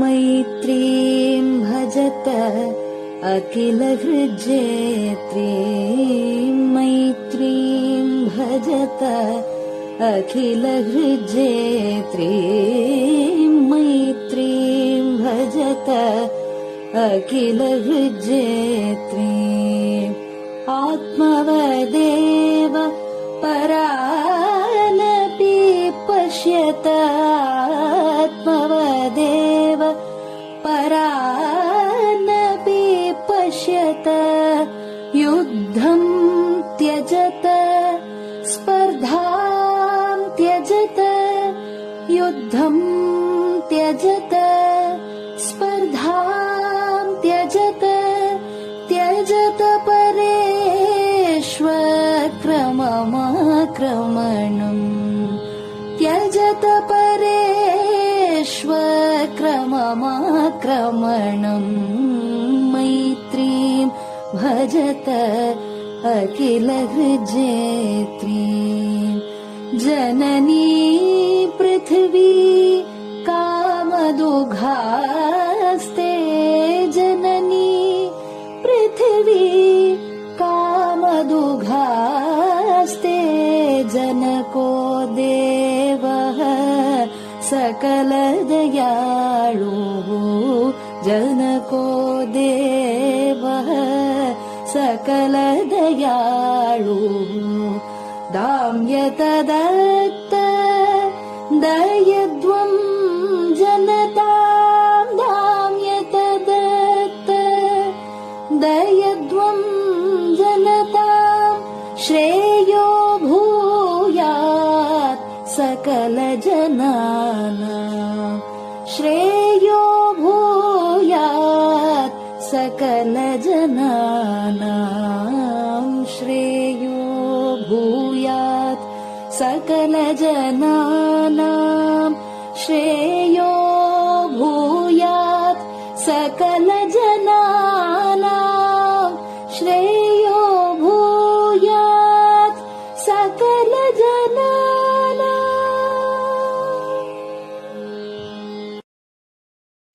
मैत्रीं भजत अखिलहृज्जेत्रीं मैत्रीं भजत अखिलहृज्जेत्रीं मैत्रीं भजत अखिलहृज्जेत्रीम् आत्मवदेव परानपि पश्यत आत्मवदेव परानपि पश्यत युद्धं त्यजत स्पर्धां त्यजत युद्धं त्यजत स्पर्धां त्यजत त्यजत परेष्वक्रममाक्रमणम् त्यजत परेष्वक्रममाक्रमणम् मैत्रीं भजत अखिलहृज्जेत्रीं जननी पृथिवी कामदुघास्ते जननी पृथिवी कामदुघास्ते जनको देवः सकलदयाळुः जनको देवः सकलदयाळुः दाम्यत दत्त दयध्वं जनतां दाम्यत दत्त दयध्वं जनतां श्रेयो भूयात् सकलजनानां श्रेयो भूयात् सकलजनानां श्रेयो भूयात् सकलजनानां श्रेयो भूयात् सकलजनानां श्रेयो भूयात् सकलजनानां.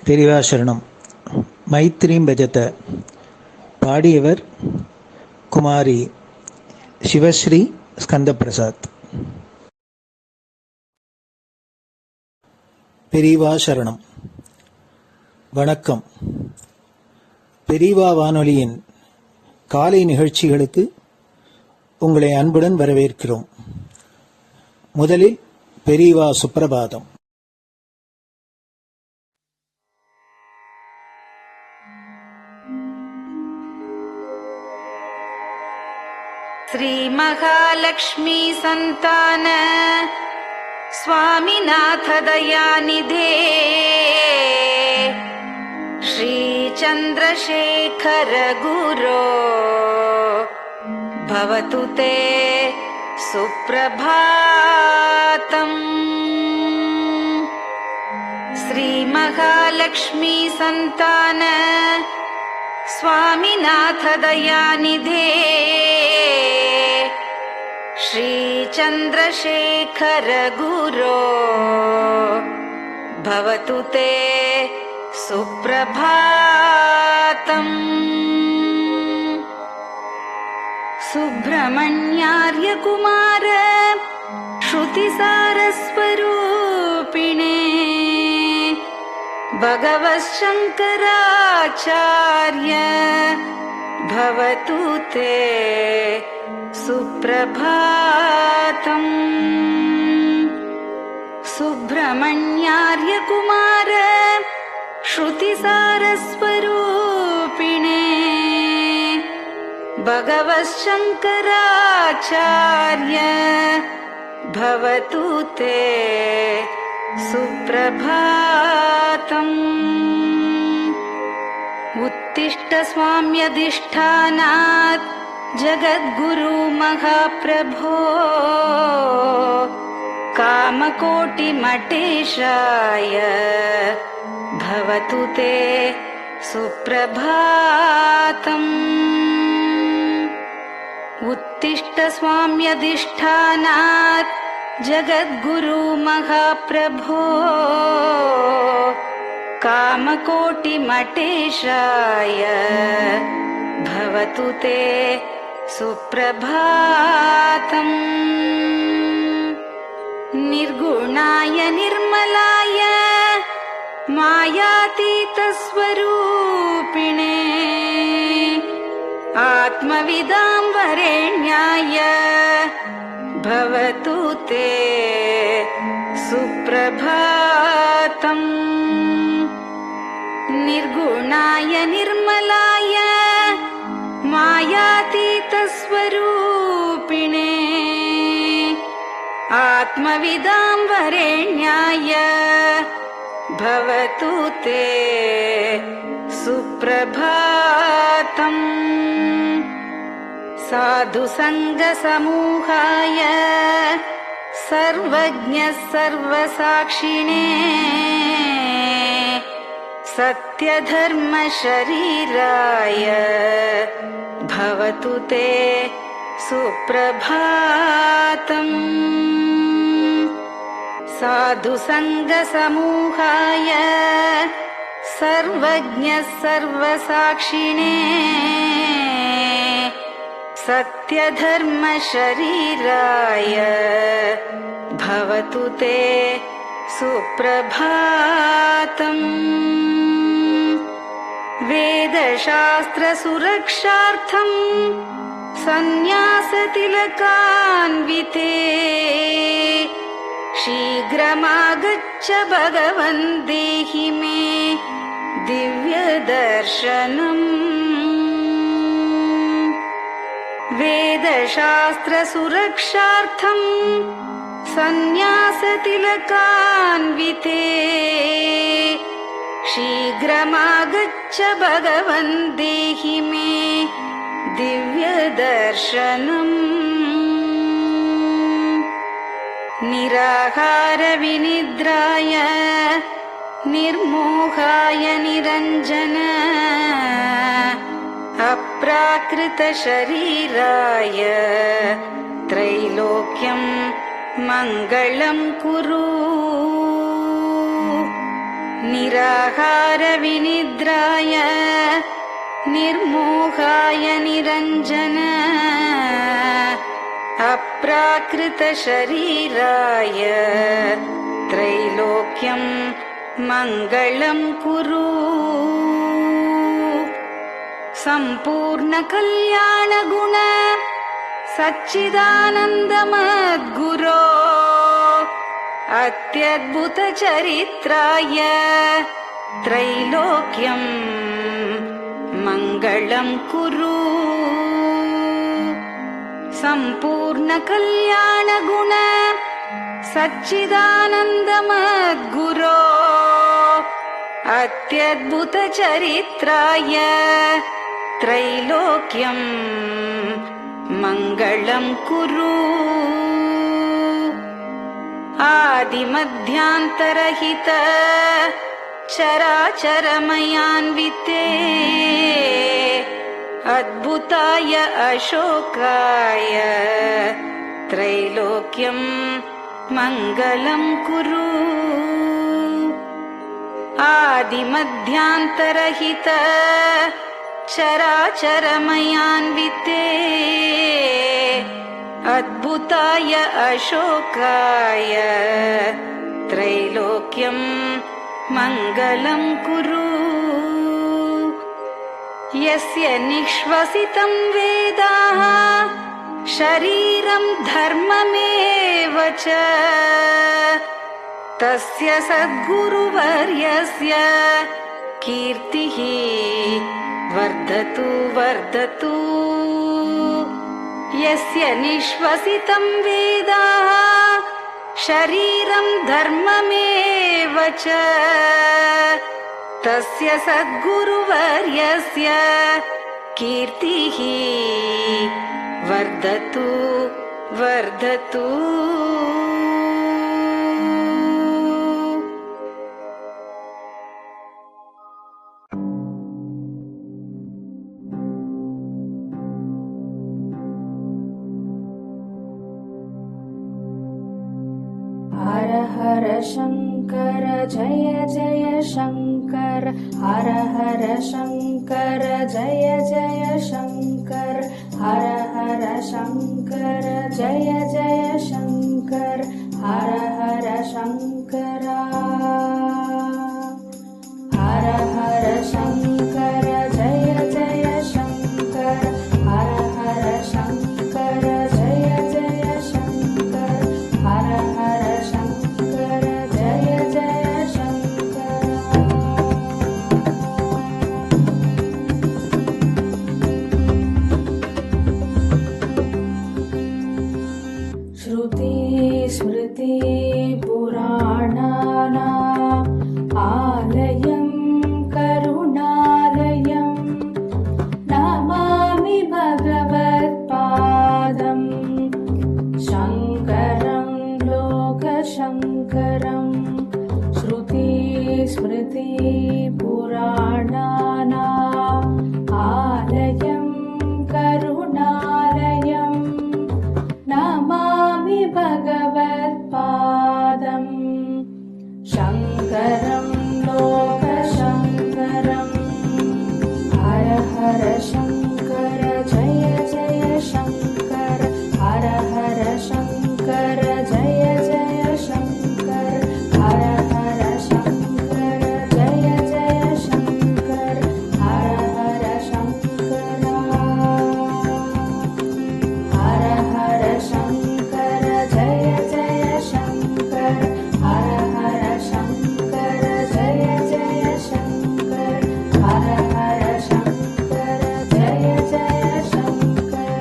பெரிவாசரணம். மைத்ரீம் பஜத. பாடியவர் குமாரி சிவஸ்ரீ ஸ்கந்தபிரசாத். பெரியவா சரணம். வணக்கம். பெரியவா வானொலியின் காலை நிகழ்ச்சிகளுக்கு உங்களை அன்புடன் வரவேற்கிறோம். முதலில் பெரியவா சுப்பிரபாதம். श्री महालक्ष्मी संतान स्वामीनाथ दयानिधे श्री चंद्रशेखर गुरो भवतु ते सुप्रभातम्. श्री महालक्ष्मी संतान स्वामीनाथ दयानिधे श्री चंद्रशेखर गुरो भवतु ते सुप्रभातम्. सुब्रह्मण्यार्य कुमार श्रुतिसारस्वरूपिणे भगवच्छंकराचार्य भवतु ते सुप्रभातम्. सुब्रह्मण्यार्य कुमार श्रुतिसारस्वरूपिणे भगवच्छंकराचार्य भवतु ते सुप्रभातम्. उत्तिष्ठ स्वाम्यधिष्ठानात् जगद्गुरु महाप्रभो कामकोटिमठेशाय भवतु ते सुप्रभातम्. उत्तिष्ठ स्वाम्यधिष्ठानात् जगद्गुरु महाप्रभो कामकोटिमटेशाय भवतु ते सुप्रभातम्। निर्गुणाय निर्मलाय मायातीतस्वरूपिणे आत्मविदां वरेण्याय भवतु ते सुप्रभातम्। निर्गुणाय निर्मलाय मायातीतस्वरूपिणे आत्मविदां वरेण्याय भवतु ते सुप्रभातम्। साधुसङ्गसमूहाय सर्वज्ञः सर्वसाक्षिणे सत्यधर्मशरीराय भवतु ते सुप्रभातम्। साधुसङ्गसमूहाय सर्वज्ञः सर्वसाक्षिणे सत्यधर्मशरीराय भवतु ते सुप्रभातम्। वेदशास्त्रसुरक्षार्थं सन्न्यासतिलकान्विते शीघ्रमागच्छ भगवन् देहि मे दिव्यदर्शनम्। वेदशास्त्रसुरक्षार्थं सन्न्यासतिलकान्विते शीघ्रमागच्छ भगवन् देहि मे दिव्यदर्शनम्। निराहारविनिद्राय निर्मोहाय निरञ्जन अप्राकृतशरीराय त्रैलोक्यं मङ्गलं कुरु। निराहारविनिद्राय निर्मोहाय निरञ्जन अप्राकृतशरीराय त्रैलोक्यं मङ्गलं कुरु। सम्पूर्णकल्याणगुण सच्चिदानन्दमद्गुरो अत्यद्भुतचरित्राय त्रैलोक्यं मङ्गलं कुरु। सम्पूर्णकल्याणगुण सच्चिदानन्दमद्गुरो अत्यद्भुतचरित्राय त्रैलोक्यं मङ्गलं कुरु। आदिमध्यान्तरहित चराचरमयान्विते अद्भुताय अशोकाय त्रैलोक्यं मङ्गलं कुरु। आदिमध्यान्तरहित चराचरमयान्विते अद्भुताय अशोकाय त्रैलोक्यं मङ्गलं कुरु। यस्य निःश्वसितं वेदाः शरीरं धर्ममेव च तस्य सद्गुरुवर्यस्य कीर्तिः वर्धतु वर्धतु। यस्य निःश्वसितं वेदाः शरीरं धर्ममेव च तस्य सद्गुरुवर्यस्य कीर्तिः वर्धतु वर्धतु। हर हर शङ्कर जय जय शङ्कर हर हर शङ्कर जय जय शङ्कर हर हर शङ्कर जय जय शङ्कर हर हर शङ्करा हर हर शङ्कर जय जय शङ्कर हर हर शङ्कर जय जय शङ्कर हर हर शङ्कर जय जय शङ्कर श्रुति स्मृति पुराणानाम् आलयं करुणालयं नमामि भगवत्पादं शङ्करं लोकशङ्करं श्रुति स्मृति पुराणानाम् आलयं करुणालयं नमामि भगवत्पादं शङ्करं लोकशङ्करम् हर हर शङ्कर जय जय शङ्कर हर हर शङ्कर जय जय शङ्कर हर हर शङ्कर जय जय शङ्कर हर हर शङ्करा हर हर शङ्कर जय जय शङ्कर हर हर शङ्कर जय जय शङ्कर हर हर शङ्कर जय जय शङ्कर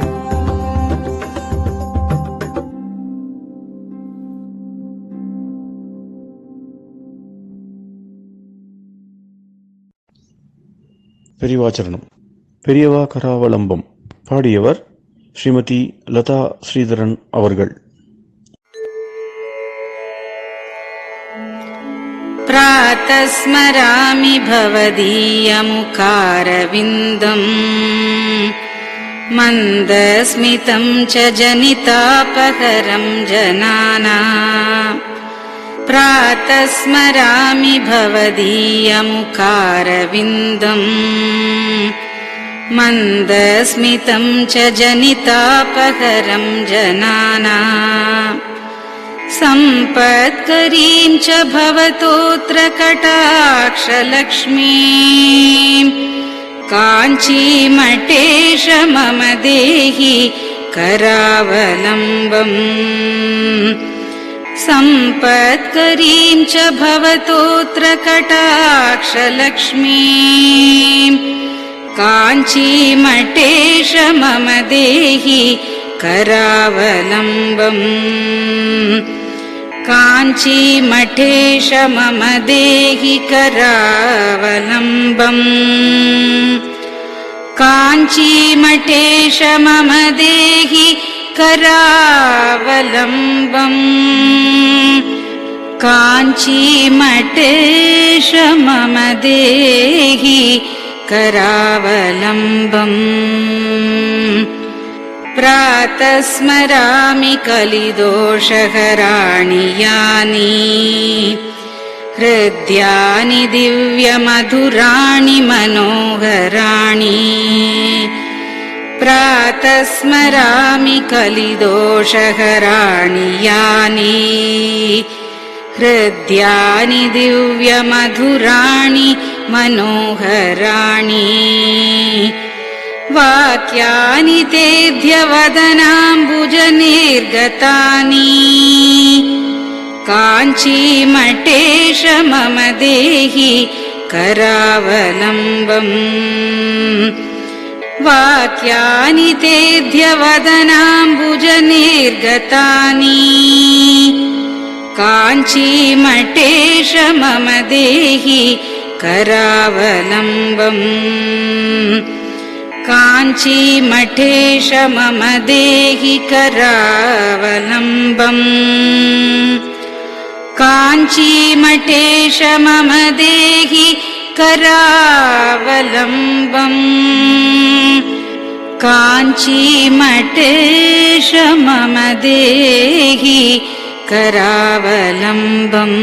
பெரியவாச்சரணம். பெரியவா கராவலம்பம். பாடியவர் ஸ்ரீமதி லதா ஸ்ரீதரன் அவர்கள். प्रातः स्मरामि भवदीयमुखारविन्दम् मन्दस्मितं च जनितापहरं जनानाम् प्रातः स्मरामि भवदीयमुखारविन्दम् मन्दस्मितं च जनितापहरं जनानाम् सम्पत्करीं च भवतोऽत्र कटाक्षलक्ष्मीं काञ्चीमठेश मम देहि करावलम्बम् सम्पत्करीं च भवतोऽत्र कटाक्षलक्ष्मीं काञ्चीमठेश मम देहि करावलम्बम् काञ्चीमठेश मम देहि करावलम्बम् काञ्चीमठेश मम देहि करावलम्बम् काञ्चीमठेश मम देहि करावलम्बम् प्रातः स्मरामि कलिदोषहराणि यानि हृद्यानि दिव्यमधुराणि मनोहराणि प्रातः स्मरामि कलिदोषहराणि यानि हृद्यानि दिव्यमधुराणि मनोहराणि वाक्यानि तेऽध्यवदनाम्बुजनिर्गतानि काञ्चीमठेश मम देहि करावलम्बम् वाक्यानि तेऽध्यवदनाम्बुजनिर्गतानि काञ्चीमठेश मम देहि करावलम्बम् काञ्चीमठेश मम देहि करावलम्बम् काञ्चीमठेश मम देहि करावलम्बम् काञ्चीमठेश मम देहि करावलम्बम्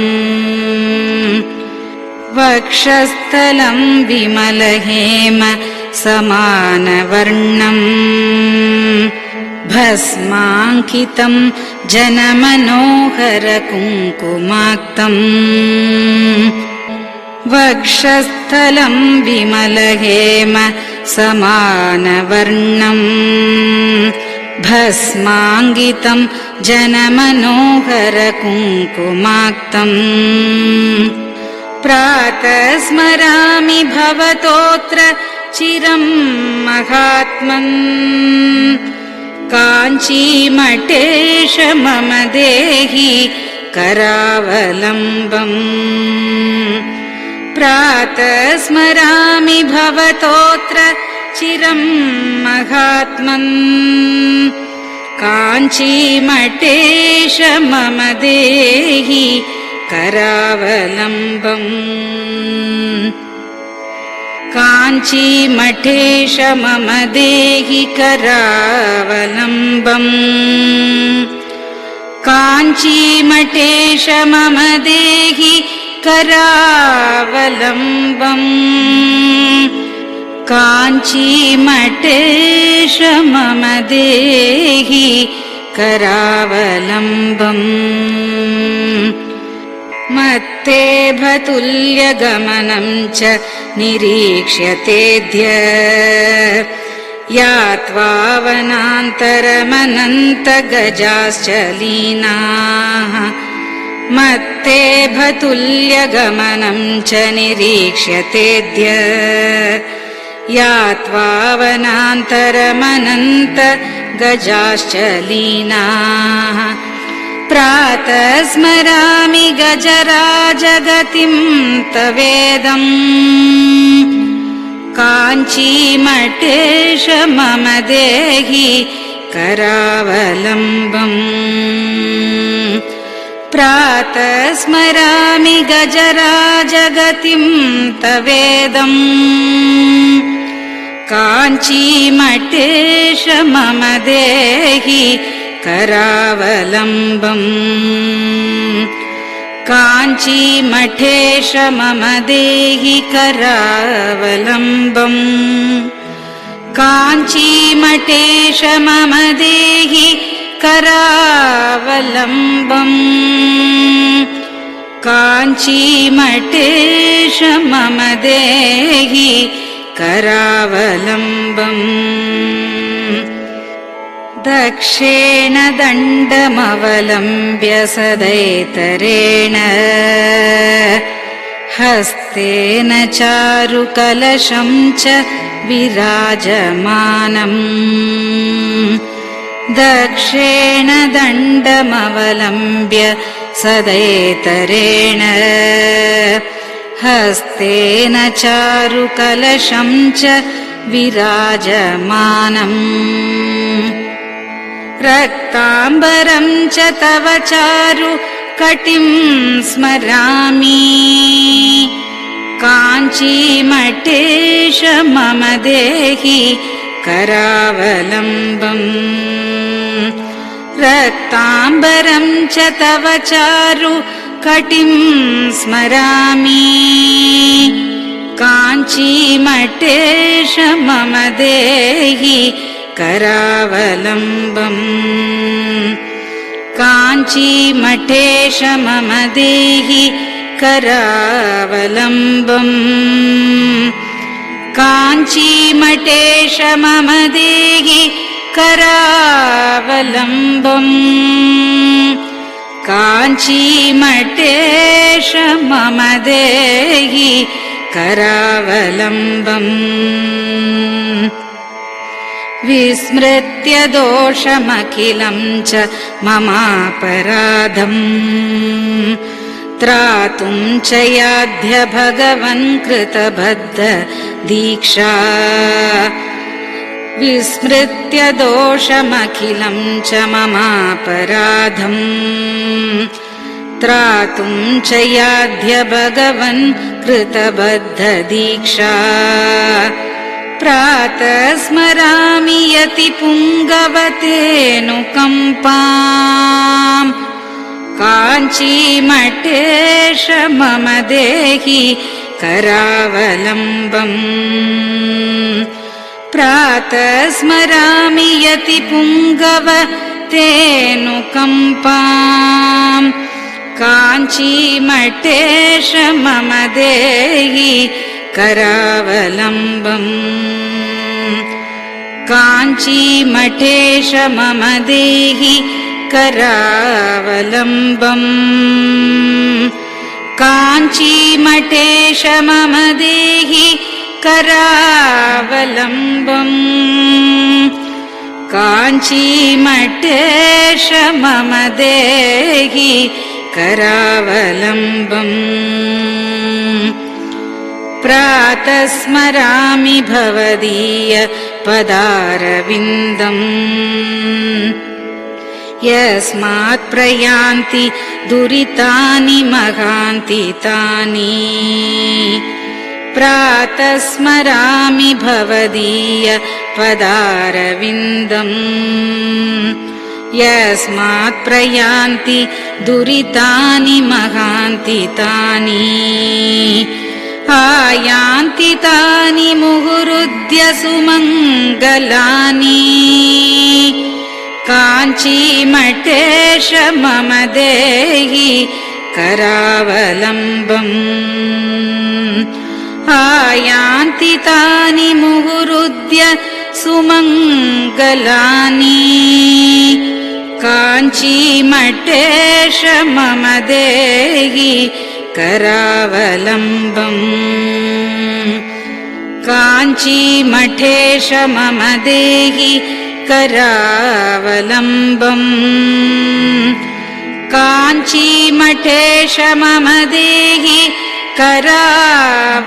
वक्षस्थलं विमलहेम समानवर्णम् भस्माङ्कितं जनमनोहर कुङ्कुमाक्तम् वक्षस्थलं विमलहेम समानवर्णम् भस्माङ्कितं जनमनोहर कुङ्कुमाक्तम् प्रातः स्मरामि भवतोऽत्र चिरं महात्मन् काञ्चीमठेश मम देहि करावलम्बम् प्रातः स्मरामि भवतोऽत्र चिरं महात्मन् काञ्चीमठेश मम देहि करावलम्बम् काञ्चीमठेश मम देहि करावलम्बम् काञ्चीमठेश मम देहि करावलम्बम् काञ्चीमठेश मम देहि करावलम्बम् मत्तेभतुल्यगमनं च निरीक्ष्यतेऽद्य यात्वा वनान्तरमनन्तगजाश्च लीनाः मत्तेभतुल्यगमनं च निरीक्ष्यतेऽद्य यात्वा वनान्तरमनन्तगजाश्च लीनाः प्रातः स्मरामि गजराजगतिं तवेदम् काञ्चीमठेश मम देहि करावलम्बम् प्रातः स्मरामि गजराजगतिं तवेदम् काञ्चीमठेश मम देहि करावलम्बम् काञ्चीमठेश मम देहि करावलम्बम् काञ्चीमठेश मम देहि करावलम्बम् काञ्चीमठेश मम देहि करावलम्बम् दक्षेण दण्डमवलम्ब्य सदैतरेण हस्तेन चारुकलशं च विराजमानम् दक्षेण दण्डमवलम्ब्य सदैतरेण हस्तेन चारुकलशं च विराजमानम् रक्ताम्बरं च तव चारु कटिं स्मरामि काञ्चीमठेश मम देहि करावलम्बम् रक्ताम्बरं च तव चारु कटिं स्मरामि काञ्चीमठेश मम देहि करावलम्बम् काञ्चीमठेश मम देहि करावलम्बम् काञ्चीमठेश मम देहि करावलम्बम् काञ्चीमठेश मम देहि करावलम्बम् विस्मृत्य दोषमखिलं च ममापराधम् त्रातुं च याध्य भगवन् कृतबद्ध दीक्षा विस्मृत्य दोषमखिलं च ममापराधम् त्रातुं च याध्य भगवन् कृतबद्ध दीक्षा प्रातः स्मरामि यति पुङ्गवतेऽनुकम्पाम् काञ्चीमठेश मम देहि करावलम्बम् प्रातः स्मरामि यतिपुङ्गव तेऽनुकम्पाम् काञ्चीमठेश मम देहि करावलम्बम् काञ्चीमठेश मम देहि करावलम्बम् काञ्चीमठेश मम देहि करावलम्बम् काञ्चीमठेश मम देहि करावलम्बम् प्रातः स्मरामि भवदीय पदारविन्दम् यस्मात् प्रयान्ति दुरितानि महान्ति तानि प्रातः स्मरामि भवदीय पदारविन्दम् यस्मात् प्रयान्ति दुरितानि महान्ति तानि आयान्ति तानि मुहुरुद्य सुमङ्गलानि काञ्चीमठेश मम देहि करावलम्बम् आयान्ति तानि मुहुरुद्य सुमङ्गलानि काञ्चीमठेश मम देहि करावलम्बम् काञ्चीमठेश मम देहि करावलम्बम् काञ्चीमठेश मम देहि करावलम्बम्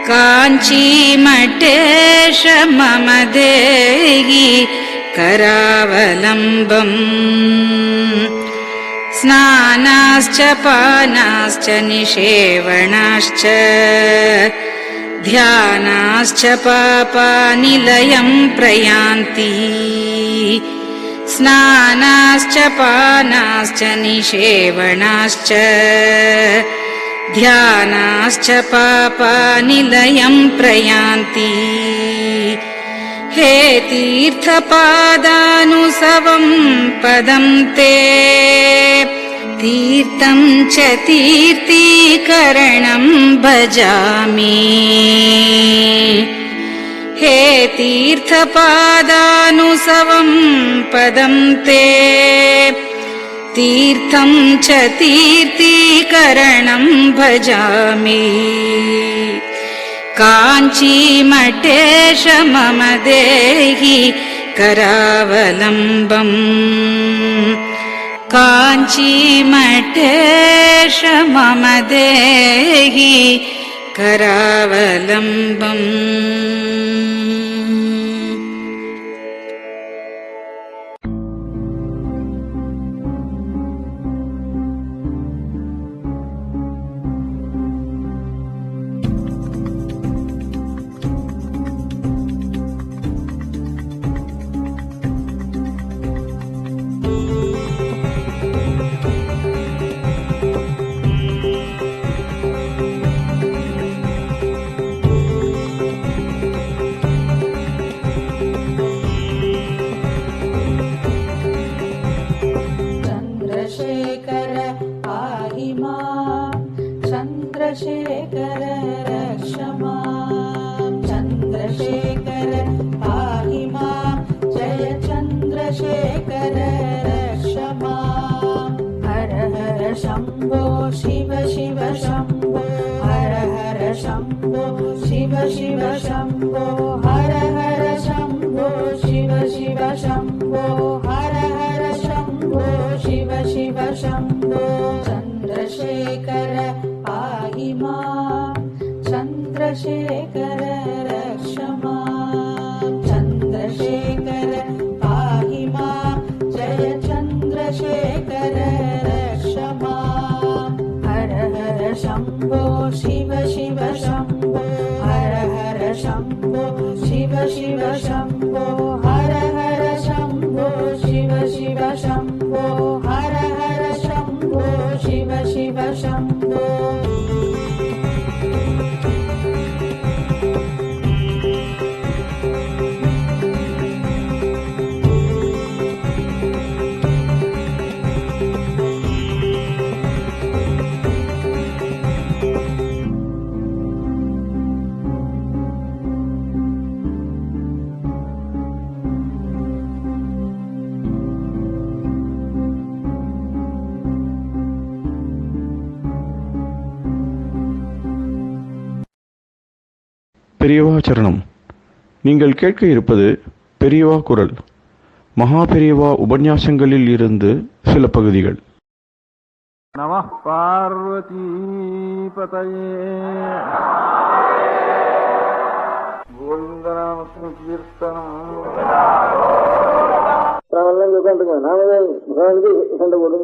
काञ्चीमठेश मम देहि करावलम्बम् स्नानाश्च पानाश्च निषेवणाश्च ध्यानाश्च पापानिलयं प्रयान्ति स्नानाश्च पानाश्च निषेवणाश्च ध्यानाश्च पापानिलयं प्रयान्ति हे तीर्थपादानुसवं पदं ते तीर्थं च तीर्थीकरणं भजामि हे तीर्थपादानुसवं पदं ते तीर्थं च तीर्थीकरणं भजामि काञ्चीमठेश मम देहि करावलम्बम् काञ्चीमठेश मम देहि करावलम्बम् चन्द्रशेखर रक्ष माम् चन्द्रशेखर पाहि माम् जय चन्द्रशेखर रक्ष माम् हर हर शम्भो शिव शिव शम्भो हर हर शम्भो शिव शिव शम्भो हर हर शम्भो शिव शिव शम्भो हर हर शम्भो शिव शिव शम्भो चन्द्रशेखर पाहि माम् चन्द्रशेखर रक्ष माम् चन्द्रशेखर पाहि माम् जय चन्द्रशेखर रक्ष माम् हर हर शम्भो शिव शिव शम्भो हर हर शम्भो शिव शिव शम्भो हर हर शम्भो शिव शिव शम्भो हर हर शम्भो शिव शिव शम्भो பெரியவா சரணம். நீங்கள் கேட்க இருப்பது பெரியவா குரல். மகா பெரியவா உபன்யாசங்களில் இருந்து சில பகுதிகள். நமः பார்வதி பதயே. கோவிந்தநாம கீர்த்தனம். நாமெல்லாம் உட்காந்துங்க, நாமளே உட்காந்து சண்டை போட்டு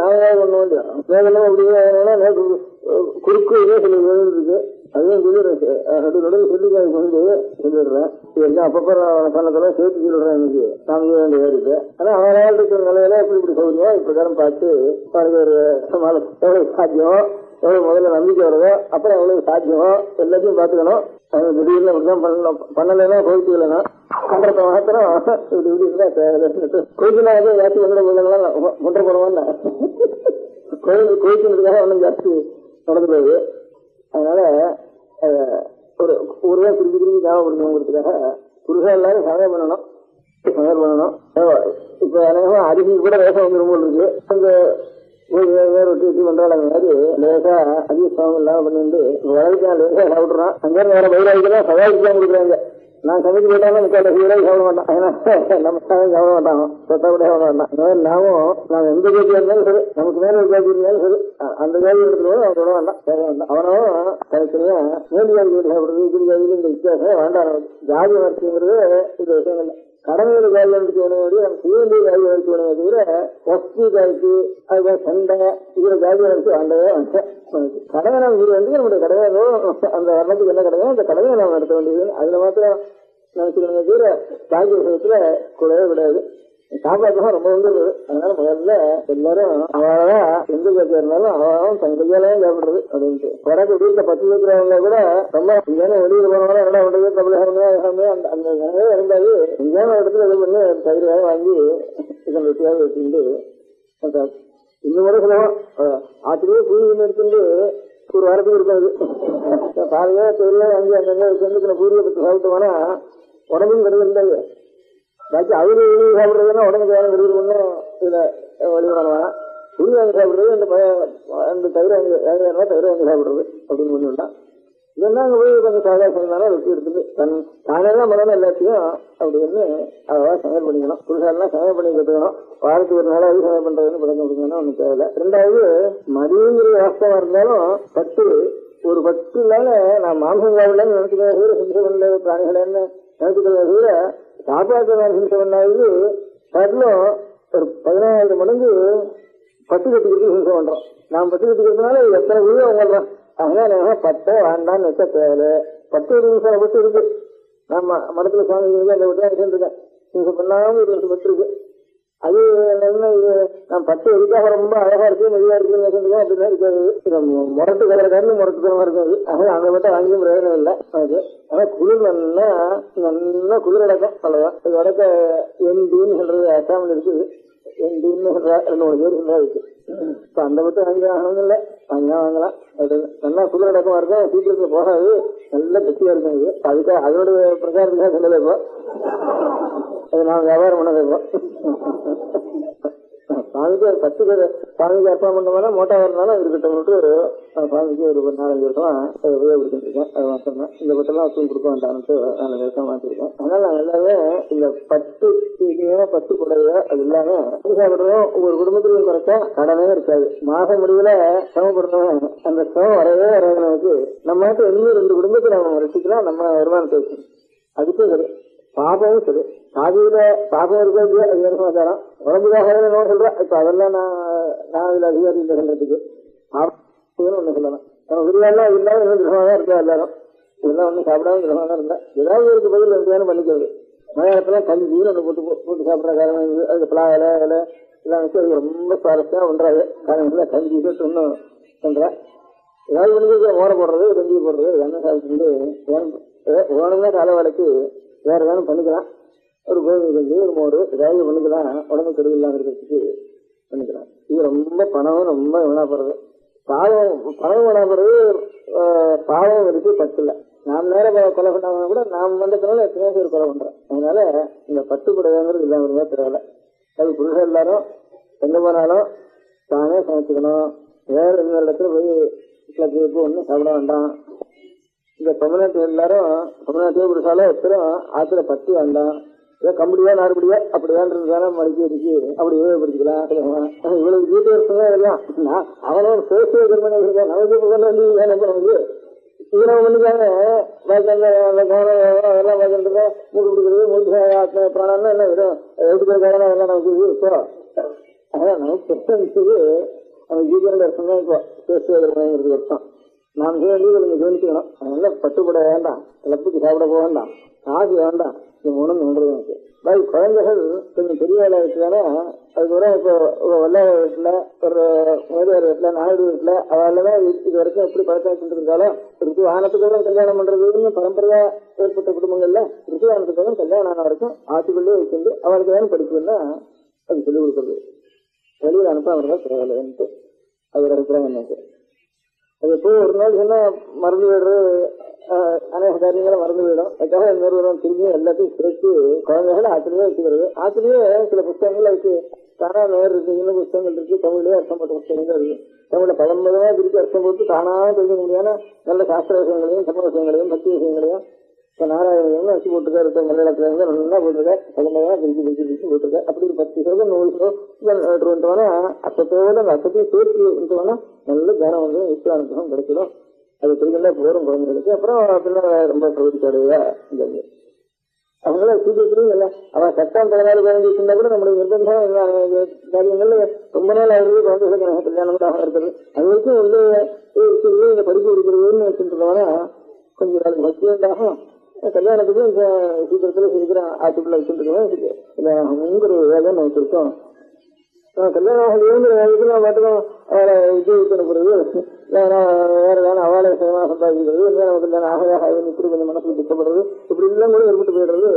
நாமளே ஒண்ணு வேண்டிய வேகமா அப்படியே குறுக்கு இதே சில இருக்கு. அதையும் நடுவில் சொல்லிக்காய் கொண்டு சொல்லிடுறேன். எல்லாம் அப்பப்போ சொன்னதெல்லாம் சேர்த்து சொல்லிடுறேன். இன்னைக்கு நாம வேண்டிய இருக்கு. ஆனா அவரால் இருக்கிற நிலையில எப்படி இப்படி சௌகரியம் இப்படிதான் பார்த்து ஒரு எவ்வளவு சாத்தியம், எவ்வளவு முதல்ல நம்பிக்கை வருதோ அப்புறம் எவ்வளவு சாத்தியமோ எல்லாத்தையும் பார்த்துக்கணும். திடீர்னு அப்படிதான் பண்ணணும். பண்ணலைன்னா போயிட்டு இல்லைன்னா பண்றத மாத்திரம் இப்படி இப்படி இருந்தா கோயிலுக்காக ஜாஸ்தி வந்துட போதெல்லாம் முட்டை போடுவோம்னா கோயிலுக்காக ஒன்றும் ஜாஸ்தி நடந்து போகுது. அதனால ஒரு ஊரே திருப்பி திருப்பி ஞாபகப்படுத்தணுங்கிறதுக்காக புருஷா எல்லாரும் சமையல் பண்ணணும். இப்ப அநேகமா அரிசி கூட வேஷம் வந்துடும் போல் இருக்கு. அந்த வேற ஒட்டி பண்றாள் அந்த மாதிரி லேசா அதிக சமம் இல்லாம பண்ணிட்டு வளர்ச்சி நான் லேசா சாப்பிடுறான். அங்கே வேற பயிராகிதான் சவாலுக்கு தான் கொடுக்குறாங்க. நான் சமைச்சு போட்டாலும் முக்கால் சீராக சாப்பிட மாட்டான். ஏன்னா நம்ம சாப்பிட மாட்டாங்க, சொத்தா கூட சாப்பிட மாட்டான். நாம எந்த கேள்வி இருந்தாலும் சரி, நமக்கு மேல ஒரு கேள்வி இருந்தாலும் சரி, அந்த கேள்வி எடுத்துக்கணும் அவன் விட வேண்டாம், கேட்க வேண்டாம். அவனும் தனித்தனியா மேல் ஜாதி சாப்பிடுறது இப்படி ஜாதியில் இந்த வித்தியாசம் வேண்டாம். ஜாதி வரிசைங்கிறது இந்த விஷயம் இல்லை. கடமையில ஜாதி வரிசை வேணும், நம்ம செய்ய வேண்டிய ஜாதி வரிசை வேணுமே தவிர வஸ்தி ஜாதிக்கு அதுதான் சண்டை இதுல ஜாதி வரிசை வேண்டவே வேண்டாம். கடமை நாம் இது வந்து நம்முடைய கடமையோ அந்த வர்ணத்துக்கு என்ன கடமையோ அந்த கடமையை நாம் நடத்த வேண்டியது. அதுல மாத்திரம் நினைச்சுக்கணுங்க தவிர ஜாதி விஷயத்துல கூடவே கிடையாது. சாப்பாடுலாம் ரொம்ப வந்து அதனால முதல்ல எல்லாரும் அவதான் எந்த ஜாதியா இருந்தாலும் அவன் தன் கையாலையும் சாப்பிடுறது அப்படின்ட்டு. வடக்கு வீட்டுல 10 இருக்கிறவங்க கூட ரொம்ப இங்கேயான வெளியில போனவங்க என்ன பண்றது தமிழகமே அந்த நிலையே இருந்தாது. இங்கேயான இடத்துல இது பண்ணி தயிராக வாங்கி இதன் வெட்டியாக வச்சுட்டு இன்னும் கூட சொல்லுவோம். ஆத்திரியே பூரி எடுத்துட்டு ஒரு வாரத்துக்கு இருக்காது. பாருங்க தொழில வாங்கி அங்கங்க சேர்ந்து பூரியை பற்றி சாப்பிட்டு போனா உடம்பும் கருது இருந்தாங்க. பாக்கி அவரு சாப்பிடுறதுன்னா உடம்புக்கு வேணும் கருது பண்ணும். இதுல வழி பண்ணுவாங்க. புளி வாங்கி சாப்பிடுறது அந்த தயிர் வாங்கி தயிர் வாங்கி சாப்பிடுறது அப்படின்னு பண்ணிவிட்டா. இதெல்லாம் அங்கே போய் கொஞ்சம் சாதா சொன்னாலும் வெட்டி எடுத்துட்டு தானே தான் பண்ணணும் எல்லாத்தையும் அப்படின்னு அவ்வளவா சமையல் பண்ணிக்கணும். புதுசாலாம் சமையல் பண்ணி கற்றுக்கணும். வாரத்துக்கு ஒரு நாளாவது சமையல் பண்றதுன்னு பழக்கம் கொடுக்கணும் ஒன்றும் தேவையில்லை. ரெண்டாவது மதியங்கிற வாஸ்தவம் இருந்தாலும் ஒரு 10 நாள் நான் மாம்சம் சாப்பிடலன்னு நினைச்சுக்கிறேன். ஹிம்சை பண்ணல பிராணிகளன்னு நினைச்சுக்கிறத சாப்பாட்டு ஹிம்சை பண்ணாவது காட்டிலும் ஒரு 16 மடங்கு பட்டு கட்டிக்கிறது ஹிம்சை பண்றோம். நாம் பட்டு கட்டிக்கிறதுனால எத்தனை உயிரை உங்கள்றோம். அதனால 10 வேண்டான்னு வச்ச தேவை 10 நிமிஷம் பட்டு இருக்கு. நம்ம மடத்துல சுவாமி அந்த விட்டு இருக்கேன். ஹிம்சை பண்ணாம ஒரு நிமிஷம் பட்டு இருக்கு. அது என்ன இது நான் 10 எதுக்காக ரொம்ப அழகா இருக்கு மெதுவா இருக்குன்னு அப்படின்னா இருக்காது. முரட்டு கலர் காரணம் முரட்டுத்தனமா இருக்காது. அதனால அந்த மட்டும் வாங்கியும் பிரயோஜனம் இல்லை. அது ஆனா குளிர் நல்லா குளிர் அடக்கம் அவ்வளவுதான். இது வடக்க எண்டின்னு சொல்றது அசாமில் இருக்குது. எண்டின்னு சொல்றா 2-3 பேர் சொல்றா இருக்கு. இப்ப அந்த மட்டும் வாங்கி ஆகணும் இல்லை, வாங்கலாம். நல்லா குளிர் அடக்கமா இருக்கும். சீக்கிரத்துல போகாது, நல்லா கட்டியா இருக்கும். இது அதுக்காக அதோட பிரச்சாரத்துக்காக சொல்லலை. இப்போ அது நான் வியாபாரம் பண்ணது. சுவாமிக்கு 10 பேர் சுவாமிக்கு அர்ப்பணம் பண்ணோம்னா மோட்டா வரனாலும் இருக்கட்டும். சுவாமிக்கு ஒரு 4-5 வருஷமா உபயோகப்படுத்திட்டு இருக்கேன். அது மாத்திரம் இந்த பட்டெல்லாம் வசூல் கொடுக்க வேண்டாம்ட்டு 4 வருஷம் மாத்திருக்கேன். அதனால நான் எல்லாமே இந்த 10 கூடவே அது இல்லாம சாப்பிடுறோம். ஒவ்வொரு குடும்பத்திலையும் குறைச்சா கடனே இருக்காது. மாசம் முடிவுல சிரமப்படுறவன் அந்த சிரமம் வரவே வராது. நமக்கு நம்ம இன்னும் 2 குடும்பத்தை நம்ம ரசிக்கலாம். நம்ம வருமானத்தை வச்சு அதுக்கும் சரி, பாபமும் சரி. சாதியில பாபம் இருக்காது, அது வேறு சமாச்சாரம். உடம்புக்காக நோய் சொல்றேன். இப்ப அதெல்லாம் நான் இதுல அதிகாரி இல்லை சொல்றதுக்கு. பாபம் ஒண்ணு சொல்லலாம். நம்ம விரிவாலாம் இல்லாம இன்னும் கிரகமா தான் இருக்கா எல்லாரும். இதெல்லாம் ஒன்றும் சாப்பிடாம கிரகமா தான் இருந்தா ஏதாவது ஒரு பதில் வேணும் பண்ணிக்கிறது. மலையாளத்துல கஞ்சின்னு ஒன்று போட்டு சாப்பிட்ற காரணம் இருக்குது. அதுக்கு பலா இலை எல்லாம் வச்சு அது ரொம்ப சுவாரஸ்யமா பண்றாரு. காரணம் கஞ்சி ஒன்றும் பண்றேன். ஏதாவது ஒன்று ஓர போடுறது கஞ்சி போடுறது எண்ணெய் சாப்பிட்டு வேணும்னா கால வேலைக்கு வேற வேணும் பண்ணிக்கலாம். ஒரு கோதுமை கஞ்சி ஒரு மோர் ஏதாவது பண்ணிக்கலாம். உடம்பு கெடுதல் இல்லாமல் இருக்கிறதுக்கு பண்ணிக்கலாம். இது ரொம்ப பணமும் ரொம்ப வீணாப்படுறது. பணம் வீணாப்படுறது பாவம் இருக்கு பத்துல. நாம் நேரம் கொலை பண்ணாம கூட நாம் வந்ததுனால எத்தனையோ பேர் கொலை பண்றோம். அதனால இந்த பட்டுப்படையாங்கிறது இல்லாம தெரியல. அது புருஷன் எல்லாரும் எங்க போனாலும் தானே சமைச்சுக்கணும். வேற இன்னொரு இடத்துல போய் ஒன்றும் சாப்பிட வேண்டாம். இந்த தமிழ்நாட்டு எல்லாரும் தமிழ்நாட்டிலே புருஷாலும் எத்தரும் ஆத்துல பட்டு வேண்டாம். ஏதோ கம்படியா நாடுபடியா அப்படியான்றதுதானே மடிக்கி அடிச்சு அப்படி உபயோகப்படுத்திக்கலாம். இவ்வளவு டீட்டெயில்ஸ் தான் எல்லாம் அவனோட சோசியல் கர்மனை இருக்கா. நமக்கு வந்து நமக்கு சீரம் பண்ணிக்காங்க அதெல்லாம் பார்க்கறதுக்கு மூட்டு கொடுக்குறது மூட்டு பிராணம்னா என்ன விடும் எப்படி போயிருக்காங்கன்னா அதெல்லாம் நமக்கு இப்போ அதான் நமக்கு பெருசு நம்ம ஜீவனோட அர்த்தம் தான் இப்போ பேசுவதற்கு அர்த்தம். நாம் வேண்டியது கொஞ்சம் கவனிச்சுக்கணும். அதனால பட்டுப்பட வேண்டாம், லப்புக்கு சாப்பிட போக வேண்டாம், காசு வேண்டாம். இது உணர்ந்து ஒன்றது எனக்கு பாய். குழந்தைகள் கொஞ்சம் பெரிய வேலை வச்சுதானே அதுக்கப்புறம் இப்போ வெள்ளைய வீட்டுல ஒரு முதலியார் வீட்டுல நாயுடு வீட்டுல அவெல்லாம் இது வரைக்கும் எப்படி பழக்கம் செஞ்சிருந்தாலும் ருத்துவானத்துக்கு கல்யாணம் பண்றதுன்னு பரம்பரையா ஏற்பட்ட குடும்பங்கள்ல ருத்துவானத்துக்கு கல்யாணம் ஆன வரைக்கும் ஆத்துக்குள்ளே வச்சுட்டு அவளுக்கு வேணும் படிக்குதுன்னா அது சொல்லிக் கொடுக்குறது. வெளியில் அனுப்ப அவர்கள் தேவையில்லைன்ட்டு அது இருக்கிறாங்க. எனக்கு அது போய் ஒரு நாள் சொன்னா மறந்து விடுறது, அநேக காரியங்களை மறந்து விடும். அதுக்காக இன்னொரு திரும்பி எல்லாத்தையும் சேர்த்து குழந்தைகளை ஆத்திலேயே வச்சுக்கிறது. ஆத்திலேயே சில புத்தகங்கள் அதுக்கு தானா நேர் இருக்கு, இன்னும் புத்தகங்கள் இருக்கு, தமிழ்லயே அர்த்தம் போட்ட புத்தகங்கள் இருக்கு. தமிழ்ல 19 திருப்பி அர்த்தம் போட்டு தானா தெரிஞ்சுக்க முடியாத நல்ல சாஸ்திர விஷயங்களையும் சம விஷயங்களையும் பக்தி விஷயங்களையும் நாராயணம் வச்சு போட்டிருக்காரு. மலையாளத்துல இருந்து நல்லா போட்டிருக்காரு. 19 திருப்பி போட்டிருக்காரு. அப்படி ஒரு 10 100 அர்த்தத்தோட அந்த அர்த்தத்தையும் சேர்த்து வேணா நல்ல தியானம் வந்து விஸ்வானுக்கும் கிடைச்சிடும். அது தெரிஞ்சா போரும் குழந்தைகளுக்கு. அப்புறம் ரொம்ப பிரவதிக்காடுவா இங்க அவங்கள சீக்கிரத்திலும் இல்லை. அவன் சட்டம் 14 15 கூட நம்மளுடைய நிர்பந்தம் காரியங்கள்ல ரொம்ப நாள் ஆகுது. குழந்தைகளுக்கு கல்யாணம் கூட ஆக இருக்கிறது. அது வரைக்கும் வந்து இந்த படிப்பு இருக்கிறதுன்னு வச்சுருந்தவனா கொஞ்சம் நாளைக்கு பக்தி உண்டாகும். கல்யாணத்துக்கும் சீக்கிரத்துல சீக்கிரம் ஆட்டுக்குள்ள வச்சுருக்கோம். ஒரு வேலைன்னு வச்சிருக்கோம். கல்யாணம் ஆகலையோங்கிற வேலைக்குள்ள மட்டும் அவளை இது வைக்கணுங்கிறது வேற வேற அவளை சம்பாதிக்கிறது. நமக்கு கல்யாணம் ஆக இப்படி கொஞ்சம் மனசுக்கு திட்டப்படுறது இப்படி எல்லாம் கூட ஏற்பட்டு போயிடுறது.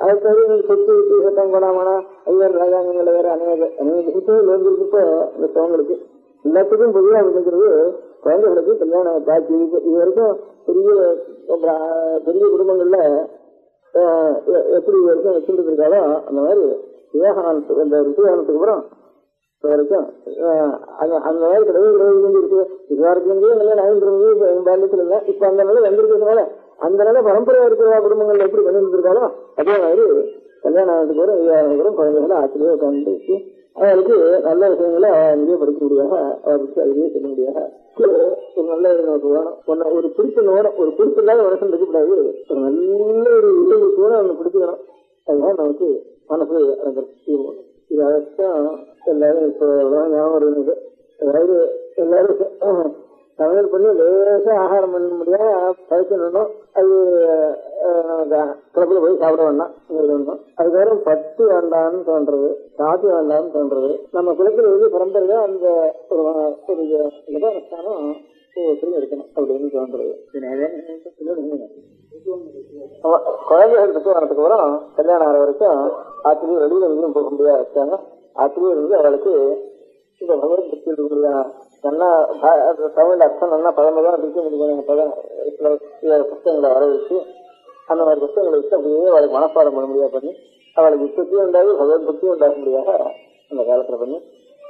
அதுக்காக சொத்து விட்டு சட்டம் கொடாமனா ஐயர் ராஜாங்கங்கள வேற அநேக இருக்கப்போ இந்த சவங்களுக்கு எல்லாத்துக்கும் பொதுவாக நினைக்கிறது குழந்தைகளுக்கு கல்யாணம் காட்சி இருக்கு. இது வரைக்கும் பெரிய குடும்பங்கள்ல எப்படி வரைக்கும் வச்சுட்டு இருக்காலோ அந்த மாதிரி விவேகானந்தத்துக்கு இந்த ரிஷிவானத்துக்கு அப்புறம் வரைக்கும் அந்த மாதிரி கிடையாது இருக்கு. விவகாரத்துலேருந்தே கல்யாணம் ஆகிட்டு பால்யத்தில் இல்லை. இப்ப அந்த நிலை வந்திருக்கிறதுனால அந்த நிலை பரம்பரையா இருக்கிற குடும்பங்கள்ல எப்படி பண்ணிட்டு இருக்காலோ அதே மாதிரி கல்யாணம் ஆனதுக்கு அப்புறம் விவேகானந்தபுரம் குழந்தைகளை ஆச்சரியம் உட்காந்து அவருக்கு நல்ல விஷயங்களை அங்கேயே படிக்க முடியாக அவருக்கு அதுலேயே சொல்ல முடியாக ஒரு நல்ல நமக்கு வேணும். ஒரு பிடிப்பு வேணும். ஒரு பிடிப்பு இல்லாத மனசு இருக்கக்கூடாது. ஒரு நல்ல ஒரு இயல்புக்கு வேணும் ஒன்று பிடிச்சிக்கணும். அதுதான் நமக்கு மனசு அடங்கிறது. இது அதான் எல்லாரும் இப்போ ஞாபகம் இருந்தது. அதாவது எல்லாரும் சமையல் பண்ணி லேசா ஆகாரம் பண்ண முடியாம பழக்கணும். அது கிளப்புல போய் சாப்பிட வேண்டாம். அதுக்கப்புறம் பட்டு வேண்டாம்னு தோன்றது, காப்பி வேண்டாம்னு தோன்றது. நம்ம குலத்துல பரம்பரையா அந்த ஒரு நிதானஸ்தானம் எடுக்கணும் அப்படின்னு தோன்றது. குழந்தைகள் வரதுக்கு அப்புறம் கல்யாணம் ஆகிற வரைக்கும் ஆத்திரியும் வெளியில எங்கேயும் போக முடியாது வச்சாங்க. ஆத்திரியும் இருந்து அவளுக்கு இந்த பகவத் பக்தி இருக்கக்கூடிய நல்லா தமிழ் அர்த்தம் நல்லா 19 பிடிக்க முடியும். புத்தகங்களை வர வச்சு அந்த மாதிரி புத்தகங்களை வச்சு அப்படியே அவளுக்கு மனப்பாடம் பண்ண முடியாது பண்ணி அவளுக்கு யுத்தத்தையும் உண்டாகி பகவத் பக்தியும் உண்டாக முடியாத அந்த காலத்துல பண்ணி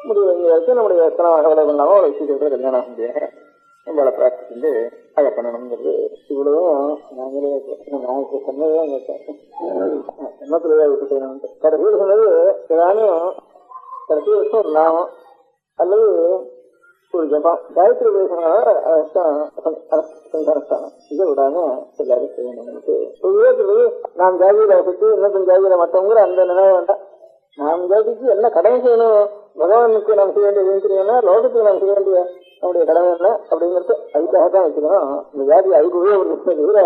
முடிவு வரைக்கும் நம்முடைய எத்தனை வகை பண்ணாமோ அவளை வச்சு கல்யாணம் ஆக முடியாது. நம்மளை பிராக்டிஸ் செஞ்சு அதை பண்ணணுங்கிறது இவ்வளவும் நாங்களே சொன்னதுதான் எண்ணத்துல விட்டுட்டேன். கடைசியில் சொன்னது ஏதானும் கடைசி வருஷம் ஒரு நாமம் அல்லது ஒரு ஜபம் காயத்ரி சங்காரஸ்தானம் இதை விடாம எல்லாரும் செய்யணும். நாம் ஜாதியில வசதி இன்னும் ஜாதியில மற்றவங்க அந்த நினைவு வேண்டாம். நாம் ஜாதிக்கு என்ன கடமை செய்யணும், பகவானுக்கு நாம் செய்ய வேண்டிய இருக்கிறீங்கன்னா லோகத்துக்கு நாம் செய்ய வேண்டிய நம்முடைய கடமை என்ன அப்படிங்கிறது அதுக்காகத்தான் வச்சுக்கணும். இந்த ஜாதி அதுக்கு உபயோகப்படுத்த தவிர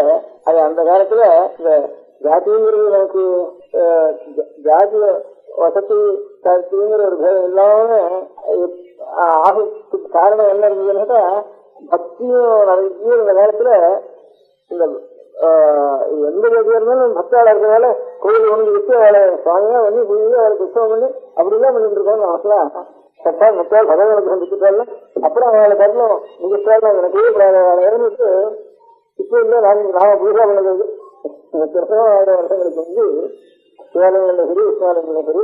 அது அந்த காலத்துல இந்த ஜாதிங்கிறது நமக்கு ஜாதிய வசதி கருத்துங்கிற ஒரு பேதம் இல்லாம ஆகிறதுக்கு காரணம் என்ன இருந்ததுன்னா பக்தியும் நிறைய இந்த நேரத்துல இந்த எந்த ஜாதியா இருந்தாலும் பக்தாளா இருக்கிறதால கோயில் ஒன்று விட்டு அவளை சுவாமியா பண்ணி புரிஞ்சு அவளுக்கு உற்சவம் பண்ணி அப்படிலாம் பண்ணிட்டு இருக்கோம் அவசரா சட்டா மத்தால் பகவானுக்கு சந்திச்சுட்டால அப்புறம் அவளை கட்டணும் மிகத்தால் எனக்கு இறந்துட்டு இப்போ இல்லை நாம புதுசா பண்ணது வருஷங்களுக்கு வந்து சிவாலயங்கள்ல சரி விஸ்வாலயங்கள்ல சரி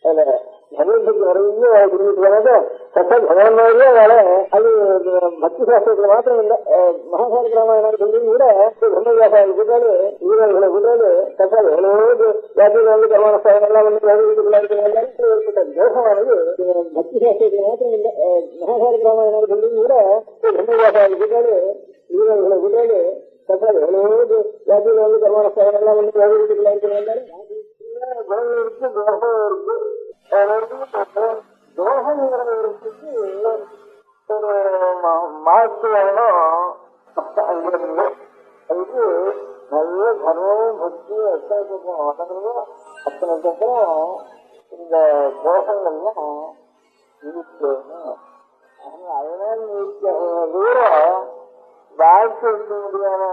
அதுல பகவத்பக்தி நிறைய அவளை புரிஞ்சுட்டு போனாக்க சட்டா பகவான் மாதிரியே அவளை அது பக்தி சாஸ்திரத்துல மாத்திரம் இல்லை மகாபாரத ராமாயணம் சொல்லி கூட பிரம்மவியாசாயம் கூட்டாளு வீரர்களை கூட்டாளு சட்டா எவ்வளவு ஜாதியில வந்து கர்மான ஸ்தானங்கள்லாம் வந்து ஏற்பட்ட தோஷமானது பக்தி சாஸ்திரத்துல மாத்திரம் இல்லை மகாபாரத ராமாயணம் சொல்லி கூட பிரம்மவியாசாயம் கூட்டாளு வீரர்களை கூட்டாளு சட்டா எவ்வளவு ஜாதியில வந்து கர்மான ஸ்தானங்கள்லாம் வந்து குணம் இருக்கு தோஷம் இருக்கு தோஷங்கிறதுக்கு ஒரு மாற்று வேணும். அதுக்கு நல்ல தர்மமும் பக்தியும் எத்தனை வளர்ந்ததோ அத்தனைக்கப்புறம் இந்த தோஷங்கள்லாம் இருக்கணும். அதனால தூரம் வாழ்க்கை இருக்க முடியாத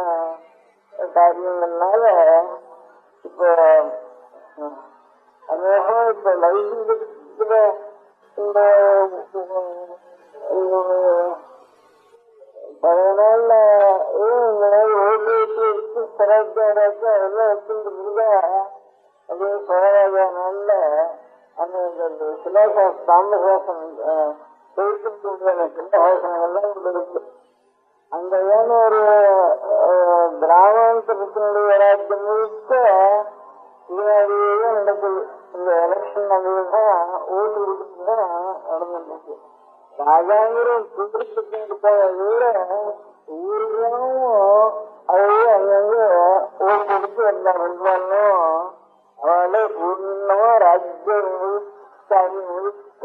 காரியங்கள்னால இப்ப அதனால இப்ப லைஃப்ல இந்த பழைய நாள்ல ஓட்டு வச்சு சிறப்பாக எல்லாம் வச்சுட்டு இருந்தா அது பழைய நாள்ல அந்த சிலாசாசம் தாமசாசம் சிலாசாசனங்கள்லாம் இருக்கு. அங்க ஏன்னா ஒரு கிராமாந்தரத்தினுடைய ராஜ்யம் முழுக்க இதனாலேயே நடக்குது. இந்த எலெக்ஷன் நடந்ததுதான் ஓட்டு கொடுத்துதான் நடந்துருக்கு. ராஜாங்கிற ஊர ஊருக்கும் அதையே அங்கங்க ஓட்டு கொடுத்து எல்லாம் இருந்தாலும் அவளே பூர்ணமா ராஜ்யம் முழுக்க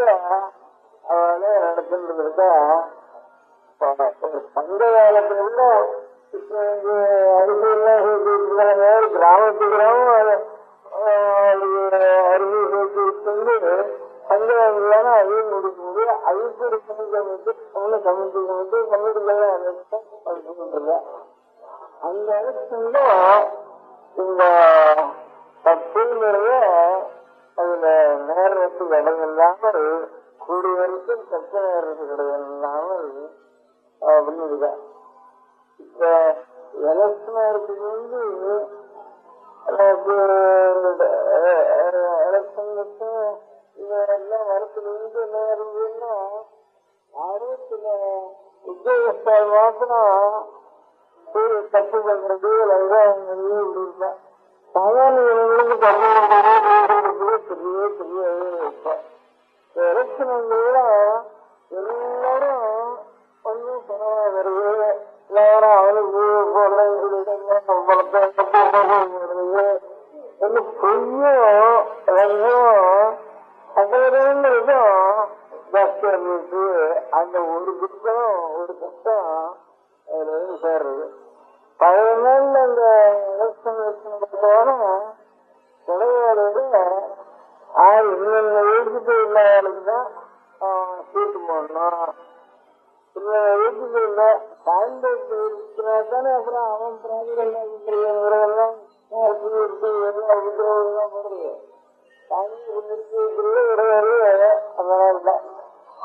அவளே நடந்துட்டு இருக்கா. சங்க காலத்துல அரிசியெல்லாம் கிராமத்து கிராமம் அருவி சேர்த்து விட்டு சங்கரான அதையும் முடிக்க முடியும். அதுக்கு ஒரு கமிட்டி அந்த இடத்துல இந்த தப்புங்கிறத அதுல நேரத்துக்கு இடம் இல்லாமல் கூடிய வரைக்கும் தக்க நேரத்துக்கு இடம் இல்லாமல் பண்ணிருக்க. இப்ப எலக்ஷனா இருக்குது வந்து எலக்ஷனுக்கு இதெல்லாம் வரத்துல இருந்து என்ன இருந்ததுன்னா யாரும் சில உத்தியோகஸ்தால் மாத்திரம் தப்பு பண்றது வெங்காயம் இப்படி இருந்தா சாதாரண பெரிய பெரிய வைப்பேன். எலக்ஷன் எல்லாரும் ஒன்றும் பணமா வருது எல்லாரும் அவனுக்கு போடுறேன்னு சொல்லிட்டு ஒண்ணு பொய்யும் சகலங்களுக்கும் ஜாஸ்தியா இருந்துச்சு. அந்த ஒரு குற்றம் ஒரு கஷ்டம் அதுல வந்து சேர்றது. பழைய நாள்ல அந்த எலெக்ஷன் கிடையாதோட இன்னொன்னு எழுதிட்டு இல்லாததான் சீட்டு போடணும். வீட்டுக்கு இல்ல சாய்ந்தோட்டு இருக்கிறாதானே அப்புறம் அவன் பிராதிகள்லாம் போடுறது அதனால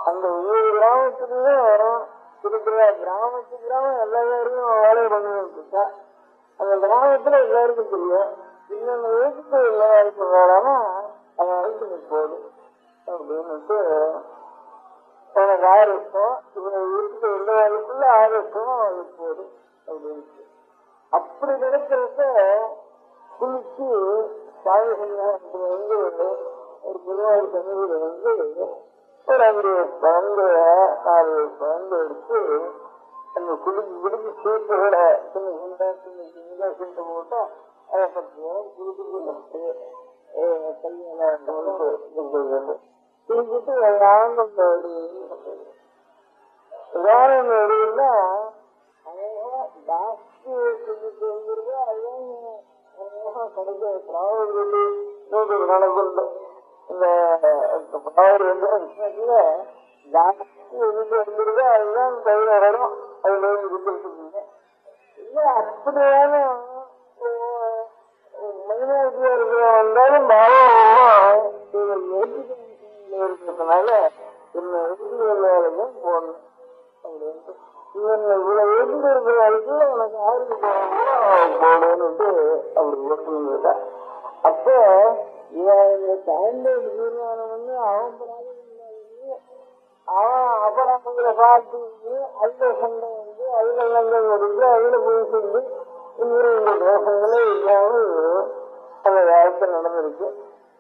அந்த ஒவ்வொரு கிராமத்துலயும் இருக்கிற கிராமத்து கிராமம் எல்லா பேரையும் வேலை பண்ணிட்டு அந்த கிராமத்துல எல்லாருக்கும் தெரியும். இன்னொன்னு வீட்டுக்கு எல்லாருக்கும் வேலைன்னா அவன் வீட்டுக்கு போதும் அப்படின்னுட்டு எனக்கு 6 வருஷம் இவங்க இருக்கிற எல்லாருக்குள்ள 6 வருஷம் அது போதும் அப்படின்ட்டு அப்படி நினைக்கிறத குளிச்சு சாமி வந்து ஒரு புதுவாரி சமூக வந்து ஒரு 5 குழந்தை 4 குழந்தை எடுத்து அந்த குளிச்சு குடிச்சு சீட்டுகள சின்ன சீட்டை போட்டா அதை பற்றி குளிச்சு கையெல்லாம் குளிச்சுட்டு ஆனந்தம் உதாரணம் எடுன்னா ஜாஸ்தி குளிச்சு வந்துருது. அதுதான் கிடைக்க பிராவூர் நூறு நடக்குண்டு. இந்த பிராவூர் ஜாஸ்தி எதுக்கு வந்துருதோ அதுதான் கையில வரும். அது நோய் கொடுத்துருக்கீங்க இல்ல அப்படியான மைனாரிட்டியா இருக்கிற வந்தாலும் பாவம் இருக்கிறதுனால என்ன வேலைக்கும் போடணும் அப்படின்ட்டு இவன் இவ்வளவு எழுந்து இருக்கிற வரைக்கும் உனக்கு ஆயிரத்தி போடணும்ட்டு அப்படி ஓட்டுங்க. அப்ப இவன் இந்த ஸ்டாண்டர்ட் தீர்மானம் வந்து அவன் அவன் அபராதங்களை பார்த்து அதுல சண்டை வந்து அதுல லங்கம் கொடுத்து அதுல போய் செஞ்சு இந்த தோஷங்களே இல்லாமல் அந்த வேகத்தில் நடந்திருக்கு.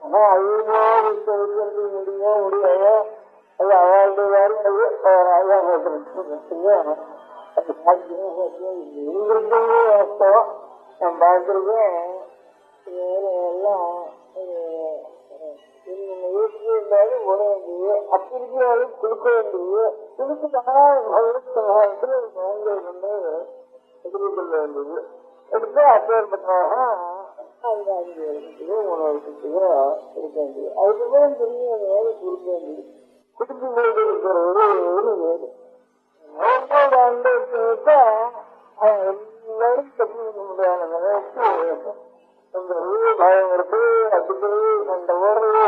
ஆனா அதிகமா முடியுமோ முடியாதோ அது அவளுடைய வேலை. அது ராஜாங்கத்திற்கு அது சாத்தியம் வாஸ்தவம். நான் பார்த்துருக்கேன் எல்லாம் இருந்தாலும் போட வேண்டியது அப்படி இருக்கிறாலும் கொடுக்க வேண்டியது கொடுத்துட்டாத்துல வந்து எதிர்கொள்ள வேண்டியது எடுத்து அப்பேற்பட்டாக 5 வருஷத்துக்கோ 3 வருஷத்துக்கோ இருக்க வேண்டியது. அதுக்கப்புறம் திரும்பி அந்த வேலை கொடுக்க வேண்டியது. குடும்பி போது இருக்கிறது வேறு ஆண்டு வச்சா எல்லாரும் தப்பிக்க முடியாத நிலைக்கு அந்த பயம் இருக்கு. அதுக்கு அந்த ஓடுறது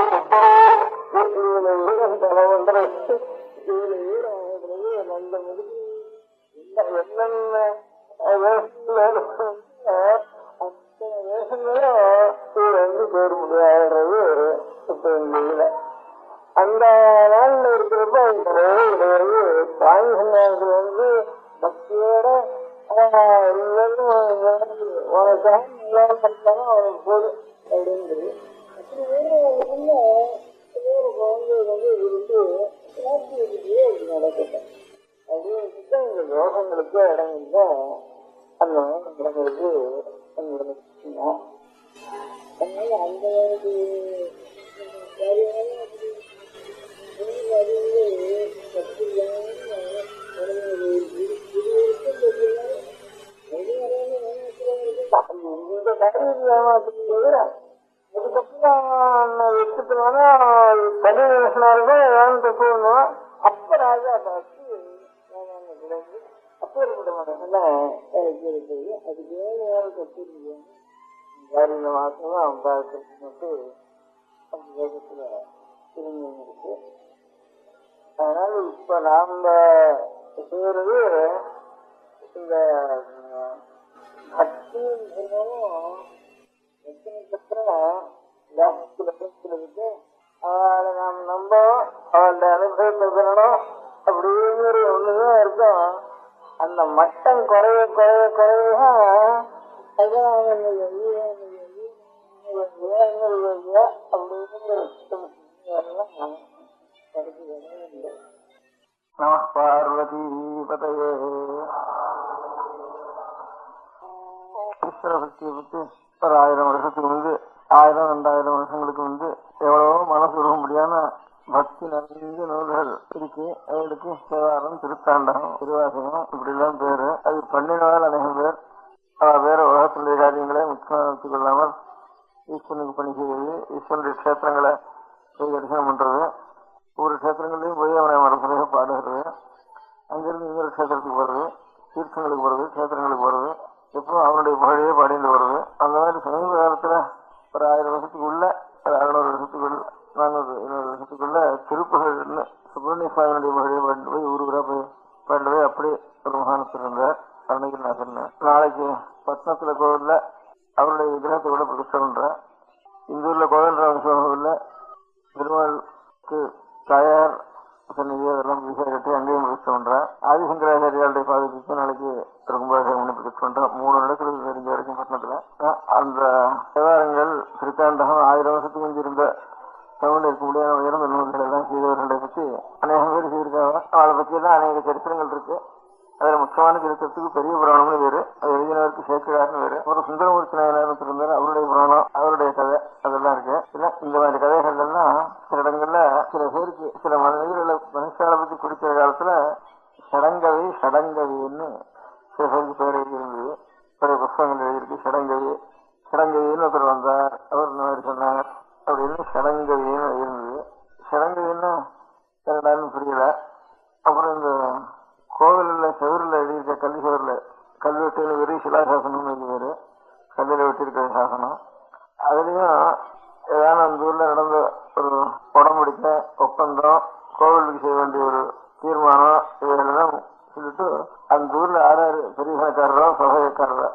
தலை பண்றது நல்ல முடிஞ்சு என்னென்ன வேஷங்களும் வந்து சேர முடியாதுன்றது இப்ப இந்த இதுல அந்த நாள்ல இருக்கிறப்ப கிடையாது. சுவாமி சன்னியாசத்துல வந்து பக்தியோட உனக்காக நல்லா படிச்சாலும் அவனுக்கு போதும் அப்படின்றது. அப்படி வேறக்குள்ள வேற குழந்தை வந்து இருந்து நடக்கட்டும் அப்படின்னு இந்த யோகங்களுக்கு இடம் இல்லை. அந்த இடங்களுக்கு அதனால அந்த இந்த கருவி ஏமாத்துக்கு அதுக்கப்புறம் வச்சுட்டோம்னா கடினமாக ஏன் தப்புவோம். அப்ப ராஜா பார்த்து அப்ப இருக்கக்கூட அதுக்கு ஏன் தப்பு இந்த மாசம் அவன் பார்க்கறது மட்டும் அந்த வேகத்துல திரும்பி இருக்கு. அதனால இப்ப நாம செய்யறது இந்த பக்தின்னு சொன்னாலும் எத்தனைக்கப்புறம் ஜாஸ்தி இருக்கு. அவளை நாம் நம்ப அவளுடைய அனுபவத்தை பெறணும் அப்படிங்கிற ஒண்ணுதான் இருக்கும். அந்த மட்டம் குறைய குறைய குறைய நம பார்வதி பதையே. ஈஸ்வர பக்தியை பத்தி ஒரு 1000 வருஷத்துக்கு முன்பு 1000-2000 வருஷங்களுக்கு முன்பு எவ்வளவோ மனசு உருவ முடியாம பக்தி நிறைந்த நூல்கள் இருக்கு. அவர்களுக்கு தேவாரம், திருத்தாண்டகம், திருவாசகம் இப்படி எல்லாம் பேரு. அது பண்ணினால் அநேகம் பேர் வேற உலகத்தினுடைய காரியங்களை முக்கியமாக வச்சுக் கொள்ளாமல் ஈஸ்வரனுக்கு பணி செய்வது, ஈஸ்வரனுடைய கஷேத்திரங்களை போய் தரிசனம் பண்றது, ஒவ்வொரு கஷேத்திரங்களையும் போய் அவனை மனசுலையாக பாடுகிறது, அங்கிருந்து இன்னொரு கஷேத்திரத்துக்கு போறது, தீர்த்தங்களுக்கு போறது, கஷேத்திரங்களுக்கு போறது, எப்பவும் அவனுடைய புகழையே பாடிட்டு வருது. அந்த மாதிரி சமீப காலத்துல ஒரு 1000 வருஷத்துக்குள்ள ஒரு 600 வருஷத்துக்குள்ள 400 வருஷத்துக்குள்ள திருப்புகழ்னு சுப்பிரமணிய சுவாமியுடைய புகழையே பாடிட்டு போய் ஊருக்குறா போய் பாடிட்டு போய் அப்படி ஒரு மகானஸ்தர் இருந்தார் அருணகிரிநாதன். நாளைக்கு பத்னத்துல கோவில்ல அவருடைய விக்கிரகத்தை கூட பிரதிஷ்டை பண்ற. இந்த ஊர்ல கோவில்ல திருமாலுக்கு தாயார் சன்னிதி அதெல்லாம் பிரதிஷ்டை கட்டி அங்கேயும் பிரதிஷ்டை பண்றேன். ஆதிசங்கராச்சாரியாளுடைய பாதத்துக்கு நாளைக்கு கும்பாபிஷேகம் பிரதிஷ்டை பண்றேன். 3 இடத்துல தெரிஞ்ச வரைக்கும் பட்டணத்துல. அந்த விவகாரங்கள் திருத்தாண்டகம் 1000 வருஷத்துக்கு முந்தி இருந்த தமிழ்ல இருக்க முடியாத உயர்ந்த நூல்கள் எல்லாம் செய்தவர்களை பற்றி அநேகம் பேர் செய்திருக்காங்க. அவளை பற்றி எல்லாம் அநேக சரித்திரங்கள் இருக்கு. அதுல முக்கியமான சரித்திரத்துக்கு பெரிய புராணம்னு வேறு, அது எழுதினவருக்கு சேர்க்கிறார்னு வேறு, ஒரு சுந்தரமூர்த்தி நாயனார் இருந்தார் அவருடைய புராணம், அவருடைய கதை அதெல்லாம் இருக்கு. இந்த மாதிரி கதைகள் எல்லாம் சில இடங்கள்ல சில பேருக்கு சில மனிதர்களை மனுஷாலை பத்தி குடிக்கிற காலத்துல சடங்கவின்னு சில பேருக்கு பேர் எழுதியிருந்தது. பழைய புஸ்தகங்கள் எழுதியிருக்கு. சடங்கவி, சடங்கவின்னு ஒருத்தர் வந்தார், அவர் இந்த மாதிரி சொன்னார் அப்படின்னு சடங்கவின்னு இருந்தது. சடங்கவின்னு என்னடான்னு புரியல. அப்புறம் இந்த கோவிலில் செவரில் எழுதியிருக்க கல்வி செவரில் கல்வெட்டுன்னு வெறும் சிலாசாசனம் வேறு கல்லில் வெட்டியிருக்கிற சாசனம். அதுலேயும் ஏதாவது அந்த ஊரில் நடந்த ஒரு உடம்படிக்க ஒப்பந்தம், கோவிலுக்கு செய்ய வேண்டிய ஒரு தீர்மானம், இதெல்லாம் சொல்லிட்டு அந்த ஊர்ல யாராரு பெரிய கணக்காரரோ சபையக்காரரோ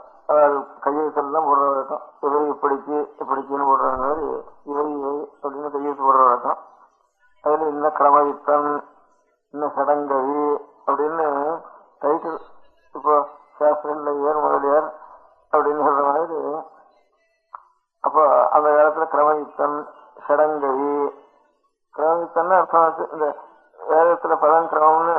கையெழுத்தெல்லாம் போடுற வழக்கம். இவை இப்படிக்குன்னு போடுற மாதிரி இவை அப்படின்னு கையெழுத்து போடுற வழக்கம். அதுல இன்ன கிரமயுத்தம், இன்ன சடங்கவி அப்படின்னு டைட்டில். இப்போ சாஸ்திரர் முதலியார் அப்படின்னு சொல்ற மாதிரி. அப்போ அந்த காலத்துல கிரமயுத்தம், சடங்கவி. கிரமயுத்தம்னு அர்த்தம் இந்த வேதத்துல பதம் கிரமம்னு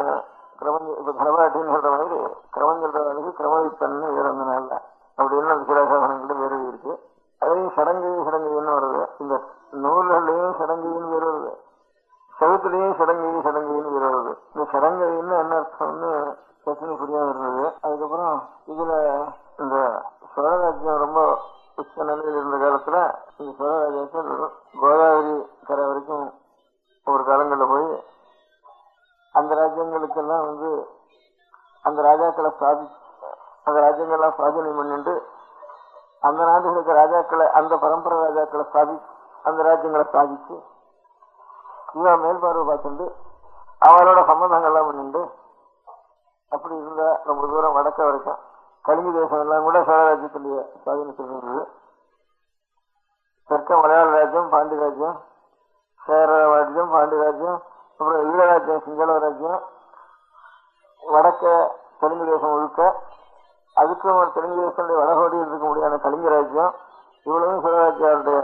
இப்ப கனபாட்டின்னு சொல்ற மாதிரி கிரமம் சொல்றவங்களுக்கு கிரமயுத்தம்னு இறந்தனால அப்படின்னு அந்த சிலாசாசனங்கள்ல வேறு இருக்கு. அதையும் சடங்கவின்னு வருது. இந்த நூல்கள்லையும் சடங்கவின்னு வேறு வருது, செவத்துலையும் சடங்கவின்னு வேறு வருது. இந்த சடங்கவின்னு என்ன அர்த்தம்னு பிரச்சனை புரியாம இருந்தது. அதுக்கப்புறம் இதுல இந்த சோழராஜ்யம் ரொம்ப உச்ச நிலையில் இருந்த காலத்துல இந்த சோழராஜ்யத்தில் கோதாவரி கரை வரைக்கும் ஒரு காலங்களில் போய் அந்த ராஜ்யங்களுக்கெல்லாம் அந்த ராஜ்யங்கள்லாம் சுவாதீனம் பண்ணிட்டு அந்த நாடுகளுக்கு ராஜாக்களை, அந்த பரம்பரை ராஜாக்களை அந்த ராஜ்யங்களை சாதிச்சு இவன் மேல்பார்வை பார்த்துட்டு அவரோட சம்பந்தங்கள்லாம் பண்ணிட்டு அப்படி இருந்தா ரொம்ப தூரம் வடக்க வரைக்கும் கலிங்க தேசம் எல்லாம் கூட சோழராஜ்யத்துடைய சுவாதீனத்தில் இருந்தது. தெற்க மலையாள ராஜ்யம், பாண்டி ராஜ்யம், சேர ராஜ்யம், பாண்டி ராஜ்யம், அப்புறம் ஈழராஜ்யம், சிங்கள ராஜ்யம், வடக்க தெலுங்கு தேசம் முழுக்க, அதுக்கும் ஒரு தெலுங்கு தேசத்துடைய வடகோடியில் இருக்க முடியாத கலிங்க ராஜ்யம், இவ்வளவும் சிவராஜ்யாருடைய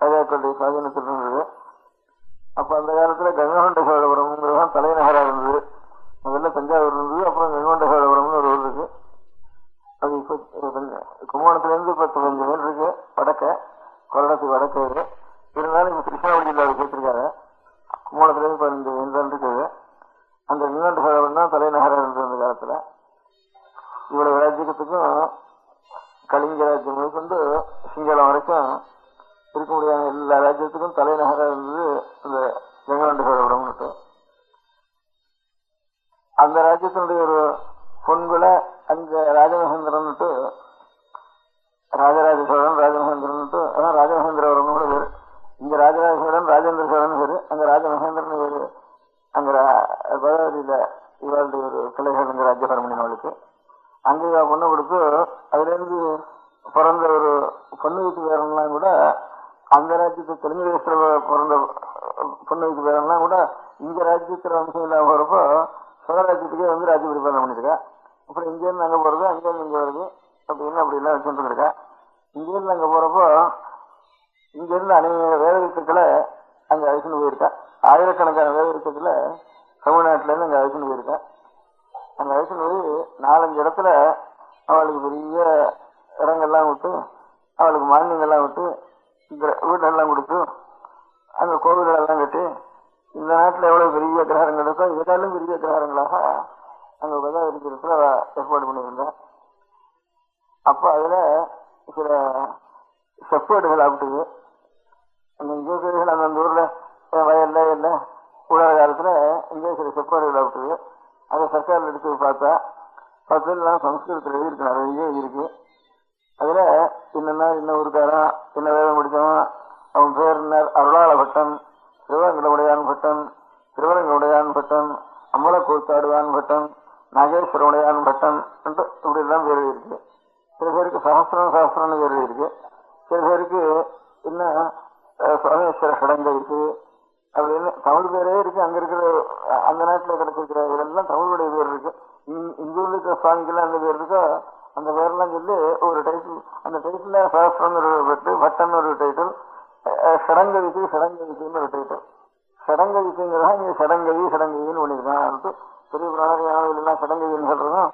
ராஜாக்களுடைய சுவாதீனத்தில் இருந்தது. அப்ப அந்த காலத்துல கங்ககொண்ட சோழபுரம்ங்கிறதான் தலைநகரா இருந்தது. முதல்ல தஞ்சாவூர் இருந்தது, அப்புறம் கங்ககொண்ட சோழபுரம்னு ஒரு ஊர் இருக்கு. அது இப்ப கும்பகோணத்துல இருந்து 15 மைல் இருக்கு வடக்க, கொரடத்துக்கு வடக்க இருக்கு. இருந்தாலும் இப்ப கிருஷ்ணாவளி ஜில்லாவில் சேர்த்திருக்காங்க. கும்பகோணத்துல இருந்து 15 மைல் தான் இருக்குது. அந்த கங்ககொண்ட சோழபுரம் தான் தலைநகரம் இருந்தது அந்த காலத்துல. இவ்வளவு ராஜ்யத்துக்கும் கலிங்க ராஜ்யம் கொண்டு சிங்களம் வரைக்கும் இருக்க முடியாத எல்லா ராஜ்யத்துக்கும் தலைநகரம் இருந்தது இந்த கங்ககொண்ட சோழபுரம். அந்த ராஜ்யத்தினுடைய ஒரு பொன்வில அங்க ராஜமகேந்திரன் ராஜராஜ சோழன், ராஜமகேந்திரன், அதான் ராஜமகேந்திரவரம் கூட பேரு. இங்க ராஜராஜ சோழன், ராஜேந்திர சோழன் பேரு, அங்க ராஜமகேந்திரன் பேரு. அங்க கோதாவரியில இவருடைய ஒரு கிளைகள் அங்க ராஜ்யபரமணி அவளுக்கு அங்க பொண்ணு கொடுத்து அதுல இருந்து பிறந்த ஒரு பொண்ணு வீட்டு பேரெல்லாம் கூட அந்த ராஜ்யத்து தெலுங்கு தேசத்துல பிறந்த பொண்ணு வீட்டு பேரெல்லாம் கூட இங்க ராஜ்யத்துல வம்சம் இல்லாம போறப்போ சோழராஜ்யத்துக்கே ராஜ்ய பரிபாலனை பண்ணிருக்கா. அப்புறம் இங்க இருந்து அங்க போறது, அங்க இருந்து இங்க வருது அப்படின்னு அப்படி எல்லாம் வச்சுட்டு இருக்கா. இங்க இருந்து அங்க போறப்போ இங்க இருந்து அநேக வேத விருத்துக்களை அங்க அழைச்சுன்னு போயிருக்கா. ஆயிரக்கணக்கான வேத விருத்தத்துல தமிழ்நாட்டுல இருந்து அங்க அழைச்சுன்னு போயிருக்கா. அங்க அழைச்சுன்னு போய் 4-5 இடத்துல அவளுக்கு பெரிய இடங்கள்லாம் விட்டு, அவளுக்கு மானியங்கள்லாம் விட்டு, வீட்டெல்லாம் கொடுத்து, அங்க கோவில்கள் எல்லாம் கட்டி, இந்த நாட்டுல எவ்வளவு பெரிய கிரகங்கள் இருக்கோ இதனாலும் பெரிய கிரகங்களாக அங்க கோதாவரி தீரத்துல ஏற்பாடு பண்ணியிருந்தேன். அப்ப அதுல சில செப்பேடுகள் ஆப்பிட்டுது. அந்த ஜோதிகள் அந்த ஊர்ல வயல்ல இல்ல உலக காலத்துல இங்கே சில செப்பேடுகள் ஆப்பிட்டுது. அதை சர்க்காரில் எடுத்து பார்த்தா சம்ஸ்கிருதத்தில் எழுதியிருக்கு, நிறைய இருக்கு. அதுல என்னன்னா இன்ன ஊருக்காரன், என்ன வேதம் முடிச்சவன், அவன் பேர் என்ன, அருளாள பட்டன், திருவரங்கமுடையான் பட்டன், திருவரங்கமுடையான் பட்டன், அம்மலக்கூத்தாடுவான் பட்டன், நாகேஸ்வரமுடையான் பட்டன் இப்படி எல்லாம் பேர் இருக்கு. சில பேருக்கு சஹஸ்ரம்னு பேர் இருக்கு. சில பேருக்கு இன்னும் சோமேஸ்வர சடங்க இருக்கு அப்படின்னு தமிழ் பேரே இருக்கு. அங்க இருக்கிற அந்த நாட்டுல கிடைச்சிருக்கிற இதெல்லாம் தமிழுடைய பேர் இருக்கு. இங்க இருக்கிற சுவாமிக்கெல்லாம் அந்த பேர் இருக்கோ அந்த பேரெல்லாம் சொல்லி ஒரு டைட்டில், அந்த டைட்டில் சஹஸ்ரம் ஒரு பெட்டு, பட்டன் ஒரு டைட்டில், சடங்கவிக்குன்னு ஒரு டைட்டில். சடங்கவிக்குங்கிறதா இங்க சடங்கவின்னு பண்ணிருக்கான். பெரிய பிராணம் சடங்கவின்னு சொல்றதும்,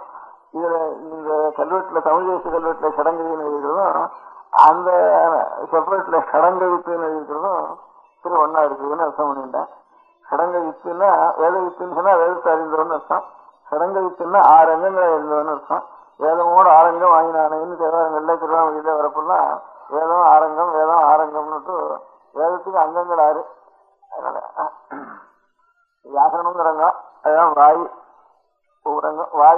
இதுல இந்த கல்வெட்டுல தமிழ் தேச கல்வெட்டுல சடங்கவின்னு எழுதிக்கிறதும், அந்த செப்பரேட்ல சடங்கவித்துன்னு எழுதிக்கிறதும் சரி ஒன்னா இருக்குதுன்னு அர்த்தம் பண்ணிட்டேன். சடங்கவித்துன்னா வேத வித்துன்னு சொன்னா வேதத்தை அறிந்தவன்னு அர்த்தம். சடங்கவித்துன்னா 6 அங்கங்களை அறிந்தவன்னு அர்த்தம். வேதமோடு ஆரங்கம் வாங்கினானேன்னு தேவாரங்கள்ல திருவாமூரியில வரப்பெல்லாம் வேதம் ஆரங்கம்னுட்டு வேதத்துக்கு அங்கங்கள் 6. அதனால வியாக்கரணம்ங்கிறாங்க, அதுதான் வாய்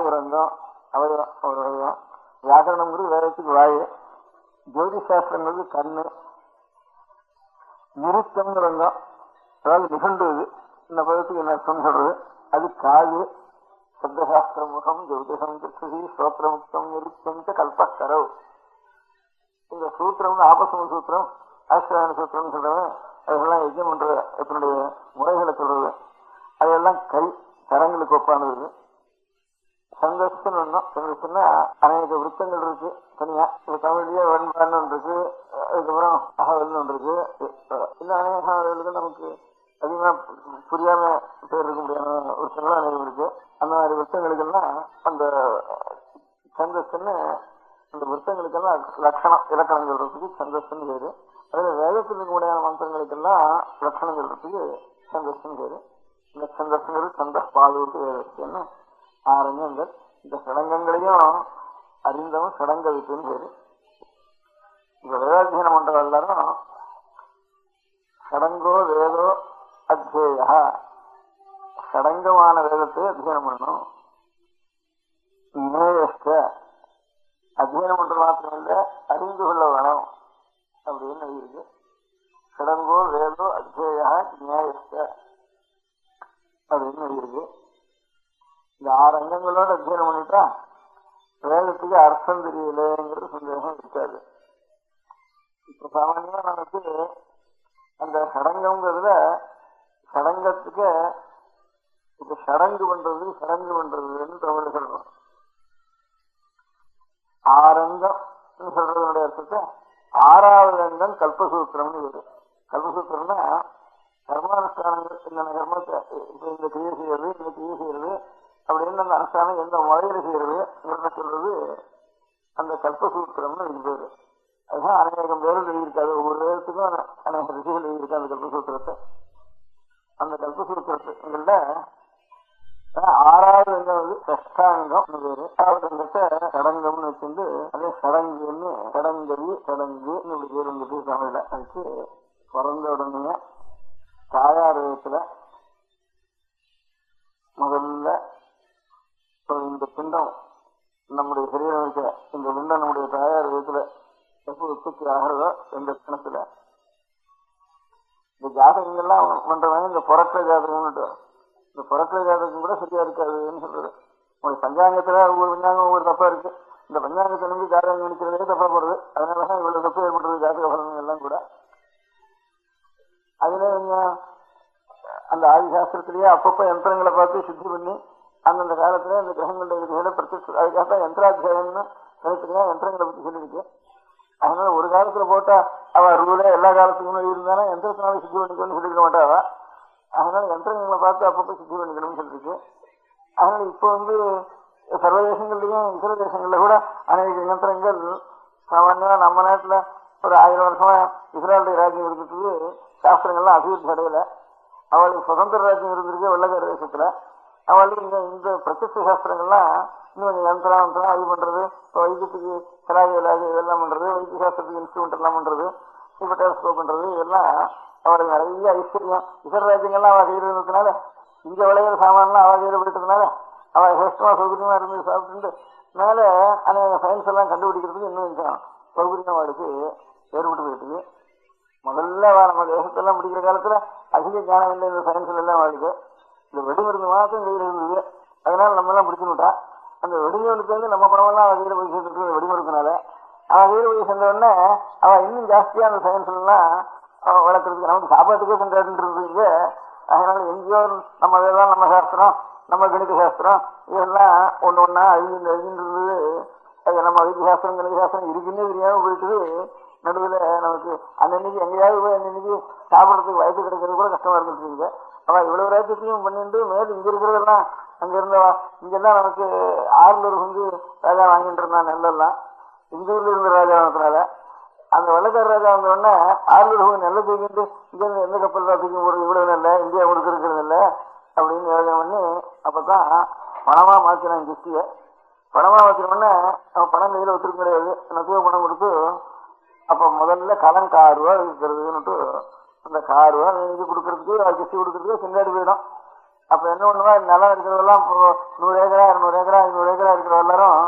உரங்கம் அவரம். வியாக்கரணம்ங்கிறது வேதத்துக்கு வாய், ஜோதிஷ் சாஸ்திரங்கிறது கண்ணு, நிறுத்தம்ங்கிறங்க அதாவது நிகழ்ந்தது இந்த பதத்துக்கு என்ன அர்த்தம் சொல்றது, அது காது. சப்தசாஸ்திர முகம் ஜோதிஷம் சக்ஷுஷி ஸ்ரோத்திரமுக்தம் நிருத்தம் கல்பக்கரவ். இந்த சூத்திரம் ஆபசம சூத்திரம் ஆசிராயண சூத்திரம் சொல்றவன் அதெல்லாம் யஜ்யம் பண்ற இதனுடைய முறைகளை சொல்றது. அதெல்லாம் கரங்களுக்கு ஒப்பானது. சந்தஸ்துன்னு ஒண்ணும், சந்தஸ்துன்னா அநேக விருத்தங்கள் இருக்கு தனியா. இப்ப தமிழ்லயே வெண்பான்னு ஒன்று இருக்கு, அதுக்கப்புறம் அகவல்னு ஒன்று இருக்கு. இன்னும் அநேக அகவல்கள் நமக்கு அதிகமா புரியாம பேர் இருக்க முடியாத விருத்தங்களும் அநேகம் இருக்கு. அந்த மாதிரி விருத்தங்களுக்கெல்லாம் அந்த சந்தஸ்துன்னு அந்த விருத்தங்களுக்கெல்லாம் இலக்கணம் சொல்றதுக்கு சந்தஸ்துன்னு பேரு. அதுல வேதத்தில் இருக்கக்கூடிய மந்திரங்களுக்கெல்லாம் லட்சணம் சொல்றதுக்கு சந்தஸ்துன்னு பேரு. இந்த சந்தஸ்துங்கிறது சந்த பாதுகாப்பு வேதத்துன்னு ஆரங்கங்கள். இந்த சடங்கங்களையும் அறிந்தவன் சடங்க வித்துன்னு பேரு. இந்த வேதாத்தியனம் பண்ற எல்லாரும் சடங்கோ வேதோ அத்தியேய, சடங்கமான வேதத்தை அத்தியனம் பண்ணணும். நேயஸ்ட அத்தியனம் பண்ற மாத்திரம் இல்ல, அறிந்து கொள்ள வேணும் அப்படின்னு இருக்கு. சடங்கோ வேதோ அத்தியேய நேயஸ்ட அப்படின்னு இருக்கு. இந்த 6 அங்கங்களோட அத்தியனம் பண்ணிட்டா வேதத்துக்கு அர்த்தம் தெரியலங்கிறது சந்தேகம் இருக்காது. இப்ப சாமானியமா நமக்கு அந்த சடங்கம்ங்கிறதுல சடங்கத்துக்கு இப்ப சடங்கு பண்றதுன்னு தமிழ் சொல்றோம். 6 அங்கம் சொல்றதுனுடைய அர்த்தத்தை 6வது அங்கம் கல்பசூத்திரம்னு இருக்கு. கல்பசூத்திரம்னா கர்மானுஷ்டானங்கள், இந்த கர்மத்தை இப்ப இந்த கிரியை செய்யறது அப்படின்னு அந்த அனுஷ்டானம் எந்த முறையில செய்யறது சொல்றது அந்த கல்பசூத்திரம்னு இது பேரு. அதுதான் அநேகம் பேரும் எழுதியிருக்காது. ஒவ்வொரு வேதத்துக்கும் அநேக ரிஷிகள் எழுதியிருக்காங்க அந்த கல்பசூத்திரத்தை. அந்த கல்பசூத்திரத்துங்கள்ல 6வது அங்கம் வந்து சஷ்டாங்கம் பேரு. 6வது அங்கத்தை சடங்கம்னு வச்சிருந்து அதே சடங்குன்னு சடங்குன்னு இப்படி பேர் வந்துட்டு தமிழ்ல. அதுக்கு பிறந்த உடனே தாயார் விதத்துல முதல்ல இந்த பிண்டம் நம்முடைய சரீரம் இருக்க இந்த பிண்டம் நம்முடைய தாயார் விதத்துல எப்போ உற்பத்தி ஆகிறதோ எந்த கணத்துல இந்த ஜாதகங்கள்லாம் பண்றவங்க இந்த புறக்கிற ஜாதகம்னுட்டு, இந்த புறக்கிற ஜாதகம் கூட சரியா இருக்காதுன்னு சொல்றது. உங்களுடைய பஞ்சாங்கத்துல ஒவ்வொரு பஞ்சாங்கம் ஒவ்வொரு தப்பா இருக்கு. இந்த பஞ்சாங்கத்தை நம்பி ஜாதகம் நினைக்கிறதே தப்பா போடுறது. அதனாலதான் இவ்வளவு தப்பு ஏற்படுறது ஜாதக பலன்கள் எல்லாம் கூட. அதுல அந்த ஆதிசாஸ்திரத்திலேயே அப்பப்ப யந்திரங்களை பார்த்து சுத்தி பண்ணி அந்தந்த காலத்துல அந்த கிரகங்களுடைய விதிகளை பிரத்யட்ச அதுக்காக யந்திராத்தியாயம்னு தனித்தனியா யந்திரங்களை பத்தி சொல்லியிருக்கு. அதனால ஒரு காலத்துல போட்டா அவ ரூல எல்லா காலத்துக்குமே இருந்தாலும் யந்திரத்தினால சுத்தி பண்ணிக்கணும்னு சொல்லிக்க மாட்டாவா. அதனால யந்திரங்களை பார்த்து அப்பப்ப சுத்தி பண்ணிக்கணும்னு சொல்லிருக்கு. அதனால இப்ப சர்வ தேசங்கள்லயும் இதர தேசங்கள்ல கூட அநேக யந்திரங்கள் சாமான்யமா நம்ம நாட்டுல ஒரு 1000 வருஷமா இஸ்ரேலுடைய ராஜ்யம் இருக்கிறதுக்கு சாஸ்திரங்கள்லாம் அபிவிருத்தி அடையல. அவளுக்கு சுதந்திர ராஜ்யம் இருந்திருக்கு வெள்ளக்கார தேசத்துல. அவளுக்கு இந்த பிரத்யட்ச சாஸ்திரங்கள்லாம் இன்னும் கொஞ்சம் யந்திரம் அது பண்றது, வைத்தியத்துக்கு கலாஜலாஜ் இதெல்லாம் பண்றது, வைத்திய சாஸ்திரத்துக்கு இன்ஸ்ட்ருமெண்ட் எல்லாம் பண்றது, இப்ப டெலஸ்கோப் பண்றது, இதெல்லாம் அவளுக்கு நிறைய ஐஸ்வர்யம். இதர ராஜ்யங்கள்லாம் அவள் கையில் இருந்ததுனால இங்க விளையிற சாமான்லாம் அவள் கையில் போயிட்டதுனால அவள் கஷ்டமா சௌகரியமா இருந்து சாப்பிட்டு மேல அநேக சயின்ஸ் எல்லாம் கண்டுபிடிக்கிறதுக்கு இன்னும் கொஞ்சம் சௌகரியம் அவளுக்கு ஏற்பட்டு போயிட்டு. முதல்ல நம்ம தேசத்தெல்லாம் பிடிக்கிற காலத்துல அதிக ஞானம் இல்லை இந்த சயின்ஸ்ல எல்லாம் அவளுக்கு. இந்த வெடிமருந்து மாத்திரம் கையில் இருந்தது. அதனால நம்ம எல்லாம் பிடிச்சுட்டா அந்த வெடிமருந்துக்கு நம்ம பணமெல்லாம் அவள் கையில போய் சேர்த்துட்டு வெடிமருந்துனால அவள் கையில போய் சேர்ந்த உடனே அவள் இன்னும் ஜாஸ்தியா அந்த சயின்ஸ்ல எல்லாம் வளர்க்கறதுக்கு நமக்கு சாப்பாட்டுக்கே சென்றாடுன்றது. அதனால எங்கேயோ நம்ம இதெல்லாம் நம்ம சாஸ்திரம் நம்ம கணித சாஸ்திரம் இதெல்லாம் ஒண்ணா அழிஞ்சின்றது. அது நம்ம வைத்திய சாஸ்திரம் கணித சாஸ்திரம் இருக்குன்னே தெரியாம போயிட்டு நடுவில் நமக்கு அன்னன்னைக்கு எங்கேயாவது போய் அன்னன்னைக்கு சாப்பிடறதுக்கு வயசு கிடைக்கிறது கூட கஷ்டமா இருந்துட்டு. அவன் இவ்வளவு ராஜ்யத்தையும் பண்ணிட்டு மேல இங்க இருக்கிறதெல்லாம் அங்க இருந்தவா இங்கெல்லாம் நமக்கு 600 ராஜா வாங்கிட்டு இருந்தான் நெல்லெல்லாம் இந்த ஊர்ல இருந்த ராஜாவதுனால அந்த வெள்ளக்கார ராஜா வந்தோடனே 600 நெல்லை தூக்கிட்டு இங்க இருந்து எந்த கப்பல் தான் தூக்கி போடுறது இவ்வளவு நெல்ல இந்தியா முழுக்க இருக்கிறது இல்லை அப்படின்னு யோஜனை பண்ணி அப்பதான் பணமா மாத்தினான் கிஸ்டிய. பணமா வச்சிருக்கோம்னா அவன் பணம் கையில வச்சிருக்க கிடையாது. நசுவ பணம் கொடுத்து அப்ப முதல்ல கடன் 6 ரூபா இருக்கிறதுன்னுட்டு அந்த 6 ரூபா இது கொடுக்கறதுக்கு கிஸ்தி கொடுக்கறதுக்கு பின்னாடி போயிடும். அப்ப என்ன பண்ணுவா, நிலம் இருக்கிறதெல்லாம் 100 ஏக்கரா 200 ஏக்கரா 500 ஏக்கரா இருக்கிற எல்லாரும்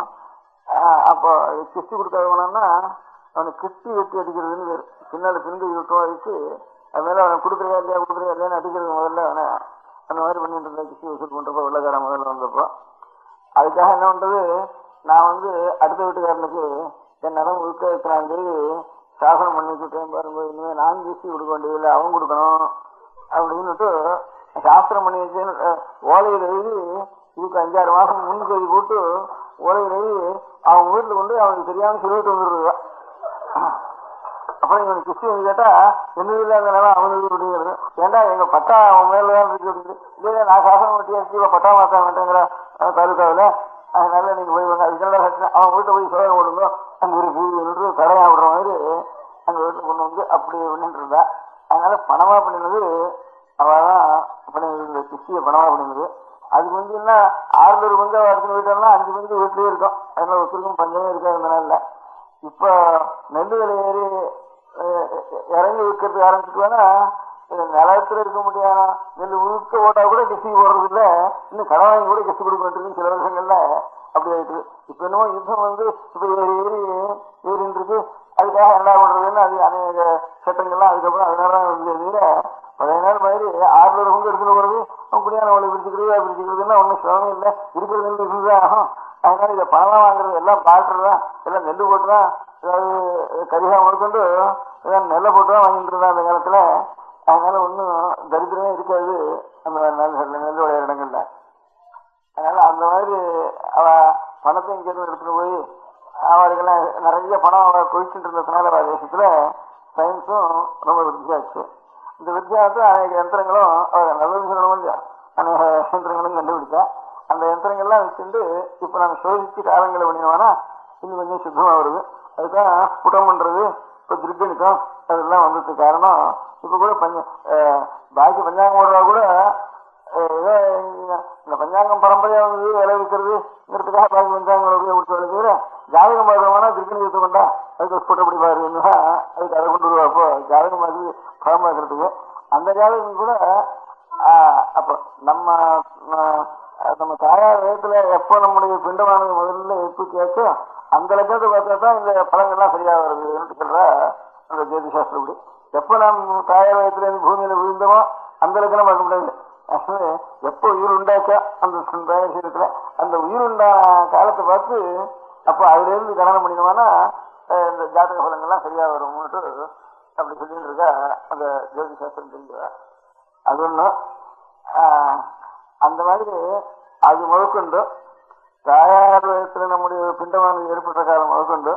அப்போ கிஸ்தி கொடுக்காதவனா அவனுக்கு கிஸ்தி வெட்டி அடிக்கிறதுன்னு பேரு. பின்னால பிந்து விட்டும் அடிச்சு அது மேல அவனை கொடுக்குறியா இல்லையான்னு அடிக்கிறது முதல்ல அவனை அந்த மாதிரி பண்ணிட்டு இருந்தேன். கிஸ்தி வசூல் பண்றப்போ வெள்ளக்காரன் முதல்ல வந்தப்போ அதுக்காக என்ன பண்றது, நான் அடுத்த வீட்டுக்காரனுக்கு என் நிலம் முழுக்க வைக்கிறான்னு சொல்லி சாசனம் பண்ணி வச்சுட்டேன் பாருங்க. இனிமே நான் கிஸ்தி கொடுக்க வேண்டியதில்லை, அவன் கொடுக்கணும் அப்படின்னுட்டு சாஸ்திரம் பண்ணி வச்சு ஓலையில் எழுதி இதுக்கு 5-6 மாசம் முன்கேதி போட்டு ஓலையில் எழுதி அவங்க வீட்டுல கொண்டு அவனுக்கு தெரியாம சொல்லிட்டு வந்துடுறா. அப்புறம் இவனுக்கு கிஸ்தி வந்து கேட்டா என்ன இல்லாத நிலம் அவனுக்கு அப்படிங்கிறது. ஏன்டா எங்க பட்டா அவன் மேலதான் இருக்கு அப்படின்னு. இல்லையா நான் சாசனம் வட்டி பட்டா மாற்ற வேண்டேங்கிற தாலுக்காவில, அதனால நீங்க போய் வாங்க அதுக்கு அவன் வீட்டை போய் சோதனை ஓடுங்க அங்க இருக்கு என்று கடையா விடுற மாதிரி அங்க வீட்டுல கொண்டு வந்து அப்படி பண்ணிட்டு இருந்தா. அதனால பணமா பண்ணினது அவதான் பண்ணினது, கிஸ்தியை பணமா பண்ணினது. அதுக்கு என்ன 600 பங்கு அடுத்த வீட்டெல்லாம் 5 பங்கு வீட்லயே இருக்கும். அதனால ஒருத்தருக்கும் பஞ்சமே இருக்காது அந்த நாள்ல. இப்ப நெல் விலை ஏறி இறங்கி விற்கிறது ஆரம்பிச்சுட்டுவானா நிலத்துல இருக்க முடியாத நெல் முழுக்க ஓட்டா கூட கிஸ்தி போடுறது இல்லை, இன்னும் கடன் வாங்கி கூட கிஸ்தி கொடுக்க வேண்டியிருக்கு சில வருஷங்கள்ல. அப்படி ஆயிட்டு இப்ப என்னமோ யுத்தம் இப்ப ஏறின்னு இருக்கு. அதுக்காக என்ன பண்றதுன்னு அது அநேக சட்டங்கள்லாம் அதுக்கப்புறம் அதனாலதான் இருந்தது. பழைய நாள் மாதிரி 600 பங்கு எடுத்துட்டு போறது அப்படியான அவளை பிரிச்சுக்கிறதுன்னா ஒன்னும் சிரமம் இல்லை, இருக்கிறது நெல் இருக்குதான் ஆகும். அதனால இதை பணம் வாங்குறது எல்லாம் பாட்டுதான், எல்லாம் நெல் போட்டுதான், அதாவது கரிகா முழுக்கொண்டு நெல்லை போட்டுதான் வாங்கிட்டு இருந்தா அந்த காலத்துல. அதனால ஒன்னும் தரித்திரமே இருக்காது அந்த நெல் விளையாட இடங்கள்ல. அதனால அந்த மாதிரி அவ பணத்தை இங்கிருந்து எடுத்துட்டு போய் அவருக்கெல்லாம் நிறைய பணம் அவ கொழிச்சுட்டு இருந்ததுனால தேசத்துல சயின்ஸும் ரொம்ப விருத்தியாச்சு. இந்த வித்தியாசத்தை அநேக யந்திரங்களும் அவர் நல்லது சொல்லணும் இல்லையா, அநேக யந்திரங்களும் கண்டுபிடிச்சா. அந்த யந்திரங்கள்லாம் வச்சுட்டு இப்ப நம்ம சோதிச்சு காலங்களை பண்ணினோம்னா இன்னும் கொஞ்சம் சுத்தமா வருது. அதுதான் புடம் பண்றது, இப்ப திருக்கணிக்கம் அதெல்லாம் வந்ததுக்கு காரணம். இப்ப கூட பாக்கி பஞ்சாங்கம் ஓடுறா கூட ஏதோ இந்த பஞ்சாங்கம் பரம்பரையா வந்து விலை விற்கிறதுங்கிறதுக்காக பாக்கி பஞ்சாங்கம் தவிர ஜாதகம் பார்க்கணும்னா திருக்கணிக்கத்தை கொண்டா அதுக்கு ஸ்போட் அப்படி பாருன்னா அதுக்கு அதை கொண்டு வருவா. அப்போ ஜாதகம் மாதிரி படம் பார்க்கறதுக்கு அந்த ஜாதகம் கூட அப்போ நம்ம தாயார் வேகத்துல எப்போ நம்முடைய பிண்டமானது முதல்ல எப்போ கேட்கும் அந்த லட்சத்தை பார்த்தா தான் இந்த பழங்கள்லாம் சரியா வருது சொல்ற அந்த ஜோதி சாஸ்திரப்படி. எப்ப நாம் தாயார் வேகத்துல இருந்து பூமியில விழுந்தோமோ அந்த லட்சணம் பார்க்க முடியாது. எப்போ உயிர் உண்டாச்சா அந்த தயாரிசத்துல அந்த உயிர் உண்டான காலத்தை பார்த்து அப்ப அதுல இருந்து கணனம் பண்ணினோம்னா இந்த ஜாதக பலங்கள்லாம் சரியா வரும்னுட்டு அப்படி சொல்லிட்டு இருக்கா அந்த ஜோதி சாஸ்திரம் தெரிஞ்சா. அது ஒண்ணு. அந்த மாதிரி அது முதற்கொண்டு தாயார் வயசுல நம்முடைய பிண்டமானது ஏற்பட்ட காலம் முதற்கொண்டு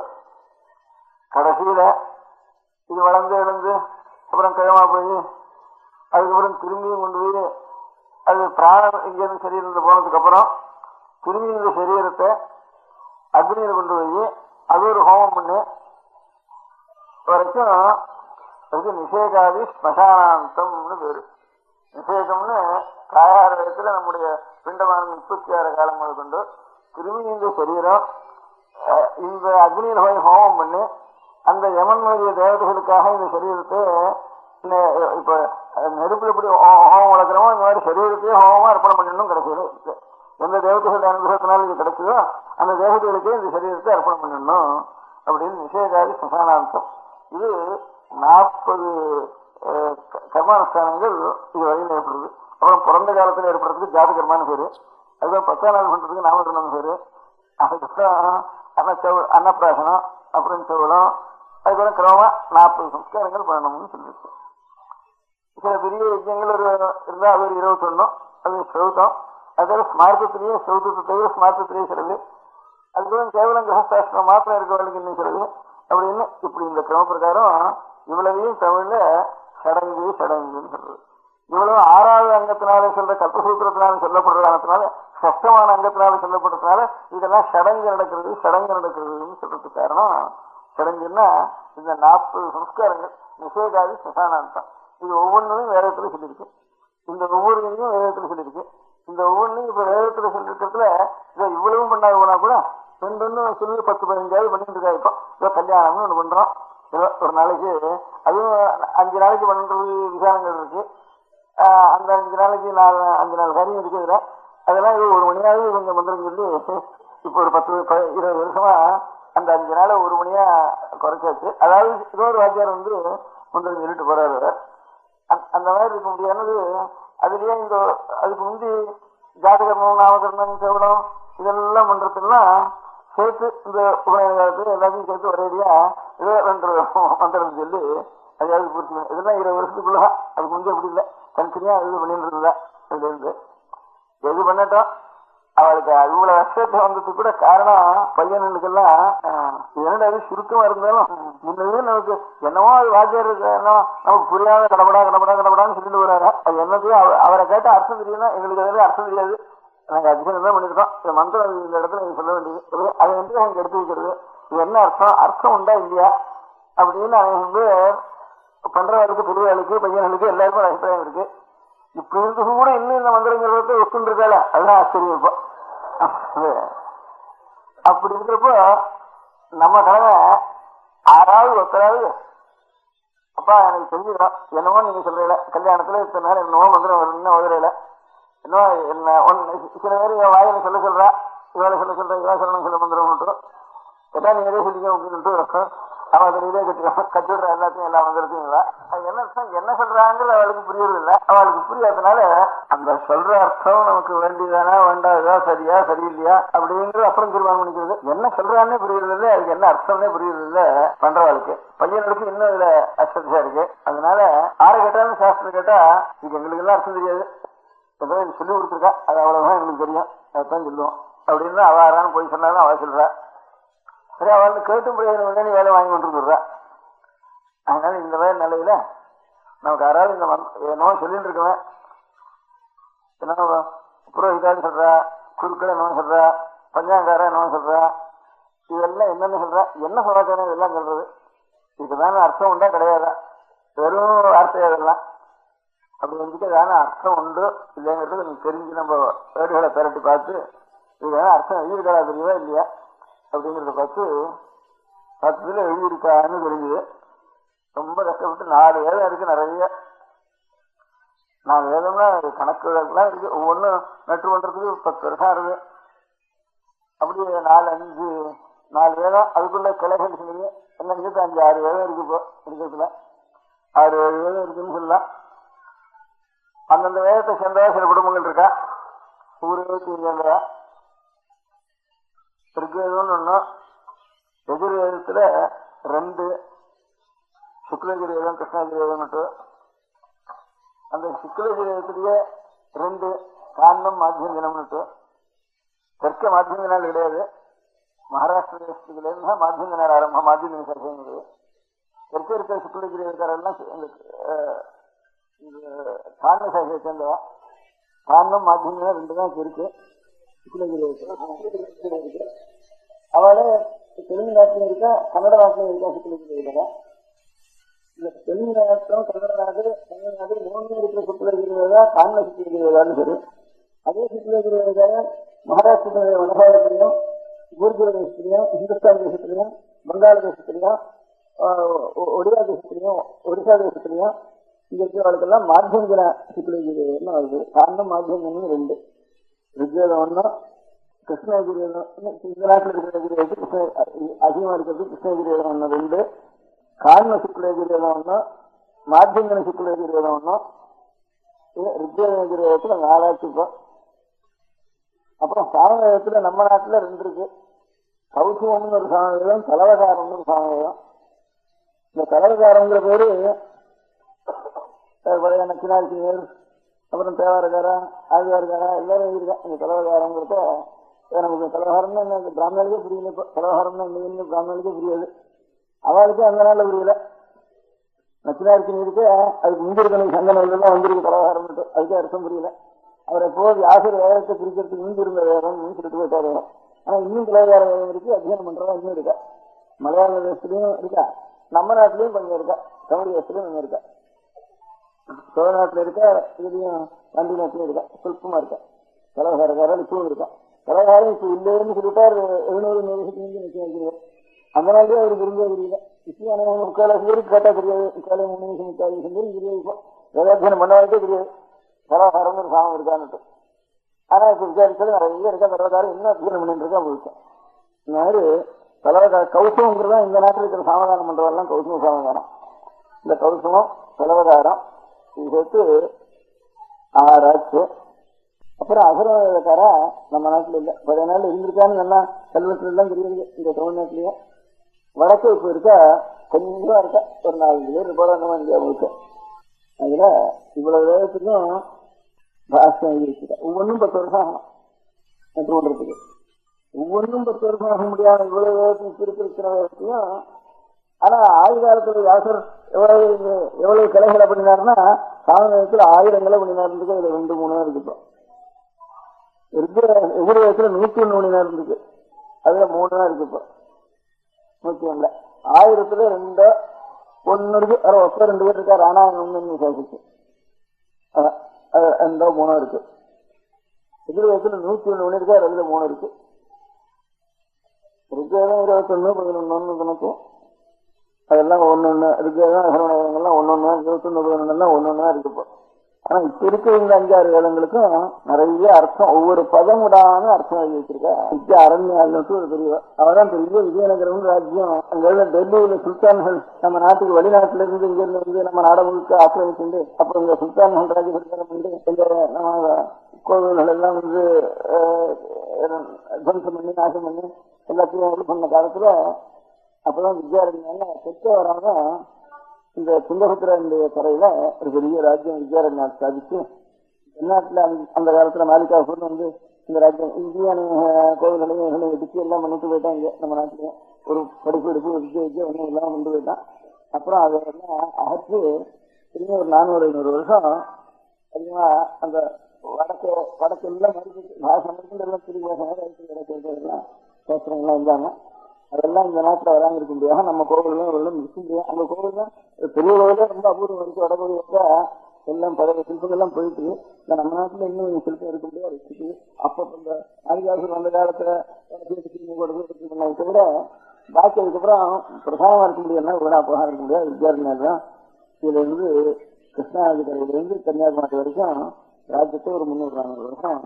கடைசியில இது வளர்ந்து எழுந்து அப்புறம் கிழமா போய் அதுக்கப்புறம் திரும்பியும் கொண்டு போய் அது பிராணம் இங்கிருந்து சரீரத்தில் போனதுக்கு அப்புறம் திரும்பி இந்த சரீரத்தை அக்னியில கொண்டு போய் அது ஒரு ஹோமம் பண்ணி வரைக்கும் அதுக்கு நிஷேகாதி ஸ்மசானாந்தம்னு பேரு. நிஷேகம்னு தாயார் வயசுல நம்முடைய பிண்டமான 36 காலம் முதல் கொண்டு திரும்பி இந்த சரீரம் இந்த அக்னியில போய் ஹோமம் பண்ணி அந்த யமன் முதலிய தேவதைகளுக்காக இந்த சரீரத்தை இப்ப நெருப்புல எப்படி ஹோமம் வளர்க்கிறோமோ இந்த மாதிரி சரீரத்தையே ஹோமமா அர்ப்பணம் பண்ணணும். கிடைச்சது எந்த தேவதைகள் அனுகிரகத்தினால இது கிடைச்சதோ அந்த தேவதைகளுக்கே இந்த சரீரத்தை அர்ப்பணம் பண்ணணும் அப்படின்னு நிஷேகாதி ஸ்மசானாந்தம். இது 40 கர்மானுஷ்டானங்கள் இது வரையில் ஏற்படுது. அப்புறம் பிறந்த காலத்தில் ஏற்படுறதுக்கு ஜாத கர்மான்னு பேரு, அதுதான் 10ஆம் நாள் பண்றதுக்கு நாமகரணம் பேரு. அதுக்கப்புறம் அன்னப்பிராசனம் அப்புறம் செவலம் அதுக்கப்புறம் கிரமமா 40 சம்ஸ்காரங்கள் பண்ணணும்னு சொல்லிருக்கு. சில பெரிய யஜ்யங்கள் இருந்தா அது ஒரு 21, அது சௌத்தம். அதுல ஸ்மார்த்தத்திலேயே சௌத்தத்தை தவிர ஸ்மார்த்தத்திலேயே சிலது, அதுக்கப்புறம் கேவலம் கிரகஸ்தாஸ்திரம் மாத்திரம் இருக்கவர்களுக்கு இன்னும் சிலது அப்படின்னு இப்படி இந்த கிரம பிரகாரம் இவ்வளவையும் தமிழ்ல சடங்குன்னு சொல்றது. இவ்வளவு 6வது அங்கத்தினால சொல்ற கல்பசூத்திரத்தினால சொல்லப்படுறதுனால சஷ்டமான அங்கத்தினால சொல்லப்படுறதுனால இதெல்லாம் சடங்கு நடக்கிறதுன்னு சொல்றதுக்கு காரணம். சடங்குன்னா இந்த 40 சம்ஸ்காரங்கள் நிஷேகாதி ஸ்மசானாந்தம். இது ஒவ்வொன்றும் வேதத்துல சொல்லியிருக்கு. இந்த ஒவ்வொரு வேதத்துல சொல்லியிருக்கு. இந்த ஒவ்வொன்றையும் இப்ப வேதத்துல சொல்லிருக்கிறதுல இதை இவ்வளவும் பண்ணாது போனா கூட சொல்லி 10-15 பண்ணிட்டு இருக்கா. இப்போ ஏதோ கல்யாணம்னு ஒண்ணு பண்றோம். ஏதோ ஒரு நாளைக்கு அதுவும் 5 நாளைக்கு பண்றது விசாரங்கள் இருக்கு. அந்த 5 நாளைக்கு 5 நாள் காரியம் இருக்குதுல. அதெல்லாம் இது 1 மணியாவது இவங்க மந்திரம் சொல்லி இப்போ ஒரு 10-20 வருஷமா அந்த 5 நாளை 1 மணியா குறைச்சாச்சு. அதாவது ஏதோ ஒரு வாத்தியார் வந்து மந்திரம் சொல்லிட்டு போறாரு. அந்த மாதிரி இருக்க முடியாதது. அதுலயே இந்த அதுக்கு முந்தி ஜாதகர்மம், நாமகரணம், செவடம் இதெல்லாம் பண்றதுலாம் சேர்த்து இந்த உபநயனத்து எல்லாத்தையும் சேர்த்து ஒரேடியா ஏதோ 2 மந்திரம் சொல்லி அதையாவது பூர்த்தி. இதெல்லாம் 20 வருஷத்துக்குள்ளதான். அதுக்கு முந்தைய அப்படி இல்லை. தனித்தனியா இது பண்ணிட்டு இருந்தா. இதுல இருந்து எது பண்ணட்டும் அவளுக்கு இவ்வளவு வருஷத்தை வந்ததுக்கு கூட காரணம் பையனுக்கெல்லாம் என்னடா சுருக்கமா இருந்தாலும் முன்னே நமக்கு என்னவோ அது வாத்தியார் இருக்கு, என்னவோ நமக்கு புரியாத கடப்படான்னு சொல்லிட்டு வராரு. அது என்னத்தையும் அவரை கேட்ட அர்த்தம் தெரியும்னா எங்களுக்கு எதுவும் அர்த்தம் தெரியாது. நாங்க அதிகம் தான் பண்ணிருக்கோம். இந்த மந்திரம் இந்த இடத்துல நீங்க சொல்ல வேண்டியது அதை வந்து நாங்க எடுத்து வைக்கிறது. இது என்ன அர்த்தம் உண்டா இல்லையா அப்படின்னு அவங்க வந்து பண்றவர்களுக்கு, பெரியவர்களுக்கு, பையன்களுக்கு எல்லாருக்கும் ஒரு அபிப்பிராயம் இருக்கு. இப்ப இருந்து கூட இன்னும் இந்த மந்திரங்கிறத ஒத்துன்னு இருக்கால, அதுதான் ஆச்சரியம். இப்போ அப்படி இருக்கிறப்போ நம்ம கடமை 6வது ஒருத்தராவது அப்பா எனக்கு தெரிஞ்சுக்கிறோம். என்னமோ நீங்க சொல்றீல கல்யாணத்துல இத்தனை நேரம் என்னவோ மந்திரம் வரும்னு உதறையில என்ன சில பேர் வாயில சொல்றா, இவளை சொல்ற, இவா சொல்லணும் சொல்ல மந்திரம் மட்டும் எல்லாம் நீங்க எதே சொல்லிக்க அப்படின்ட்டு அவன் தெரியலே கட்டிடுற எல்லாத்தையும் எல்லா மந்திரத்தையும். அது என்ன அர்த்தம் என்ன சொல்றாங்கிறது அவளுக்கு புரியறது இல்லை. அவளுக்கு புரியாதனால அந்த சொல்ற அர்த்தம் நமக்கு வேண்டியதானா வேண்டாதா, சரியா சரியில்லையா அப்படிங்கிறது அப்புறம் தீர்மானம் பண்ணிக்கிறது. என்ன சொல்றான்னே புரியறது இல்லை, அதுக்கு என்ன அர்த்தம்னே புரியறது இல்லை பண்றவாளுக்கு. பையனுக்கு இன்னும் இதுல அஸ்தியா இருக்கு. அதனால ஆறு கேட்டாலும் சாஸ்திரம் கேட்டா இதுக்கு எங்களுக்கு எல்லாம் அர்த்தம் தெரியாது. ஏதோ இது சொல்லி கொடுத்துருக்கா, அது அவ்வளவுதான் எங்களுக்கு தெரியும், அதுதான் சொல்லுவோம் அப்படின்னு அவாரான்னு போய் சொன்னாலும் அவ சொல்றா. சரி, அவளுக்கு கேட்டும் பிரயோஜனம் வேலை வாங்கி கொண்டு வந்துடுறா. அதனால இந்த மாதிரி நிலையில நமக்கு யாராவது இந்த என்னவோ சொல்லிட்டு இருக்கவன் என்ன புரோஹிதான்னு சொல்றா, குருக்கள் என்னவோ சொல்றா, பஞ்சாங்காரா என்னவோ சொல்றா, இதெல்லாம் என்னன்னு சொல்றா, என்ன சமாச்சாரம் இதெல்லாம் சொல்றது, இதுக்குதான அர்த்தம் உண்டா கிடையாதா, வெறும் வார்த்தை அதெல்லாம் அப்படி வந்துட்டு ஏதான அர்த்தம் உண்டு இல்லைங்கிறது எனக்கு தெரிஞ்சு நம்ம வேடுகளை திரட்டி பார்த்து இதுதான அர்த்தம் எழுதியிருக்கா தெரியவா இல்லையா அப்படிங்கிறத பார்த்து 10 எழுதியிருக்கான்னு தெரிஞ்சுது. ரொம்ப கஷ்டப்பட்டு 4 வேதம் இருக்கு, நிறைய 4 வேதம்னா கணக்குலாம் இருக்கு. ஒவ்வொன்றும் நட்டு பண்றதுக்கு 10 வருஷம் இருக்கு. அப்படி 4 வேதம் அதுக்குள்ள கிளைகள் சொல்லுங்க. என்ன 5-6 வேதம் இருக்கு. இப்போ இருக்கிறதுல 6-7 வேதம் இருக்குன்னு சொல்லலாம். அந்தந்த வேதத்தை சேர்ந்தவா சில குடும்பங்கள் இருக்கா. ஊருக்கு சேர்ந்தவா ரிக்வேதம்னு ஒன்னும், எதிர்வேதத்துல 2 சுக்லகிரேதம், கிருஷ்ணகிரேதம் மட்டும். அந்த சுக்லகிரேதத்திலேயே 2 காரணம் மாத்தியம் தினம்னுட்டு. தெற்க மாத்தியம் தினால் கிடையாது. மகாராஷ்டிர தேசத்துக்குலேருந்து மாத்தியம் தினால் ஆரம்பம், மாத்தியம் தின சர்ச்சைங்கிறது. தெற்க இருக்கிற சுக்லகிரேதக்காரெல்லாம் காரண சாகியை சேர்ந்தவா. காரணம் மாத்தியம் தினம் 2 தான் இருக்கு. சுக்லகிரேதம் அவளே தெலுங்கு நாட்டிலும் இருக்கா, கன்னட நாட்டிலும் இருக்கா. சுக்லகிரேதா இந்த தெலுங்கு நாட்டம், கன்னட நாடு, தமிழ்நாடு 3 இருக்கிற சுக்லகிரேதா காரண சுக்லகிரேதான்னு சரி. அதே சுக்லகிரேதா மகாராஷ்டிர வனபாகத்திலையும், குருகுல தேசத்திலையும், இந்துஸ்தான் தேசத்திலையும், வங்காள தேசத்திலையும், ஒடியா தேசத்திலையும், ஒடிசா தேசத்திலையும் இங்க இருக்கிறவர்களுக்கெல்லாம் மாத்தியந்தின சுக்லகிரேதம்னு வருது. காரணம் மாத்தியந்தினம் 2. ரிக்வேதம் 1, கிருஷ்ணகிரேதம் இந்த நாட்டில் இருக்கிற அதிகமா இருக்கிறது கிருஷ்ணகிரேதம் 1, 2. காரண சுக்லகிரேதம் 1, மாத்தியந்தின சுக்லகிரேதம் 1, ரிக்வேதத்துல 4 இப்போ. அப்புறம் சாமவேதத்துல நம்ம நாட்டுல 2 இருக்கு. கௌசுவம்னு ஒரு சாமவேதம், தலவகாரம்னு ஒரு சாமவேதம். இந்த தலவகாரங்கிற பேரு பழைய நச்சினார்க்கியர், அப்புறம் தேவாரக்காரா, ஆழ்வார்காரா எல்லாரும் இருக்கா. இந்த தலவகாரங்கிறத நமக்கு தலவகாரம்னா என்ன பிராமணர்களுக்கே புரியல. இப்போ தலவகாரம்னா என்ன பிராமணர்களுக்கே புரியாது. அவளுக்கு அந்த நாள்ல புரியல. நச்சினார்க்கியருக்கு அதுக்கு முந்திருக்கணும் சங்கனெல்லாம் வந்திருக்கு தலவகாரம், அதுக்கே அர்த்தம் புரியல. அவர் எப்போ வியாசர் வேதத்தை பிரிக்கிறதுக்கு முன்பு இருந்த வேதம் சொல்லிட்டு போயிட்டாரு. ஆனா இன்னும் தலவகார வேதம் இருக்கு, அத்தியானம் பண்றதா இன்னும் இருக்கா. மலையாள தேசத்துலயும் இருக்கா, நம்ம நாட்டிலயும் கொஞ்சம் இருக்கா, தமிழ் தேசத்துலயும் கொஞ்சம் இருக்கா, சோழ நாட்டுல இருக்கா, இதுலயும் பாண்டி நாட்டிலயும் இருக்கா, சொல்பமா இருக்கா. தலவகாரக்காரர் இப்பவும் இருக்கா. பலகாரம் இப்ப இல்லைன்னு சொல்லிட்டார் 700 நிமிஷத்துக்கு நிச்சயம் வைக்கிறோம். அந்த நாள்லயே அவருக்கு விரும்ப தெரியல. இப்பயும் 3/4 பேருக்கு கேட்டா தெரியாது. 3 நிமிஷம் 3 நிமிஷம் பேருக்கு தெரியாது. இப்போ வேதாத்தியனம் பண்ணவாக்கே தெரியாது பலகாரம் ஒரு சாமம் இருக்கான்னு. ஆனா இப்ப விசாரிச்சது நிறைய இருக்கா. பலகாரம் என்ன அத்தியனம் பண்ணிட்டு இருக்கா போயிட்டேன். இந்த மாதிரி பலவகார கௌசவங்கிறதா இந்த நாட்டில் இருக்கிற சாமதானம் பண்றதெல்லாம் கௌசவ சாமதானம். இந்த கௌசவம் பலவகாரம் இது சேர்த்து 6 ஆச்சு. அப்புறம் அசுரக்காரா நம்ம நாட்டுல இல்ல, பழைய நாள் இருந்திருக்கான்னு நல்லா கல்வெட்டுல எல்லாம் தெரியுது. இந்த தமிழ்நாட்டிலேயே வடக்கு இப்ப இருக்கா கொஞ்சம் இருக்கா, ஒரு 4 பேர் போல நம்ம இந்தியா முழுக்க. அதுல இவ்வளவு வேகத்துக்கும் பாஷ்யம் எழுதிருக்கா. ஒவ்வொன்றும் 10 வருஷம் ஆகணும் நட்டு கொண்டிருக்கு. ஒவ்வொன்றும் 10 வருஷம் ஆக முடியாத இவ்வளவு வேகத்துக்கு இருக்கிற வேகத்தையும். ஆனா ஆயுத காலத்துல வியாசர் எவ்வளவு கிளைகளை பண்ணினாருன்னா சாமவேதத்துல 1000 பண்ணினாருக்கு. இதுல 2-3 இருக்கு. எதிர்வேதத்துல 101 பண்ணினார் இருக்கு. அதுல 3 தான் இருக்கு. இப்போ 101 1000த்துல 2-1 இருக்கு. 2 பேர் இருக்கா. ராணாயணம் விசாரிச்சு 2-3 இருக்கு. எதிர்வேதத்துல 101 இருக்கு. அதுல 3 இருக்கு. ருக்வேதம் 21, 11 கணக்கு. அதெல்லாம் 1-1 ருக்வேதம் அகர்வணங்கள்லாம் 1-1, 21, 11 1-1 இருக்கு. இப்போ ஆனா இப்ப இருக்க இந்த 5-6 வேதங்களுக்கும் நிறைய அர்த்தம், ஒவ்வொரு பதம் விடாம அர்த்தம் எழுதி வச்சிருக்கா. இப்ப அரண்யாள்னு ஒரு பெரிய அவதான் பெரிய விஜயநகரம் ராஜ்யம். அங்க டெல்லியில சுல்தான்கள் நம்ம நாட்டுக்கு வெளிநாட்டுல இருந்து இங்க இருந்து நம்ம நாட முழுக்க ஆக்கிரமிச்சுண்டு அப்ப இந்த சுல்தான்கள் ராஜபரிகாரம் வந்து இந்த நம்ம கோவில்கள் எல்லாம் துவம்சம் பண்ணி நாசம் பண்ணி எல்லாத்தையும் பண்ண காலத்துல அப்பதான் வித்யாரண்யால தெற்க வராம இந்த துங்கபத்ரனுடைய கரையில ஒரு பெரிய ராஜ்யம் வித்யாரண்யால் ஸ்தாபிச்சு தென்னாட்டுல அந்த காலத்துல மாலிகாபூர்னு வந்து இந்த ராஜ்யம் இந்தியான கோவில்களையும் இடிச்சு எல்லாம் பண்ணிட்டு போயிட்டாங்க. நம்ம நாட்டுல ஒரு படிப்பு வித்யா ஒன்றும் எல்லாம் கொண்டு போயிட்டான். அப்புறம் அதெல்லாம் அகற்று திரும்பி ஒரு 400-500 வருஷம் அதிகமா அந்த வடக்கு எல்லாம் பாஷை எல்லாம் திரும்பி பாஷை சாஸ்திரங்கள்லாம் இருந்தாங்க. அதெல்லாம் இந்த நாட்டுல வராம இருக்க முடியாது. நம்ம கோவில்லாம் இருக்க முடியாது. அந்த கோவில் தான் பெரிய கோவிலே ரொம்ப அபூர்வம் இருக்கு. வடகோவில எல்லாம் பழைய சிற்பங்கள்லாம் போயிட்டு இந்த நம்ம நாட்டுல இன்னும் சிற்பம் இருக்க முடியாது வச்சுட்டு அப்ப இந்த ஆதிவாசம் அந்த காலத்துல பண்ணதை விட பாக்கி அதுக்கப்புறம் பிரதானமா இருக்க முடியாதுன்னா விழாப்பாக இருக்க முடியாது. வித்யாரண்யர் தான் இதுல இருந்து கிருஷ்ணாநதி கரையில இருந்து கன்னியாகுமரி வரைக்கும் ராஜ்யத்தை ஒரு 300-400 வருஷம்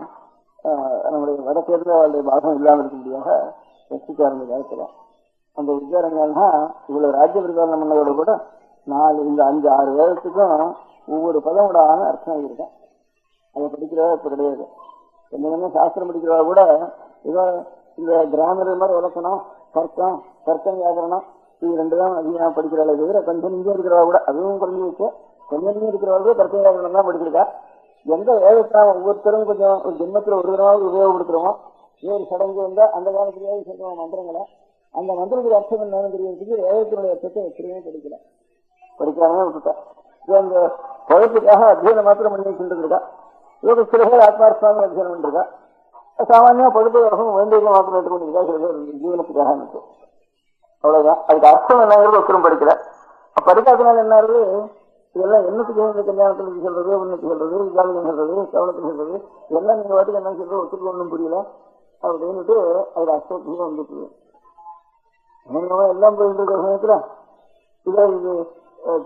நம்முடைய வடக்கேரள அவருடைய பாகம் இல்லாமல் இருக்க முடியாத வச்சுக்காரங்க காலத்துல அந்த வித்யாரண்யா இவ்வளவு ராஜ்ய பிரச்சாரம் பண்ணதோட கூட 4 இந்த 5-6 வேதத்துக்கும் ஒவ்வொரு பதம் விடாம அர்த்தம் ஆகியிருக்கேன். அதை படிக்கிறதா இப்ப கிடையாது. என்ன சாஸ்திரம் படிக்கிறதா கூட ஏதோ இந்த கிராமர் மாதிரி விளக்கணும், தர்க்கம் வியாகரணம் இது 2 தான் அதிகமாக படிக்கிறாள். தவிர கொஞ்சம் இங்கே இருக்கிறவா கூட அதுவும் குறைஞ்சி வச்சு கொஞ்சம் இருக்கிறவங்க தர்க்க வியாகரணம் தான் படிச்சிருக்கா. எந்த வேதத்தை ஒவ்வொருத்தரும் கொஞ்சம் ஒரு ஜென்மத்துல ஒரு தடவை உபயோகப்படுத்துறோமோ ஒரு சடங்கு வந்தா அந்த காலத்திலேயே சொல்லுவோம் மந்திரங்களை. அந்த மந்திரத்துக்கு அர்த்தம் என்னன்னு தெரியறதுக்கு வேதத்தினுடைய அர்த்தத்தை எப்படியுமே படிக்காமே விட்டுட்டா. அந்த பழத்துக்காக அத்தியனம் மாத்திரம் பண்ணி வச்சுட்டு இருக்கா. இவங்க சில பேர் ஆத்மார்த்தமாக அத்தியனம் பண்ணிருக்கா. சாமானியமா பழுப்பு வேண்டிய மாத்திரம் எடுத்துக்கொண்டிருக்கா. சில பேர் ஜீவனத்துக்காக இருக்கு. அவ்வளவுதான். அதுக்கு அர்த்தம் என்னங்கிறது ஒருத்தரும் படிக்கல. படிக்காதனால என்ன ஆகுது, இதெல்லாம் என்னத்துக்கு இந்த கல்யாணத்துக்கு சொல்றது, உன்னத்துக்கு சொல்றது, விசாலத்துக்கு சொல்றது, கவனத்துக்கு சொல்றது, இதெல்லாம் நீங்க வாட்டுக்கு என்ன சொல்றது ஒத்துக்கு ஒன்றும் புரியல அப்படின்னுட்டு அதுல அர்த்தத்துக்கு வந்துட்டு எல்லாம் போயிட்டு இருக்கிற சமயத்துல இதை இது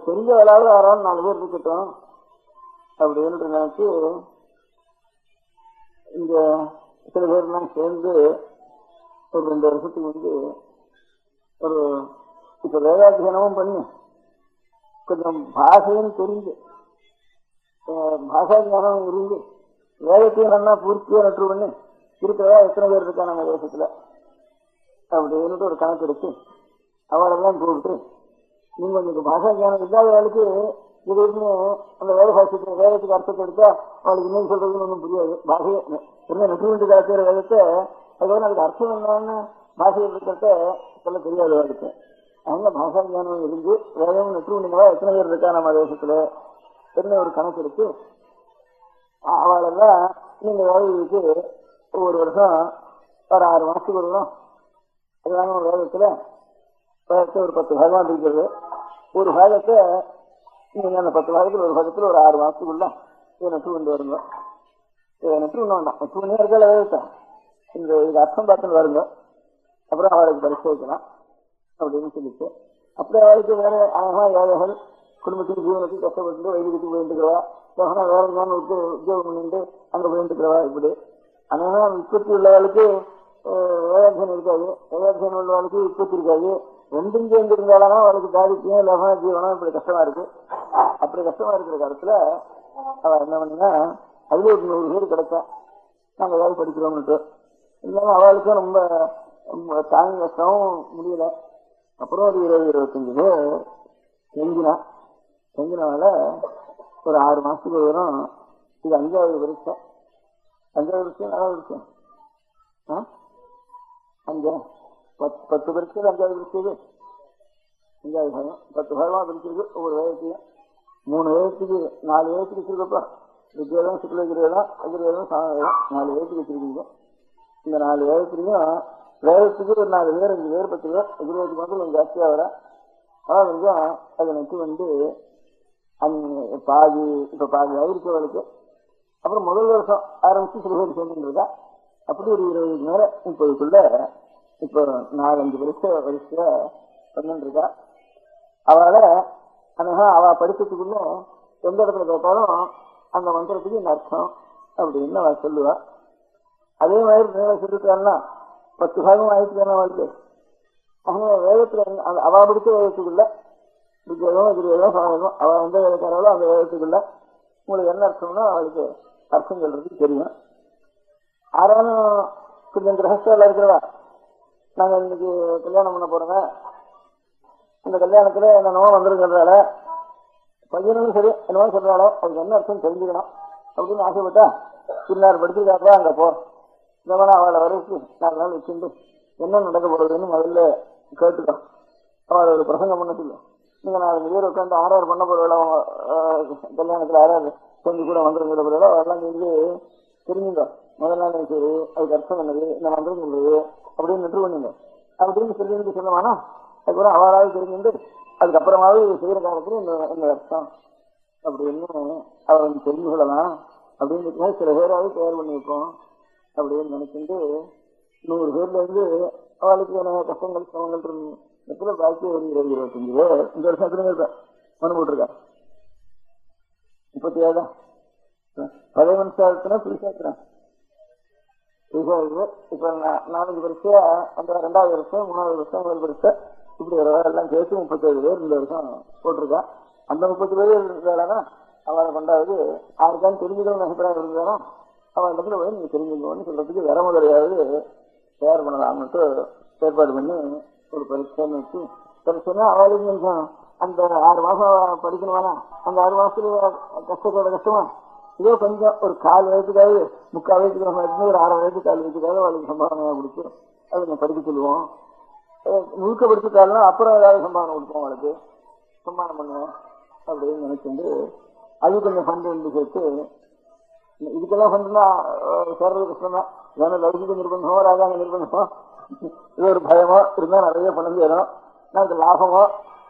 பெரிய வேளாவது 4 பேர் இருக்கட்டும் அப்படின்னு நினைச்சு இங்க சில பேர்லாம் சேர்ந்து ஒரு 2 வருஷத்துக்கு வந்து ஒரு இப்ப வேதாத்தியனமும் பண்ணி கொஞ்சம் பாஷையும் தெரிஞ்சு பாஷா ஞானம் இருந்து வேதத்தையும் பூர்த்தியா நட்டு பண்ணி இருக்கிறதா எத்தனை பேர் இருக்கா நம்ம தேசத்துல அப்படின்னு ஒரு கணக்கு எடுத்து அவளெல்லாம் கூப்பிட்டு நீங்க கொஞ்சம் பாஷா ஞானம் இல்லாத வேலைக்கு திடீர்னு அந்த வேதத்துக்கு அர்த்தத்தை எடுத்தா அவளுக்கு இன்னும் சொல்றதுன்னு ஒன்றும் புரியாது. பாஷையை என்ன நெட்டு வேண்டிய காலத்துல வேதத்தை அதுக்கு அதுக்கு அர்த்தம் என்னன்னு பாஷையில் இருக்கிறத சொல்ல தெரியாது அவளுக்கு. அவங்க பாஷா ஞானம் இருந்து வேதமும் நெட்டு வேண்டியவா எத்தனை பேர் இருக்கா நம்ம தேசத்துல என்ன ஒரு கணக்கு எடுத்து அவளெல்லாம் நீங்க வேலைக்கு ஒவ்வொரு வருஷம் ஒரு 6 மாசத்துக்கு வருவோம். அதுதான ஒரு வேதத்தை ஒரு 10 பாகமா இருக்கிறது. ஒரு பாகத்தை நீங்க அந்த 10 பாகத்துல ஒரு பாகத்துல ஒரு 6 மாசத்துக்குள்ள இதை நட்டு கொண்டு வருங்க. இதை நட்டு கொண்டு வேண்டாம் நட்டு கொண்டே இருக்கல வேதத்தை இதுக்கு அர்த்தம் பார்த்துன்னு வருங்க, அப்புறம் அவளுக்கு பரிசு வைக்கலாம் அப்படின்னு சொல்லிட்டு, அப்படியே அவளுக்கு வேற அழகா ஏழைகள் குடும்பத்துக்கு ஜீவனுக்கு கஷ்டப்பட்டு வைத்தியத்துக்கு போயிட்டுக்கிறவா, வேற எங்கேயான உத்தியோகம் பண்ணிட்டு அங்க போயிட்டுக்கிறவா, இப்படி அழகா உற்பத்தி உள்ளவளுக்கு வேதாத்தியம் இருக்காது, வேதாத்தியம் உள்ளவளுக்கு உற்பத்தி இருக்காது. ரெண்டும் சேர்ந்து இருந்தாலும் அவளுக்கு தாரித்தியம் லபன ஜீவனம் இப்படி கஷ்டமா இருக்கு. அப்படி கஷ்டமா இருக்கிற காலத்துல அவ என்ன பண்ணினா, அதுல ஒரு 100 பேர் கிடைச்சா நாங்க ஏதாவது படிக்கிறோம்னுட்டு. இருந்தாலும் அவளுக்கும் ரொம்ப தாங்கி கஷ்டமும் முடியல. அப்புறம் ஒரு 20-25 பேர் செஞ்சினால ஒரு 6 மாசத்துக்கு வரும். இது 5வது வருஷம், 4வது வருஷம் 10 பரிசு 5வது பரிசு, 5வது பயம் 10 பகமா பிரிச்சிருக்கு. ஒவ்வொரு வயசுலையும் 3 வயசுக்கு 4 வயசுக்கு வச்சிருக்கப்பா. வித்யாதம் சுக்ல கிரேதம் அகிரேதம் சாமவேதம் 4 வயசுக்கு வச்சிருக்கீங்க. இந்த 4 வயசுலையும் வேதத்துக்கு ஒரு 4 பேர் 5 பேர் 10 பேர் எதிர்வேதுக்கு வந்து கொஞ்சம் ஜாஸ்தியா வர கொஞ்சம் அதை நட்டு பாதி இப்ப பாதி ஆயிருக்கவளுக்கு. அப்புறம் முதல் வருஷம் ஆரம்பிச்சு சில பேர் சேர்ந்துருக்கா. அப்படி ஒரு 20 மேல 30க்குள்ள இப்போ 4-5 வரிசையா பண்ணிருக்கா. அவளை அவ படிச்சதுக்குள்ள எந்த இடத்துல கேட்டாலும் அந்த மந்திரத்துக்கு இந்த அர்த்தம் அப்படின்னு அவ சொல்லுவா. அதே மாதிரி மேல சொல்லிருக்கான்னா 10 பாகம் ஆயிடுச்சு வாழ்க்கை. அவங்க வேதத்துல அவ படிச்ச வேதத்துக்குள்ள விஜயம் எதிர்வேதம் சாதகம் அவ எந்த வேதக்காராலும் அந்த வேதத்துக்குள்ள உங்களுக்கு என்ன அர்த்தம்னா அவளுக்கு அர்த்தம் சொல்றதுக்கு தெரியும். ஆறாலும் கொஞ்சம் கிரகஸ்தால இருக்கிறவா, நாங்க இன்னைக்கு கல்யாணம் பண்ண போறோங்க, இந்த கல்யாணத்துல என்னென்னமோ வந்துருங்கிறதால பையனும் சரி என்னமோ சொல்றாளோ அதுக்கு என்ன அர்த்தம் தெரிஞ்சுக்கணும் அப்படின்னு ஆசைப்பட்டா பின்னார் படிச்சிருக்காப்பா அங்க போ, இந்த மாதிரி அவளை வரைக்கும் 4 நாள் வச்சுட்டு என்ன நடக்க போறதுன்னு முதல்ல கேட்டுக்கோ. அவளை ஒரு பிரசங்கம் பண்ண சொல்லு. நீங்க 4 பேர் உட்காந்து 6 பண்ண போறவள கல்யாணத்துல 6 கொஞ்சம் கூட வந்துருங்கிற போறவள அவெல்லாம் செஞ்சு தெரிஞ்சுங்க. முதல் நாள் சரி அதுக்கு அர்த்தம் என்னது, இந்த மந்திரம் சொல்றது அப்படின்னு நெட்டு பண்ணுங்க அப்படின்னு சொல்லி சொல்லமானா அதுக்கப்புறம் அவளாவது தெரிஞ்சுட்டு அதுக்கப்புறமாவது செய்யற காலத்துல இந்த அர்த்தம் அப்படின்னு அவள் தெரிஞ்சு கொள்ளலாம் அப்படின்னு சில பேராவது தயார் பண்ணி வைப்போம் அப்படின்னு நினைச்சுட்டு 100 பேர்ல இருந்து அவளுக்கு என்ன கஷ்டங்கள் சிரமங்கள் எத்தனை பாக்கி ஒரு 20-25 பேர் இந்த வருஷத்துல இருப்பேன் மனு போட்டிருக்கா. 37 பழைய மனுஷாத்தினா புதுசாத்திரம் இப்ப 4 வருஷம் அந்த 2வது வருஷம் 3வது வருஷம் 1 வருஷம் இப்படி எல்லாம் சேர்த்து 37 பேர் இந்த வருஷம் போட்டிருக்கா. அந்த 30 பேர் இருந்தாலும் அவளை கொண்டாவது யாருக்கான்னு தெரிஞ்சுக்கணும்னு அபிப்பிராயம் இருந்தாலும் அவள் இடத்துல போய் நீங்க தெரிஞ்சுக்கணும்னு சொல்றதுக்கு வேற முதலையாவது தயார் பண்ணலாம்னுட்டு ஏற்பாடு பண்ணி ஒரு பரீட்சைன்னு வச்சு பரீட்சைன்னா அவளுக்கு கொஞ்சம் அந்த 6 மாசம் படிக்கணுமானா அந்த 6 மாசத்துல கஷ்டத்தோட கஷ்டமா இதோ கொஞ்சம் ஒரு 4 வயசுக்காவது 3/4 வயசுக்கு நம்ம இருந்து ஒரு 6 வயசு 4 வயசுக்காவது அவளுக்கு சம்பாவனையா கொடுத்து அதை நம்ம படிக்க சொல்லுவோம். முழுக்க படிச்சுட்டாலும் அப்புறம் ஏதாவது சம்பாவனை கொடுப்போம், அவளுக்கு சம்மானம் பண்ணுவோம் அப்படின்னு நினைச்சுட்டு அது கொஞ்சம் ஃபண்டு வந்து சேர்த்து இதுக்கெல்லாம் ஃபண்டுனா சேர்றது கஷ்டம் தான். ஏன்னா லௌகிக நிர்பந்தமோ ராஜாங்க நிர்பந்தமோ இது ஒரு பயமோ இருந்தால் நிறைய பணம் சேரும். நமக்கு லாபமோ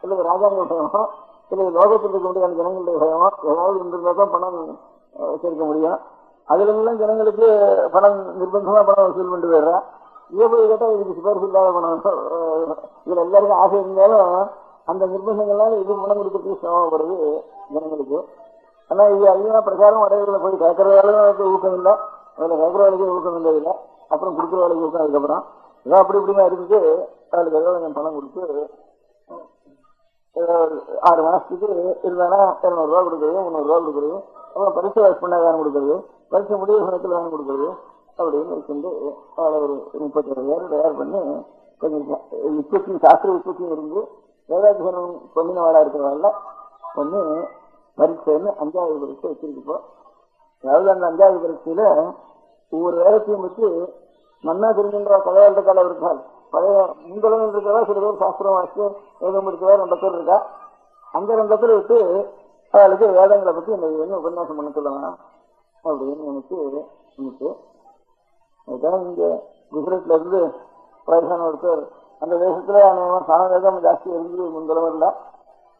இல்லை ராஜாங்க பயமோ இல்லை லோகத்தில் இருக்க முடியாத ஜனங்களுடைய பயமோ ஏதாவது இருந்திருந்தா தான் பணம் சேர்க்க முடியும். அதுல எல்லாம் ஜனங்களுக்கு பணம் நிர்பந்தமா பணம் வசூல் பண்ணிட்டு போயிடுறா. இதை போய் கேட்டா இதுக்கு சிபாரிசு இல்லாத பணம். இதுல எல்லாருக்கும் ஆசை இருந்தாலும் அந்த நிர்பந்தங்கள்னால இது பணம் கொடுக்கறதுக்கு சிரமப்படுறது ஜனங்களுக்கு. ஆனா இது அதிகமா பிரச்சாரம் வரைகளை போய் கேட்கறதாலும் ஊக்கம் இல்லை, அதுல கேட்கற வேலைக்கு ஊக்கம் இல்லை, இல்லை அப்புறம் கொடுக்குற வேலைக்கு ஊக்கம். அதுக்கப்புறம் ஏதோ அப்படி இப்படிமா இருக்கு அவளுக்கு ஏதோ கொஞ்சம் பணம் கொடுத்து 6 மாசத்துக்கு இருந்தாலும் 200 ரூபா கொடுக்குறது 300 ரூபா கொடுக்குறது, அப்புறம் பரிசு வாய்ஸ் பண்ண வேணும் கொடுக்குறது, பரிசு முடிவு சமயத்தில் வேணும் கொடுக்குறது அப்படின்னு வச்சுட்டு அவளை ஒரு 37 பேர் தயார் பண்ணி கொஞ்சம் உற்பத்தியும் சாஸ்திர உற்பத்தியும் இருந்து வேதாத்தியனம் பண்ணினவாளா இருக்கிறவாள் பண்ணி பரீட்சைன்னு 5வது பரீட்சை வச்சிருக்கப்போ. அதாவது அந்த 5வது பரீட்சையில ஒவ்வொரு வேதத்தையும் வச்சு மன்னா தெரிஞ்சுன்ற கதையாளர் கால இருக்காள். பழைய முன்தளவில் இருக்கிறதா சில பேர் சாஸ்திரம் வாசிச்சு வேதம் இருக்கிறதா 2 பேர் இருக்கா. அந்த 2 பேர் விட்டு அவளுக்கு வேதங்களை பத்தி என்ன உபன்யாசம் பண்ண சொல்லலாம் அப்படின்னு நினைச்சு அதுதான் இங்க குஜராத்ல இருந்து வயசான ஒருத்தர் அந்த தேசத்துல சாமவேதம் ஜாஸ்தி இருந்து முன்தளவில்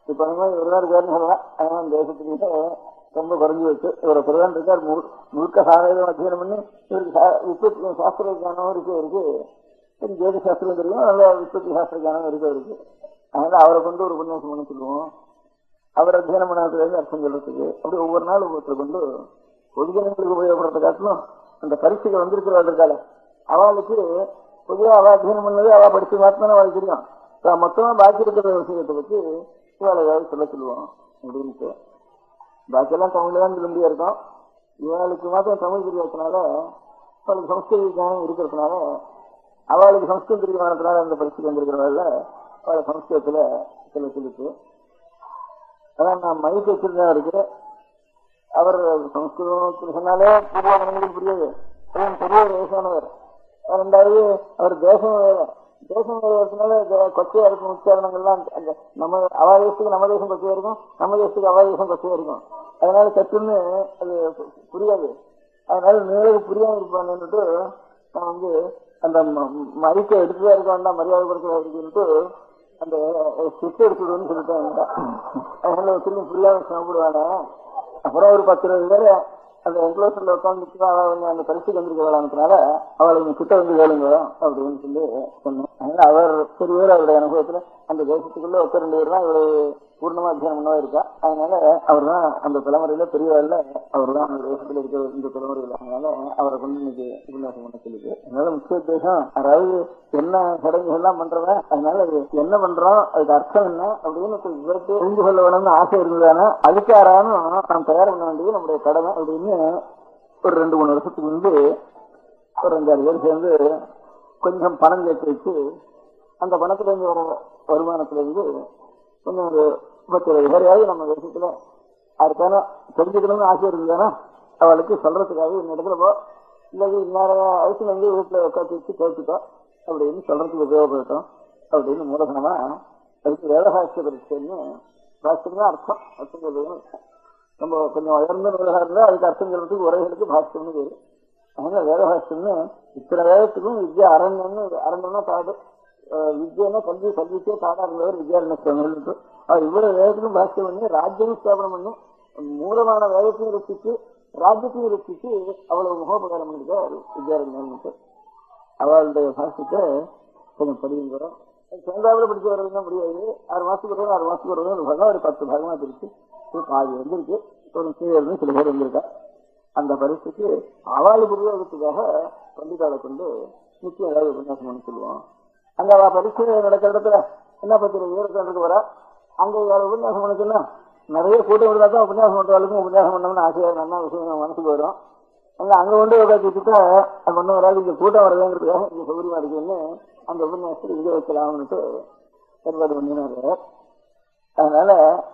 இப்ப இவருதான் இருக்காருன்னு சொல்லலாம். அதனால அந்த தேசத்துக்கிட்ட ரொம்ப குறைஞ்சி வச்சு இவரை பிரதான் இருக்கார். முழுக்க சாவேதம் அத்தியனம் பண்ணி இவருக்கு உற்பத்தி சாஸ்திர ஞானம் இருக்கு. ஜோதி சாஸ்திரம் தெரியும், நல்ல உற்பத்தி சாஸ்திர ஞானம் இருக்கு. அதனால அவரை கொண்டு ஒரு உபன்யாசம் பண்ண சொல்லுவோம். அவர் அத்தியனம் பண்ணாததுலேருந்து அர்த்தம் சொல்றதுக்கு அப்படி ஒவ்வொரு நாள் ஒவ்வொருத்தர் கொண்டு பொதுஜனங்களுக்கு உபயோகப்படுறத காட்டிலும் அந்த பரீட்சைகள் வந்திருக்கிறவர்கள் இருக்காள அவளுக்கு பொதுவாக அவள் அத்தியனம் பண்ணது அவள் படிச்சு மாத்தினா அவளுக்கு தெரியும். மொத்தமா பாக்கி இருக்கிற விஷயத்தை பற்றி இவாளை ஏதாவது சொல்லுவோம் அப்படின்ட்டு. பாக்கியெல்லாம் தமிழ்ல தான் விரும்பியா இருக்கும். இவளுக்கு மாத்திரம் தமிழ் தெரியாததுனால அவளுக்கு சம்ஸ்கிருத ஞானம் இருக்கிறதுனால அவளுக்கு சம்ஸ்கிருத தெரியாததுனால அந்த பரிசுக்கு வந்திருக்கிறவர்கள அவளை சம்ஸ்கிருதத்துல சொல்லிட்டு அதான் நான் மைக்கு வச்சிருந்தா இருக்கு. அவர் சம்ஸ்கிருதம் சொன்னாலே பூர்வங்களுக்கு புரியாது. பெரிய வயசானவர். ரெண்டாவது அவர் தேசம் வரதுனால கொச்சையா இருக்கும் உச்சாரணங்கள்லாம். அந்த நம்ம அவா தேசத்துக்கு நம்ம தேசம் கொச்சையா இருக்கும், நம்ம தேசத்துக்கு அவா தேசம் கொச்சையா இருக்கும். அதனால சட்டுன்னு அது புரியாது. அதனால நேருக்கு புரியாம இருப்பாங்கன்னுட்டு நான் அந்த மைக்கை எடுத்துதான் இருக்க வேண்டாம், மரியாதை கொடுக்க இருக்குன்னுட்டு அந்த ஸ்விட்ச் எடுத்துடுன்னு சொல்லிட்டேன். அதனால திரும்பி புரியாம சாப்பிடுவாங்க. அப்புறம் ஒரு 10-20 பேர் அந்த என்க்ளோசர்ல உட்காந்துட்டு அந்த பரிசுக்கு வந்திருக்கிறதுனால அவளை கிட்ட கேளுங்க அப்படின்னு சொல்லி சொன்னேன். அதனால அவர் பெரியவர் அவருடைய அனுபவத்துல அந்த தேசத்துக்குள்ள 2 பேர் தான் இவரு பூர்ணமா அத்தியானம் பண்ணவா இருக்கா. அதனால அவர் தான் அந்த தலைமுறையில பெரியவர்ல அவர் தான் அந்த தேசத்துல இருக்கிற இந்த தலைமுறையில. அதனால அவரை கொண்டு இன்னைக்கு உபன்யாசம் பண்ண சொல்லிட்டு அதனால முக்கிய உத்தேசம் அதாவது என்ன சடங்குகள் எல்லாம் பண்றவன் அதனால என்ன பண்றோம் அதுக்கு அர்த்தம் என்ன அப்படின்னு தெரிந்து கொள்ள வேணும்னு ஆசை இருந்ததானே அதுக்கு யாராலும் நாம் தயார் பண்ண வேண்டியது நம்முடைய கடமை அப்படின்னு ஒரு 2-3 வருஷத்துக்கு முன்பு ஒரு 5-6 பேர் சேர்ந்து கொஞ்சம் பணம் சேர்த்து வச்சு அந்த பணத்துல இருந்து வர வருமானத்துல இருந்து கொஞ்சம் ஒரு 10-20 பேரையாவது நம்ம தேசத்துல அதுக்கான தெரிஞ்சுக்கணும்னு ஆசை இருந்ததுன்னா அவளுக்கு சொல்றதுக்காக இந்த இடத்துல போ இல்லது இன்னொரு வயசுல வீட்டுல உட்காந்து வச்சு கேட்டுட்டோ அப்படின்னு சொல்றதுக்கு உபயோகப்பட்டோம் அப்படின்னு மூலதனமா அதுக்கு வேதசாஸ்திர பரீட்சைன்னு பாஷ்யம்னா அர்த்தம் நம்ம கொஞ்சம் உயர்ந்த நூலாக இருந்தா அதுக்கு அர்த்தம் சொல்றதுக்கு உரைகளுக்கு பாஷ்யம்னு பேரு. அதனால வேதபாஷ்யம்னு இத்தனை வேதத்துக்கும் வித்யா அரண்யம்னா காடு வித்யன்னா கல்விக்கே காடா இருந்தவர் வித்யாரண்யத்து இவ்வளவு வேதத்துக்கும் பாஷ்யம் பண்ணி ராஜ்யம் ஸ்தாபனம் பண்ணி மூலமான வேதத்தையும் ரசிச்சு ராஜ்யத்தையும் ரசிச்சு அவ்வளவு முகோபகாரம் பண்ணிருக்கார் வித்யாரண்யத்து. அவளுடைய பாஷ்யத்தை கொஞ்சம் படிங்கிறோம். சேர்ந்தாவில் படிச்சு வர்றதுன்னா முடியாது. 6 மாசத்துக்கு வருவது ஒரு 10 பாகமா பிரிச்சு பாதி வந்திருக்கு. ஒரு கீழே சில பேர் வந்திருக்கா. அந்த பரிசுக்கு அவளுக்கு உபயோகத்துக்காக பண்டிகாலை கொண்டு நிச்சயம் ஏதாவது உபன்யாசம் பண்ணி சொல்லுவோம். அங்க அவ பரிசு நடக்கிற இடத்துல என்ன 10 பேருக்கு வர அங்க உபன்யாசம் பண்ணிச்சுன்னா நிறைய கூட்டம் விடுதா தான் உபன்யாசம் பண்றவளுக்கும் உபன்யாசம் பண்ணணும்னு ஆசையா நல்ல விஷயம் மனசுக்கு வரும். அங்க கொண்டு உட்காந்துட்டா அது ஒன்னும் வராது. இங்க கூட்டம் வரதுங்கிறதுக்காக இங்க சௌகரியமா இருக்குன்னு அந்த உபன்யாசத்துக்கு இங்க வைக்கலாம்னுட்டு ஏற்பாடு பண்ணினாரு. அதனால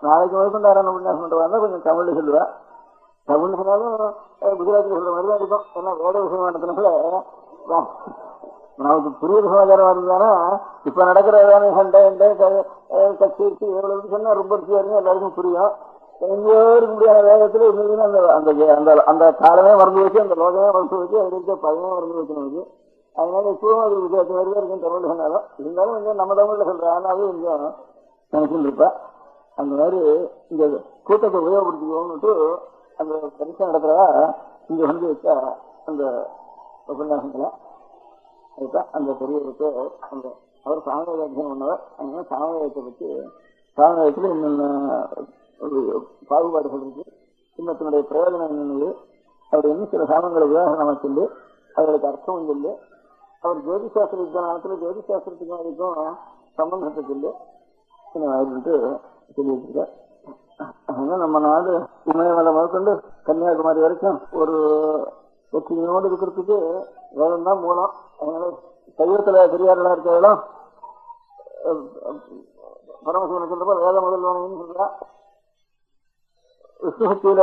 நாளைக்கு முதற்கொண்டு யாரும் உபன்யாசம் பண்றதா கொஞ்சம் தமிழ்ல சொல்லுவா. தமிழ்னு சொன்னாலும் குஜராத்தில் சொல்ற மாதிரிதான் இருக்கும். ஏன்னா வேட விஷயமானதுனால நமக்கு புரிய சமாச்சாரம் இருந்தானா இப்ப நடக்கிற சண்டை கட்சி எவ்வளவு சொன்னா ரொம்ப ருச்சியா எல்லாருக்கும் புரியும். எங்கேயோ இருக்க முடியாத வேகத்துல இருந்ததுன்னா அந்த காலமே மறந்து வச்சு அந்த லோகமே மறந்து வச்சு அது இருக்க பழமே மறந்து வச்சு நமக்கு. அதனால இப்பவும் அது வித்தியாசம் மாதிரி இருக்கும் தமிழ்ல சொன்னாலும். இருந்தாலும் கொஞ்சம் நம்ம தமிழ்ல சொல்ற ஆனாலும் கொஞ்சம் நினைச்சுட்டு இருப்பா. அந்த மாதிரி இந்த கூட்டத்தை உபயோகப்படுத்திக்கோன்னுட்டு அந்த பரிசு நடக்கிறதா இங்க வச்சா அந்த உபன்யாசங்களை அதுதான் அந்த பெரியவருக்கு அந்த அவர் சாமவேத அத்தியனம் பண்ணவர். அதனால சாமவேதத்தை பற்றி சாமவேதத்துல இன்னொன்னு பாகுபாடுகள் இருக்கு. இன்னத்தினுடைய பிரயோஜனம் என்னது அப்படின்னு சில சாமங்களை உதாரணமா சொல்லி அவர்களுக்கு அர்த்தம் சொல்லி அவர் ஜோதிசாஸ்திர விஜயானத்துல ஜோதிசாஸ்திரத்துக்கும் அதுக்கும் சம்பந்தத்தை சொல்லி சொல்லி வச்சிருக்க. அதனால நம்ம நாடு இமயமலை முதற்கொண்டு கன்னியாகுமரி வரைக்கும் ஒரு வெற்றியோடு இருக்கிறதுக்கு வேதம் தான் மூலம். அதனால சைவத்துல பெரியார்களா இருக்கிறதும் பரமசிவனை சொல்றப்ப வேத முதல்வனைன்னு சொல்றா. விஷ்ணுசக்தியில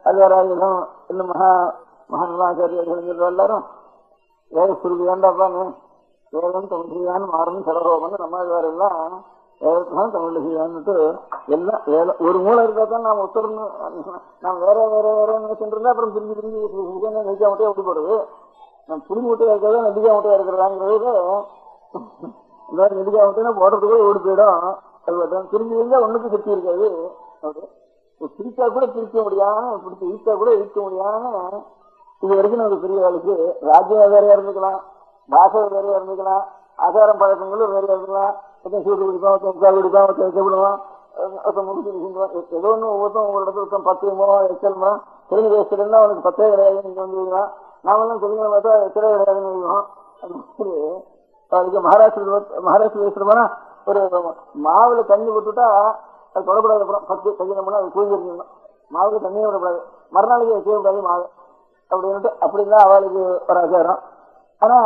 அல்வாராயுதம் இன்னும் மகாநல்லாச்சாரியர்கள் சொல்ற எல்லாரும் வேத சுருதி வேண்டாப்பான்னு வேதம் தமிழ் மாறும் சரகோபன்னு நம்ம எல்லாம் வேதத்தான் தமிழ்ல செய்வான்னுட்டு எல்லாம் வேதம் ஒரு மூலம் இருந்தா தான் நாம் உத்தரணும். நாம் வேற நினைச்சுட்டு அப்புறம் பிரிஞ்சு நெல்லிக்கா முட்டையா விட்டு போடுறது. நம்ம புளி முட்டையா இருக்கிறதா நெல்லிக்கா முட்டையா இருக்கிறதாங்கிறது நெல்லிக்கா முட்டையா போடுறதுக்குள்ள ஓடி போயிடும். அது பிரிஞ்சு இருந்தா ஒண்ணுக்கு சக்தி இருக்காது. அப்படி பிரிச்சா கூட பிரிக்க முடியாம பிடிச்சி இழுத்தா கூட இழுக்க முடியாம இது வரைக்கும் நமக்கு பெரிய ஆளுக்கு ராஜ்யம் வேறையா இருந்துக்கலாம், பாஷை வேறையா இருந்துக்கலாம், ஆசாரம் பழக்கங்களும் வேறையா இருந்துக்கலாம். சூடு குடிப்பான், முக்கால் குடிப்பான், விடுவான், ஏதோ ஒன்று ஒவ்வொருத்தரும் ஒவ்வொரு இடத்துல 10 எச்சல்மா தெலுங்கு தேசத்துலன்னா அவனுக்கு 10 கிடையாது நீங்க வந்துருக்கலாம். நாமெல்லாம் தெலுங்கு பார்த்தா எச்சலே கிடையாதுன்னு வைக்கணும். அதுக்கு மகாராஷ்டிர தேசத்துல போனா ஒரு மாவுல தண்ணி விட்டுட்டா அது தொடக்கூடாது. அப்புறம் 10 கையினோம்னா அது தூங்கி இருக்கணும். மாவுக்கு தண்ணியே விடக்கூடாது, மறுநாளைக்கு வைக்க கூடாது மாவு அப்படின்ட்டு. அப்படின்னா அவளுக்கு ஒரு ஆச்சாரம். ஆனா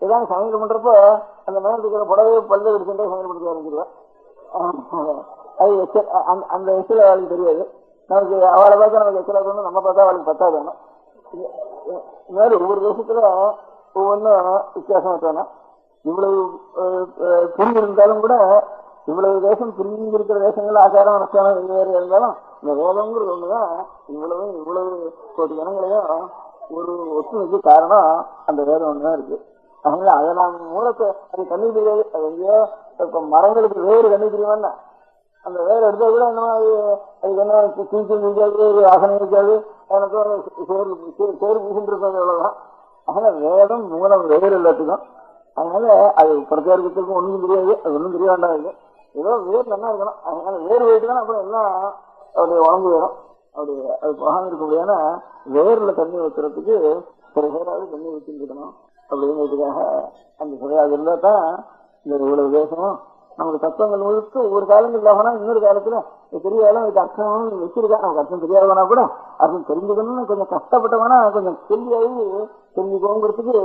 ஏதாவது சமையல் பண்றப்போ அந்த மேலத்துக்கு புடவை பல்ல எடுத்துட்டு சமையல் பண்ணி ஆரம்பிச்சிருவேன். அது எச்சல், அந்த எச்சல் அவளுக்கு தெரியாது. நமக்கு அவளை பார்த்தா நமக்கு எச்சலா தோணும், நம்ம பார்த்தா அவளுக்கு பத்தாது வேணும். இந்த மாதிரி ஒவ்வொரு தேசத்துல ஒவ்வொன்றும் வித்தியாசமா தோணும். இவ்வளவு புரிஞ்சு இருந்தாலும் கூட இவ்வளவு தேசம் புரிஞ்சு இருக்கிற தேசங்கள் ஆச்சாரம் அனுஷ்டானம் வேறு இருந்தாலும் இந்த வேதம்ங்கிறது ஒண்ணுதான் இவ்வளவு கோடி ஜனங்களையும் ஒரு ஒற்றுமைக்கு காரணம் அந்த வேதம் ஒண்ணுதான் இருக்கு. அதனால அதை நான் மூலத்தை அது கண்ணி தெரியாது. அது எங்கேயோ இப்ப மரங்களுக்கு வேறு கண்ணி தெரியுமான்னா அந்த வேறு எடுத்தா கூட என்ன அதுக்கு என்ன தீச்சு இருக்காது, ஆசனம் இருக்காது, எனக்கு சேரு பூசிட்டு இருக்காது, அவ்வளவுதான். அதனால வேதம் மூலம் வேறு எல்லாத்துக்கும். அதனால அது பிரச்சாரத்துக்கும் ஒன்றும் தெரியாது, அது ஒன்றும் தெரிய வேண்டாம். ஏதோ வேறு என்ன இருக்கணும். அதனால வேறு போயிட்டு தான் அப்புறம் எல்லாம் அவருடைய உடம்பு வேணும். அப்படி அது போகாம இருக்க முடியாதுன்னா வேர்ல தண்ணி வைக்கிறதுக்கு சில பேராவது தண்ணி வச்சுருக்கணும் அப்படிங்கிறதுக்காக அந்த சிலையாக இருந்தா தான் இந்த இவ்வளவு தேசமும் நமக்கு தத்துவங்கள் முழுக்க ஒரு காலங்கள் இல்லாமனா இன்னொரு காலத்துல பெரிய காலம் இதுக்கு அர்த்தம் வச்சிருக்கா. நமக்கு அர்த்தம் தெரியாதவனா கூட அர்த்தம் தெரிஞ்சுக்கணும்னு கொஞ்சம் கஷ்டப்பட்டவனா கொஞ்சம் கேள்வியாகி தெரிஞ்சுக்கோங்கிறதுக்கு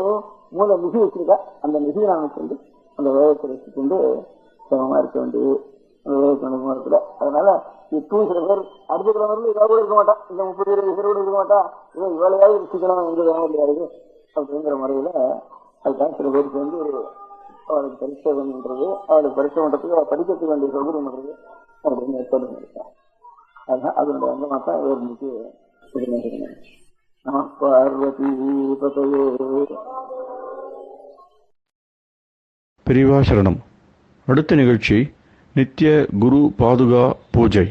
மூல நிதி வச்சிருக்கா. அந்த நிதியை நமக்கு வந்து அந்த வேகத்தை வச்சுக்கொண்டு சமமா இருக்க வேண்டியது வேகத்துல. அதனால இப்போ சில பேர் அடுத்த கிழமையில இதாக கூட இருக்க மாட்டான், இந்த 30-20 பேர் கூட இருக்க மாட்டான். இதோ இவ்வளையாவது ருசிக்கலாம் எங்க வேலையாரு அப்படிங்கிற முறையில அதுக்காக சில பேருக்கு வந்து ஒரு அவளுக்கு பரீட்சை பண்றது, அவளுக்கு பரீட்சை பண்றதுக்கு படிக்கிறதுக்கு வேண்டிய சௌகரியம் பண்றது அப்படின்னு ஏற்பாடு பண்ணிருக்கேன். அதுதான் அதனுடைய அங்கமா தான் இன்னைக்கு நம பார்வதி பதையே. பெரியவா சரணம். அடுத்த நிகழ்ச்சி நித்திய குரு பாதுகா பூஜை.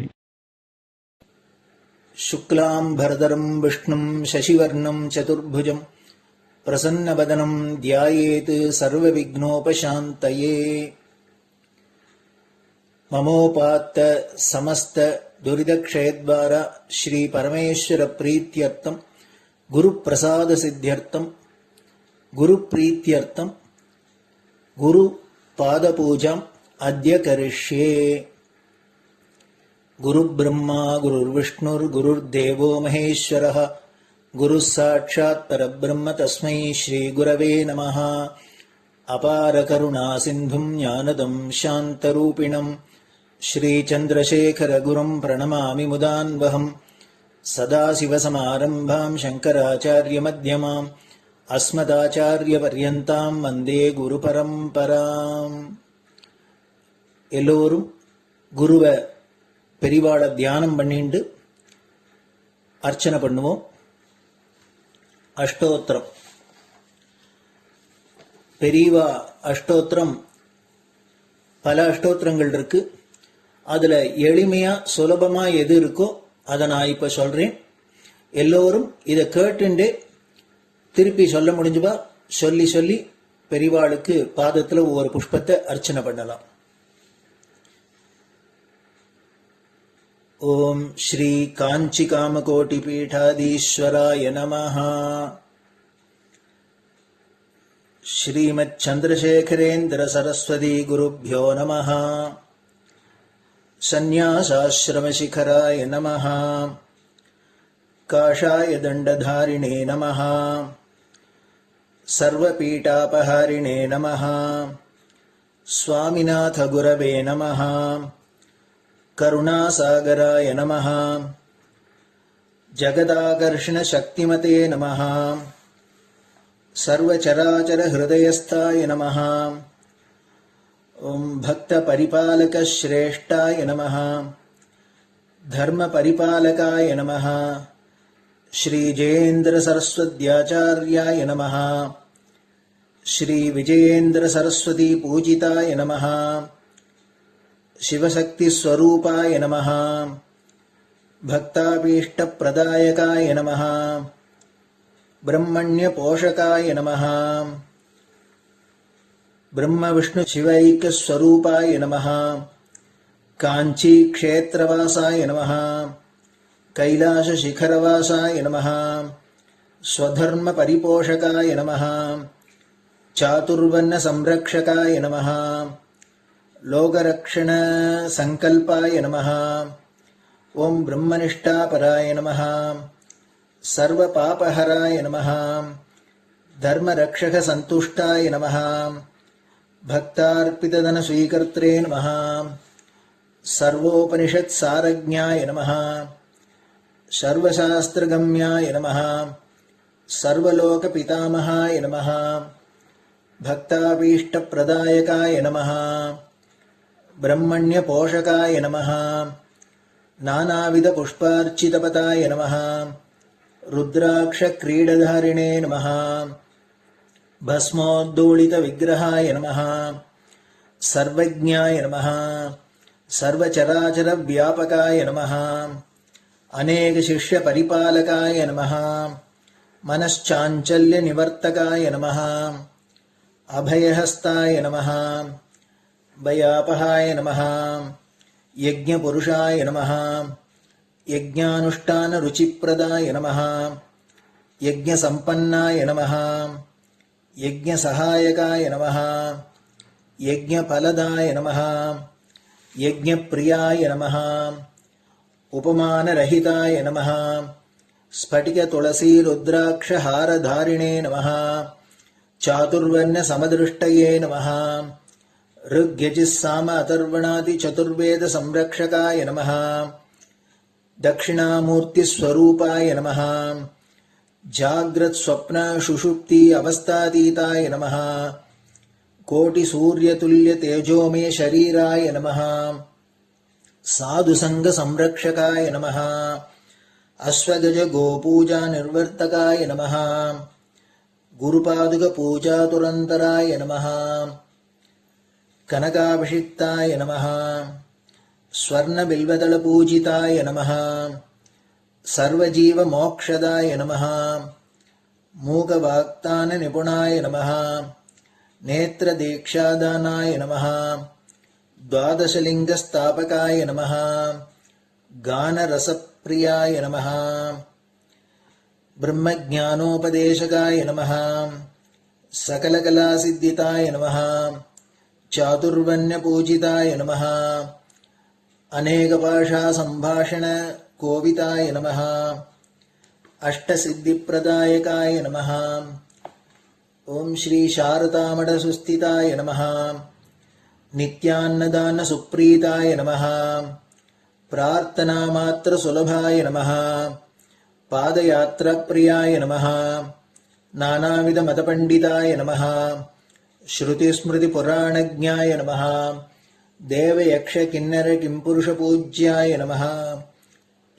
शुक्लां भरदरं विष्णुं शशिवर्णं चतुर्भुजं प्रसन्नवदनं ध्यायेत् सर्वविघ्नोपशान्तये. ममोपात्त समस्त दुरितक्षयद्वारा श्री परमेश्वर प्रीत्यर्थं गुरुप्रसाद सिद्ध्यर्थं गुरुप्रीत्यर्थं गुरुपादपूजाम् अद्य करिष्ये. गुरुब्रह्मा गुरुर्विष्णुर्गुरुर्देवो महेश्वरः गुरुः साक्षात् परब्रह्म तस्मै श्रीगुरवे नमः. अपारकरुणासिन्धुं ज्ञानदं शान्तरूपिणं श्रीचन्द्रशेखरगुरुं प्रणमामि मुदान्वहम्. सदाशिवसमारम्भां शङ्कराचार्यमध्यमाम् अस्मदाचार्यपर्यन्तां वन्दे गुरुपरम्पराम्. எல்லோரும் குருவை பெரிவாளை தியானம் பண்ணிண்டு அர்ச்சனை பண்ணுவோம். அஷ்டோத்திரம். பெரியவா அஷ்டோத்திரம் பல அஷ்டோத்திரங்கள் இருக்கு. அதுல எளிமையா சுலபமா எது இருக்கோ அதை நான் இப்ப சொல்றேன். எல்லோரும் இதை கேட்டுண்டே திருப்பி சொல்ல முடிஞ்சுபா சொல்லி சொல்லி பெரிவாளுக்கு பாதத்துல ஒவ்வொரு புஷ்பத்தை அர்ச்சனை பண்ணலாம். ओम श्री कांची कामकोटि पीठाधीश्वराय नमः. श्रीमच्चंद्रशेखरेन्द्र सरस्वती गुरुभ्यो नमः. सन्यासाश्रम शिखराय नमः. काषाय दंडधारिणे नमः. सर्वपीठापहारिणे नमः. स्वामिनाथ गुरवे नमः. करुणासागराय नमः. जगदाकर्षण शक्तिमते नमः. सर्वचराचर हृदयस्थाय नमः. ओम भक्त परिपालक श्रेष्ठाय नमः. धर्म परिपालकाय नमः. श्री जयेन्द्र सरस्वत्याचार्याय नमः. श्री विजयेन्द्र सरस्वती पूजिताय नमः. शिवशक्ति स्वरूपाय नमः. भक्ताभीष्टप्रदायकाय नमः ब्रह्मण्यपोषकाय नमः ब्रह्मविष्णुशिवैक्यस्वरूपाय नमः काञ्चीक्षेत्रवासाय नमः कैलासशिखरवासाय नमः स्वधर्मपरिपोषकाय नमः चातुर्वर्णसंरक्षकाय नमः लोकरक्षणसङ्कल्पाय नमः ॐ ब्रह्मनिष्ठापराय नमः सर्वपापहराय नमः धर्मरक्षकसन्तुष्टाय नमः भक्तार्पितधनस्वीकर्त्रे नमः सर्वोपनिषत्सारज्ञाय नमः सर्वशास्त्रगम्याय नमः सर्वलोकपितामहाय नमः भक्ताभीष्टप्रदायकाय नमः ब्रह्मण्यपोषकाय नमः नानाविधपुष्पार्चितपताय नमः रुद्राक्षक्रीडधारिणे नमः भस्मोद्धूलितविग्रहाय नमः सर्वज्ञाय नमः सर्वचराचरव्यापकाय नमः अनेकशिष्यपरिपालकाय नमः मनश्चाञ्चल्यनिवर्तकाय नमः अभयहस्ताय नमः भयापहाय नमः यज्ञपुरुषाय नमः यज्ञानुष्ठानरुचिप्रदाय नमः यज्ञसम्पन्नाय नमः यज्ञसहायकाय नमः यज्ञफलदाय नमः यज्ञप्रियाय नमः उपमानरहिताय नमः स्फटिकतुलसीरुद्राक्षहारधारिणे नमः चातुर्वर्ण्यसमदृष्टये नमः ऋग्यजुस्साम अथर्वणादिचतुर्वेदसंरक्षकाय नमः दक्षिणामूर्तिस्वरूपाय नमः जाग्रत्स्वप्नसुषुप्ति अवस्थातीताय नमः कोटिसूर्यतुल्यतेजोमे शरीराय नमः साधुसङ्गसंरक्षकाय नमः अश्वगजगोपूजानिर्वर्तकाय नमः गुरुपादुकपूजातुरन्तराय नमः कनकाभिषिक्ताय नमः स्वर्णबिल्वदलपूजिताय नमः सर्वजीवमोक्षदाय नमः मूकवाक्ताननिपुणाय नमः नेत्रदीक्षादानाय नमः द्वादशलिङ्गस्थापकाय नमः गानरसप्रियाय नमः ब्रह्मज्ञानोपदेशकाय नमः सकलकलासिद्धिताय नमः चातुर्वर्ण्यपूजिताय नमः अनेकभाषासम्भाषणकोविदाय नमः अष्टसिद्धिप्रदायकाय नमः ॐ श्री शारदामठसुस्थिताय नमः नित्यान्नदानसुप्रीताय नमः प्रार्थनामात्रसुलभाय नमः पादयात्राप्रियाय नमः नानाविधमतपण्डिताय नमः श्रुतिस्मृतिपुराणज्ञाय नमः देवयक्षकिन्नरकिंपुरुषपूज्याय नमः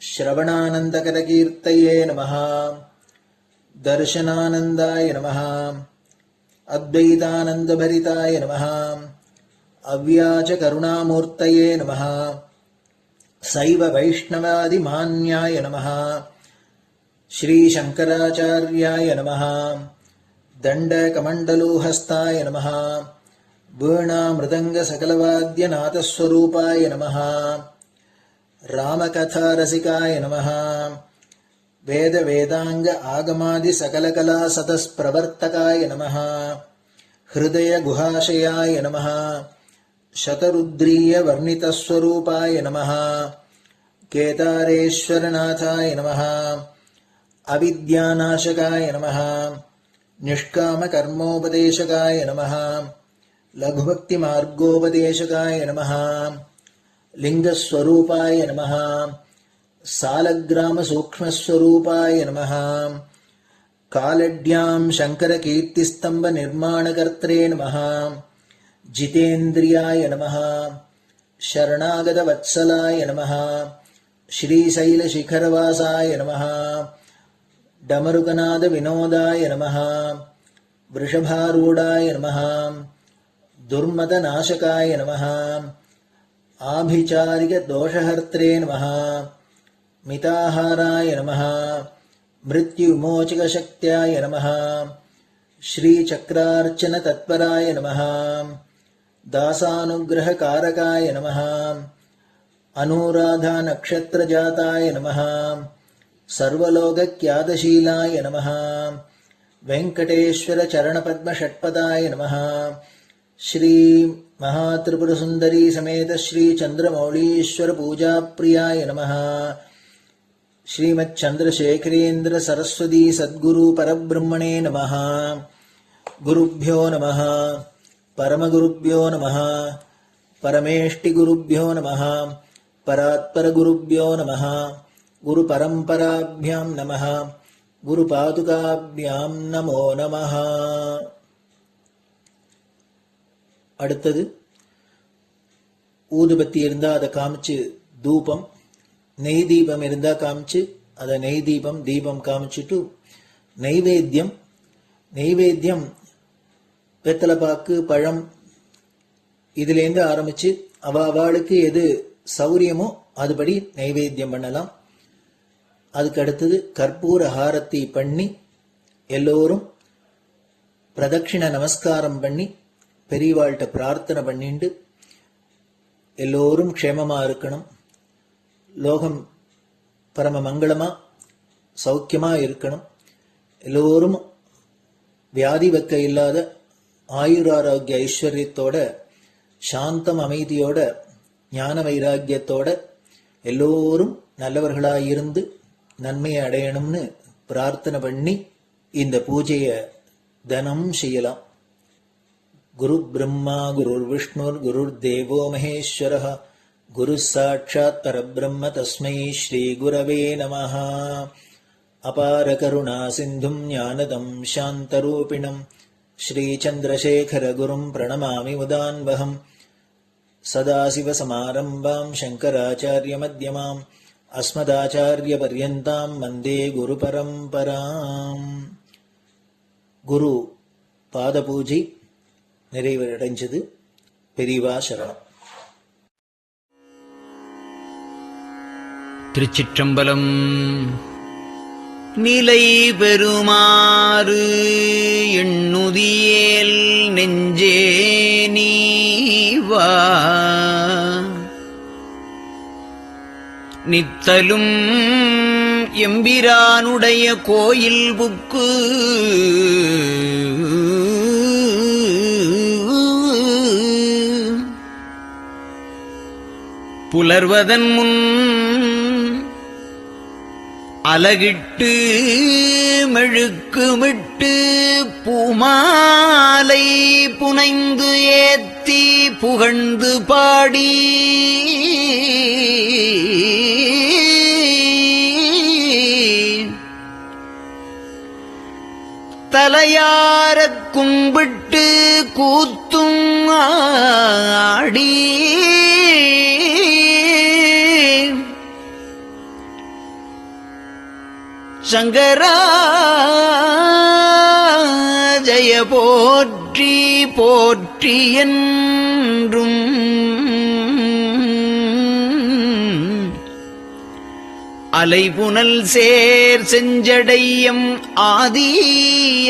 श्रवणानन्दकरकीर्तये नमः दर्शनानन्दाय नमः अद्वैतानन्दभरिताय नमः अव्याजकरुणामूर्तये नमः शैव वैष्णवादिमान्याय नमः श्रीशङ्कराचार्याय नमः दण्डकमण्डलोहस्ताय नमः वीणामृदङ्गसकलवाद्यनाथस्वरूपाय नमः रामकथारसिकाय नमः वेदवेदाङ्ग आगमादिसकलकलासतस्प्रवर्तकाय नमः हृदयगुहाशयाय नमः शतरुद्रीयवर्णितस्वरूपाय नमः केदारेश्वरनाथाय नमः अविद्यानाशकाय नमः निष्कामकर्मोपदेशकाय नमः लघुभक्तिमार्गोपदेशकाय नमः लिङ्गस्वरूपाय नमः सालग्रामसूक्ष्मस्वरूपाय नमः कालड्यां शङ्करकीर्तिस्तम्भनिर्माणकर्त्रे नमः जितेन्द्रियाय नमः शरणागतवत्सलाय नमः श्रीशैलशिखरवासाय नमः डमरुकनादविनोदाय नमः वृषभारूढाय नमः दुर्मदनाशकाय नमः आभिचारिकदोषहर्त्रे नमः मिताहाराय नमः मृत्युविमोचकशक्त्याय नमः श्रीचक्रार्चनतत्पराय नमः दासानुग्रहकारकाय नमः अनुराधानक्षत्रजाताय नमः सर्वलोकख्यातशीलाय नमः वेङ्कटेश्वरचरणपद्मषट्पदाय नमः श्री महात्रिपुरसुन्दरी समेत श्री चन्द्रमौलीश्वर पूजाप्रियाय नमः श्रीमच्चन्द्रशेखरेन्द्र सरस्वती सद्गुरु परब्रह्मणे नमः गुरुभ्यो नमः परमगुरुभ्यो नमः परमेष्टिगुरुभ्यो नमः परात्परगुरुभ्यो नमः गुरुपरम्पराभ्यां नमः गुरुपादुकाभ्यां नमो नमः. அடுத்தது ஊதுபத்தி இருந்தா அதை காமிச்சு தூபம், நெய் தீபம் இருந்தா காமிச்சு அதை நெய் தீபம் தீபம் காமிச்சுட்டு நைவேத்தியம் வெத்தலைப்பாக்கு பழம் இதுலேருந்து ஆரம்பிச்சு அவளுக்கு எது சௌரியமோ அதுபடி நைவேத்தியம் பண்ணலாம். அதுக்கு அடுத்தது கற்பூர ஹாரத்தி பண்ணி எல்லோரும் பிரதட்சிண நமஸ்காரம் பண்ணி பெரியவாள்கிட்ட பிரார்த்தனை பண்ணிண்டு எல்லோரும் க்ஷேமமா இருக்கணும், லோகம் பரம மங்களமா சௌக்கியமா இருக்கணும், எல்லோரும் வியாதி வெக்க இல்லாத ஆயுராரோக்கிய ஐஸ்வர்யத்தோட சாந்தம் அமைதியோட ஞான வைராக்கியத்தோட எல்லோரும் நல்லவர்களாயிருந்து நன்மையை அடையணும்னு பிரார்த்தனை பண்ணி இந்த பூஜையை தினம் செய்யலாம். குரு பிரம்மா குருர் விஷ்ணுர் குருர் தேவோ மகேஸ்வரः குரு சாட்சாத் பரபிரம்ம தஸ்மை ஸ்ரீ குரவே நமः. அபார கருணா சிந்தும் ஞானதம் சாந்தரூபிணம் ஸ்ரீ சந்திரசேகர குரும் பிரணமாமி முதான்வகம். சதாசிவசமாரம்பாம் சங்கராச்சார்ய மத்யமாம் அஸ்மதாச்சார்ய பர்யந்தாம் வந்தே குரு பரம்பராம். குரு பாத பூஜை நிறைவடைஞ்சது. பெரியவா சரணம். திருச்சிற்றம்பலம். நிலை பெறுமாறு எண்ணுதியேல் நெஞ்சே நீவா நித்தலும் எம்பிரானுடைய கோயில் புக்கு புலர்வதன் முன் அலகிட்டு மெழுக்குமிட்டு பூமாலை புனைந்து ஏத்தி புகழ்ந்து பாடி தலையாரக் கும்பிட்டு கூத்தும் ஆடி சங்கரா ஜய போற்றி போற்றி என்றும் அலைபுனல் சேர் செஞ்சடையம் ஆதி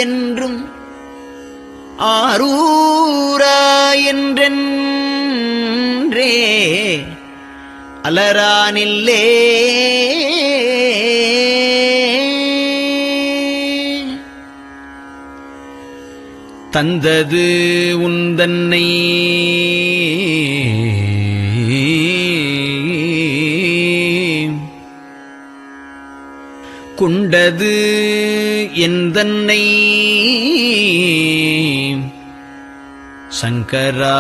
என்றும் ஆரூரா என்றென்றே அலரானில்லே தந்தது உந்தன்னை கொண்டது எந்தன்னை சங்கரா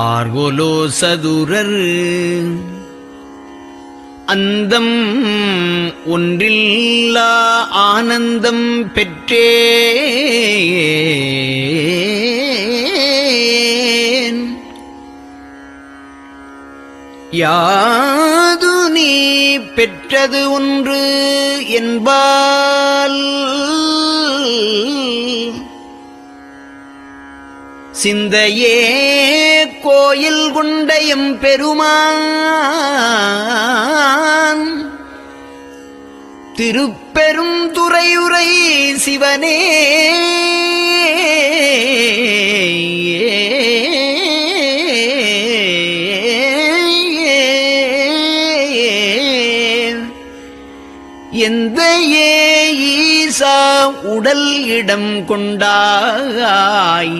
ஆர்கோலோ சதுரர் அந்தம் ஒன்றில்லா ஆனந்தம் பெற்றேன் யாது நீ பெற்றது ஒன்று என்பால் சிந்தையே கோயில் கொண்டையும் பெருமான் திருப்பெரும் துறையுரை சிவனே எந்த ஈசா உடல் இடம் கொண்டாய்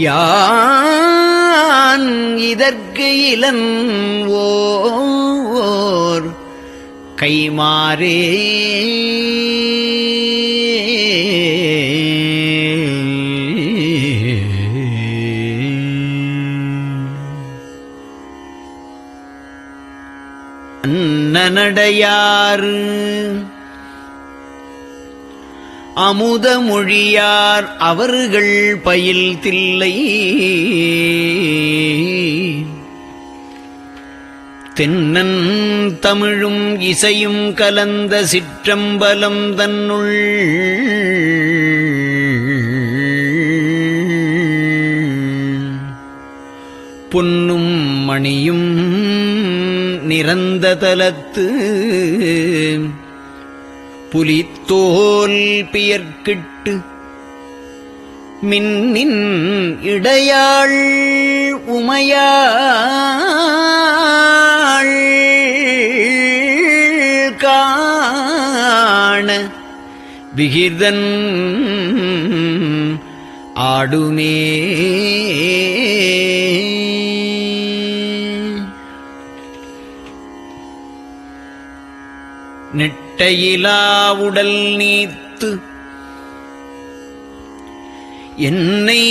யான் இதற்கு இளன்வோர் கைமாறே அன்னநடையார் அமுத மொழியார் அவர்கள் பயில் தில்லை தென்னன் தமிழும் இசையும் கலந்த சிற்றம்பலம் தன்னுள் பொன்னும் மணியும் நிறந்த தலத்து புலித்தோல் பியர்க்கிட்டு மின்னின் இடையாள் உமையாள் காண விகிர்தன் ஆடுமே நெட்டையிலா உடல் நீத்து என்னை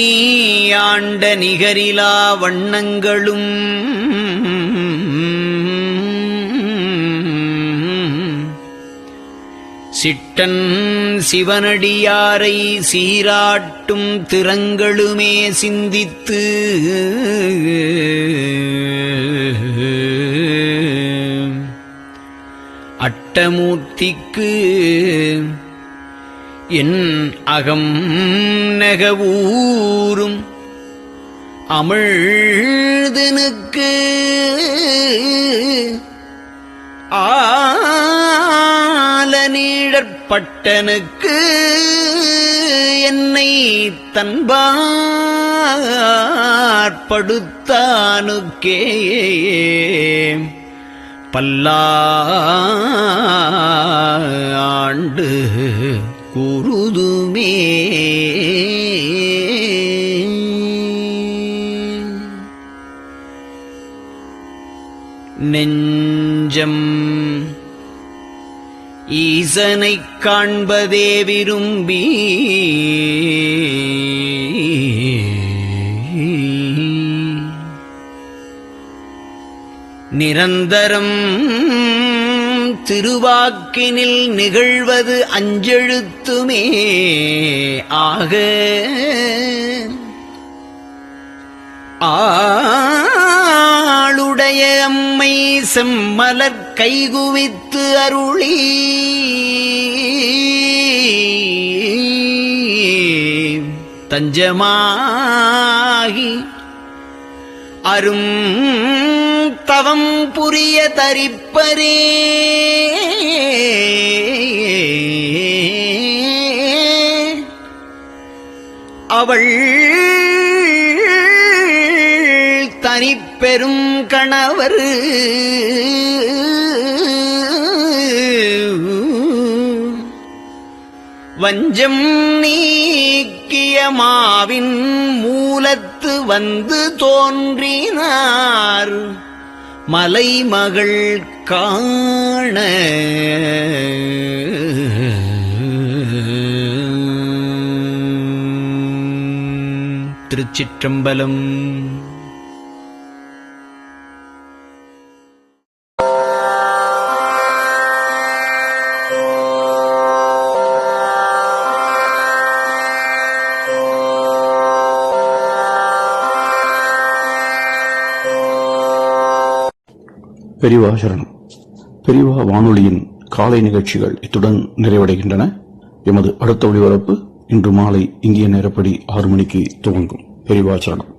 ஆண்ட நிகரிலா வண்ணங்களும் சிட்டன் சிவனடியாரை சீராட்டும் திறங்களுமே சிந்தித்து அட்டமூர்த்திக்கு என் அகம் நெகவூரும் அமிழ்தனுக்கு ஆலநீழற்பட்டனுக்கு என்னை தன்பாற்படுத்தானுக்கே பல்லாண்டு கூறுதுமே நெஞ்சம் ஈசனைக் காண்பதே விரும்பி நிரந்தரம் திருவாக்கினில் நிகழ்வது அஞ்செழுத்துமே ஆக ஆளுடைய அம்மை செம்மலர் கைகுவித்து அருளி தஞ்சமாகி அரும் தவம் புரிய தரிப்பரே அவள் தனிப்பெரும் கணவர் வஞ்சம் நீக்கிய மாவின் மூலத்து வந்து தோன்றினார் மலைமகள் காண திருச்சிற்றம்பலம். பெரியவா சரணம். பெரியவா வானொலியின் காலை நிகழ்ச்சிகள் இத்துடன் நிறைவடைகின்றன. எமது அடுத்த ஒளிபரப்பு இன்று மாலை இந்திய நேரப்படி 6 மணிக்கு துவங்கும். பெரியவா சரணம்.